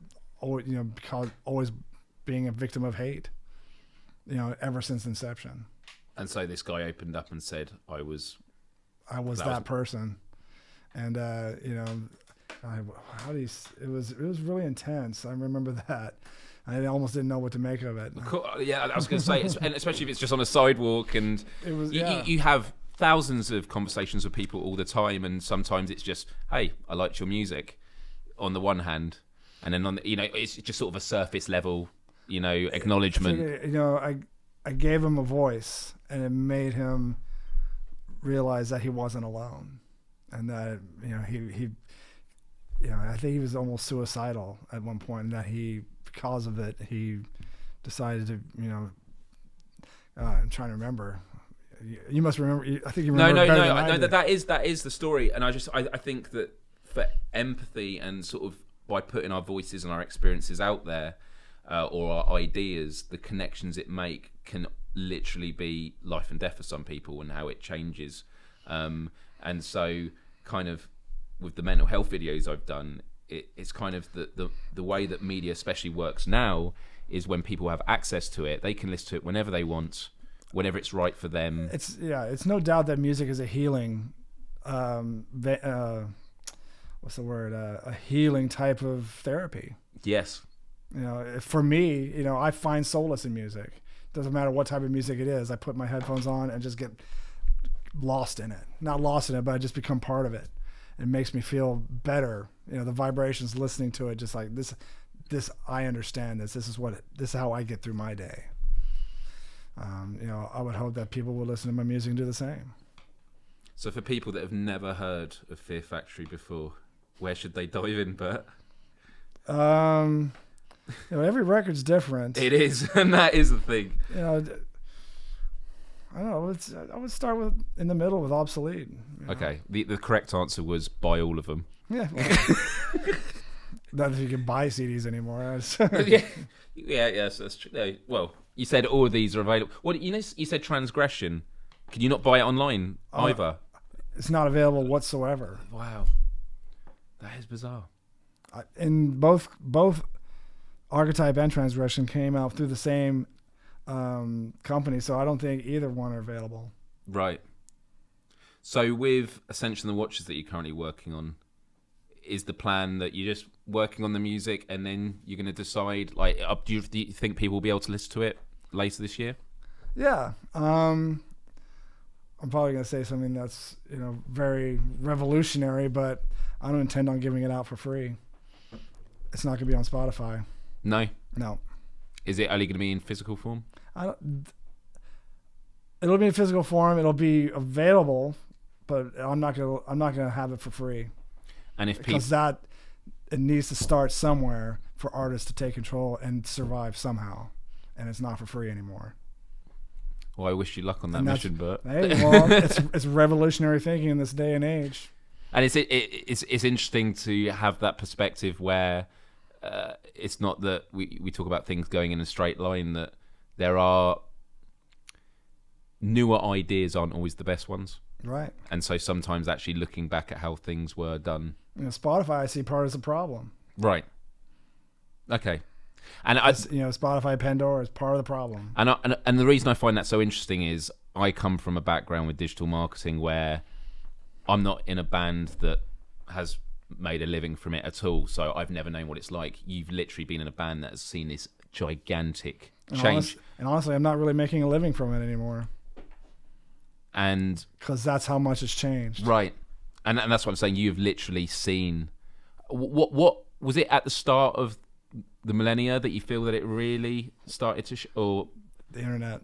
always, because always being a victim of hate. Ever since inception. And so this guy opened up and said, I was that person. And, it was really intense. I remember that. I almost didn't know what to make of it. Cool. Yeah, I was going to say, and especially if it's just on a sidewalk, and it was, you have thousands of conversations with people all the time, and sometimes it's just, hey, I liked your music, on the one hand, and then on the, it's just sort of a surface level, acknowledgement. I gave him a voice, and it made him realize that he wasn't alone, and that he I think he was almost suicidal at one point, and that because of it, he decided to I'm trying to remember. You must remember. I think you remember. No. That is the story, and I think that for empathy and sort of by putting our voices and our experiences out there. Or our ideas, the connections it make can literally be life and death for some people, and how it changes. And so kind of with the mental health videos I've done, it's kind of the way that media especially works now is when people have access to it, they can listen to it whenever they want, whenever it's right for them. It's no doubt that music is a healing, what's the word? A healing type of therapy. Yes. You know, for me, you know, I find solace in music. Doesn't matter what type of music it is. I put my headphones on and just get lost in it. Not lost in it, but I just become part of it. It makes me feel better. You know, the vibrations, listening to it, just like this, I understand this. This is how I get through my day. You know, I would hope that people will listen to my music and do the same. So for people that have never heard of Fear Factory before, where should they dive in, Bert? You know, every record's different. It is, and that is the thing. You know, I don't know. I would start with in the middle with Obsolete. You know? Okay, the correct answer was buy all of them. Yeah. Well, not if you can buy CDs anymore. Yes, that's true. No, well, you said all of these are available. Well, you said Transgression. Can you not buy it online either? It's not available whatsoever. Wow, that is bizarre. And both Archetype and Transgression came out through the same company, so I don't think either one are available. Right. So with Ascension the Watches that you're currently working on, is the plan that you're just working on the music and then you're going to decide, like, do you think people will be able to listen to it later this year? Yeah. I'm probably going to say something that's, you know, very revolutionary, but I don't intend on giving it out for free. It's not going to be on Spotify. No? No. Is it only going to be in physical form? It'll be in physical form. It'll be available, but I'm not gonna have it for free. And if because it needs to start somewhere for artists to take control and survive somehow, and it's not for free anymore. Well, I wish you luck on that mission, Bert. Hey, well, it's revolutionary thinking in this day and age. And it's interesting to have that perspective where it's not that we talk about things going in a straight line, that there are newer ideas aren't always the best ones. Right. And so sometimes actually looking back at how things were done. You know, Spotify, I see part as a problem. Right. Okay. And Spotify, Pandora is part of the problem. And the reason I find that so interesting is I come from a background with digital marketing where I'm not in a band that has made a living from it at all, so I've never known what it's like. You've literally been in a band that has seen this gigantic change. And honestly, I'm not really making a living from it anymore. And because that's how much it's changed. Right. And that's what I'm saying. You've literally seen what was it at the start of the millennia that you feel that it really started to or the internet.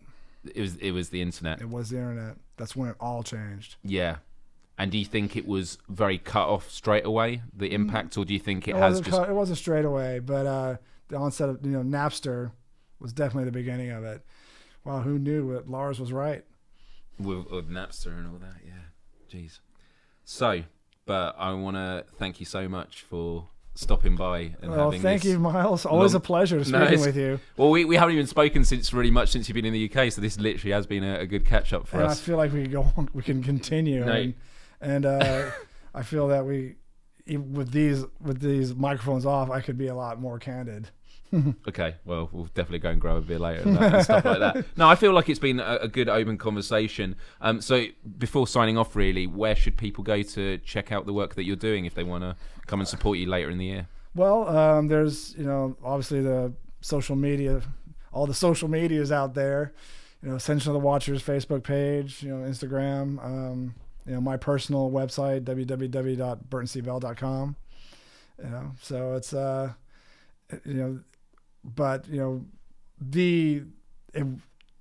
It was the internet. It was the internet. That's when it all changed. Yeah. And do you think it was very cut off straight away, the impact, or do you think it wasn't straight away, but the onset of Napster was definitely the beginning of it. Wow, who knew it? Lars was right. With Napster and all that, yeah. Jeez. So, but I want to thank you so much for stopping by and having thank you, Myles. Always a pleasure speaking with you. Well, we haven't even spoken since you've been in the UK, so this literally has been a good catch up for us. I feel like we can continue. No. And I feel that with these microphones off, I could be a lot more candid. Okay, well, we'll definitely go and grab a beer later and stuff like that. No, I feel like it's been a good open conversation. So before signing off, really, where should people go to check out the work that you're doing if they want to come and support you later in the year? Well, there's obviously the social media, all the social medias out there. Ascension of the Watchers Facebook page, Instagram. My personal website, www.burtoncbell.com. So it's but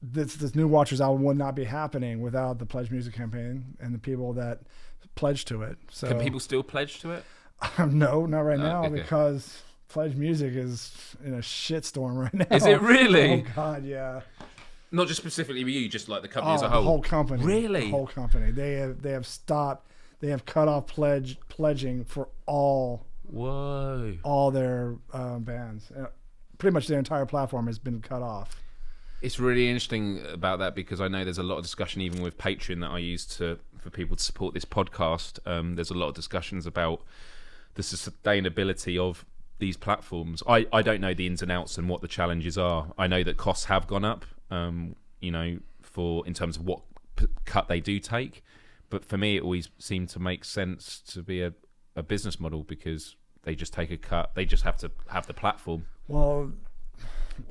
this new Watchers album would not be happening without the Pledge Music campaign and the people that pledged to it. So can people still pledge to it? No, not right now, okay. Because Pledge Music is in a shitstorm right now. Is it really? Oh God, yeah. Not just specifically with you, just like the company as a whole. The whole company. Really? The whole company. They have stopped. They have cut off pledging for all their bands. Pretty much their entire platform has been cut off. It's really interesting about that because I know there's a lot of discussion even with Patreon that I use to for people to support this podcast. There's a lot of discussions about the sustainability of these platforms. I don't know the ins and outs and what the challenges are. I know that costs have gone up, you know, in terms of what cut they do take. But for me, it always seemed to make sense to be a business model, because they just take a cut. They just have to have the platform. Well,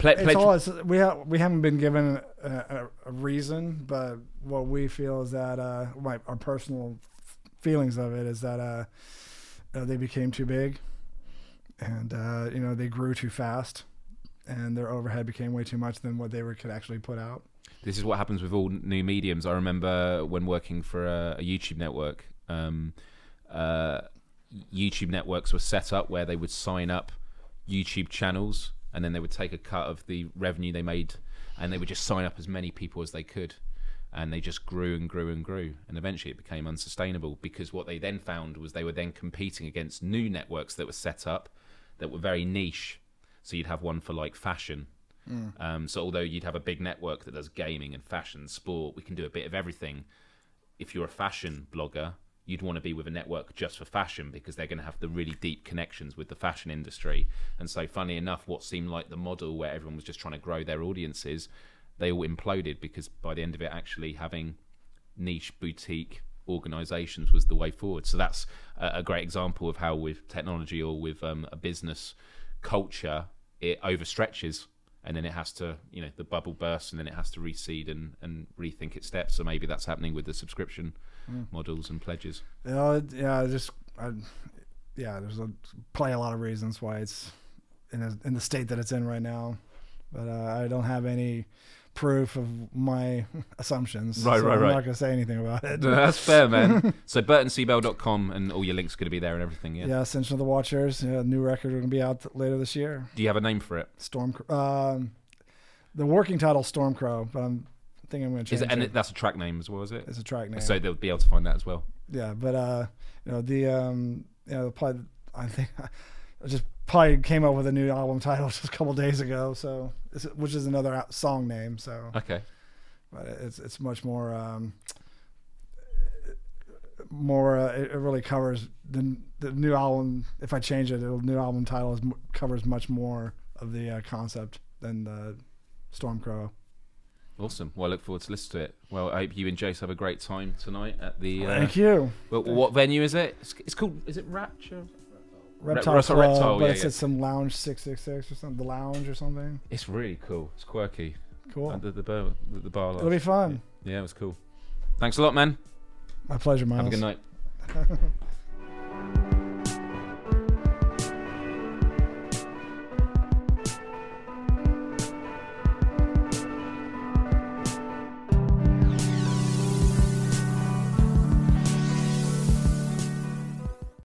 we haven't been given a reason, but what we feel is that our personal feelings of it is that they became too big, and you know, they grew too fast, and their overhead became way too much than what they could actually put out. This is what happens with all new mediums. I remember when working for a YouTube network, YouTube networks were set up where they would sign up YouTube channels, and then they would take a cut of the revenue they made, and they would just sign up as many people as they could, and they just grew and grew and grew, and eventually it became unsustainable, because what they then found was they were then competing against new networks that were set up that were very niche. So you'd have one for like fashion. So although you'd have a big network that does gaming and fashion, sport, we can do a bit of everything. If you're a fashion blogger, you'd want to be with a network just for fashion, because they're going to have the really deep connections with the fashion industry. And so funny enough, what seemed like the model where everyone was just trying to grow their audiences, they all imploded, because by the end of it, actually having niche boutique organizations was the way forward. So that's a great example of how with technology or with a business culture, it overstretches, and then it has to, you know, the bubble bursts, and then it has to reseed and rethink its steps. So maybe that's happening with the subscription models and pledges. There's probably a lot of reasons why it's in the state that it's in right now, but I don't have any proof of my assumptions. Right. I'm not going to say anything about it. No, that's fair, man. So burtoncbell.com, and all your links are going to be there and everything. Yeah. Ascension of the Watchers. New record going to be out later this year. Do you have a name for it? The working title Stormcrow, but I'm thinking I'm going to change it. And that's a track name as well, is it? It's a track name. So they'll be able to find that as well. Yeah, but you know, probably, I think I just probably came up with a new album title just a couple days ago, so which is another song name. So okay, but it's much more it really covers the new album. If I change it, the new album title covers much more of the concept than the Stormcrow. Awesome. Well, I look forward to listening to it. Well, I hope you and Jace have a great time tonight at the... Thank you. Well, what venue is it? It's called... Is it Rapture? Reptile Club, Reptile, but it's at some Lounge 666 or something. The Lounge or something. It's really cool. It's quirky. Cool. The bar. It'll be fun. Yeah, it was cool. Thanks a lot, man. My pleasure, Myles. Have a good night.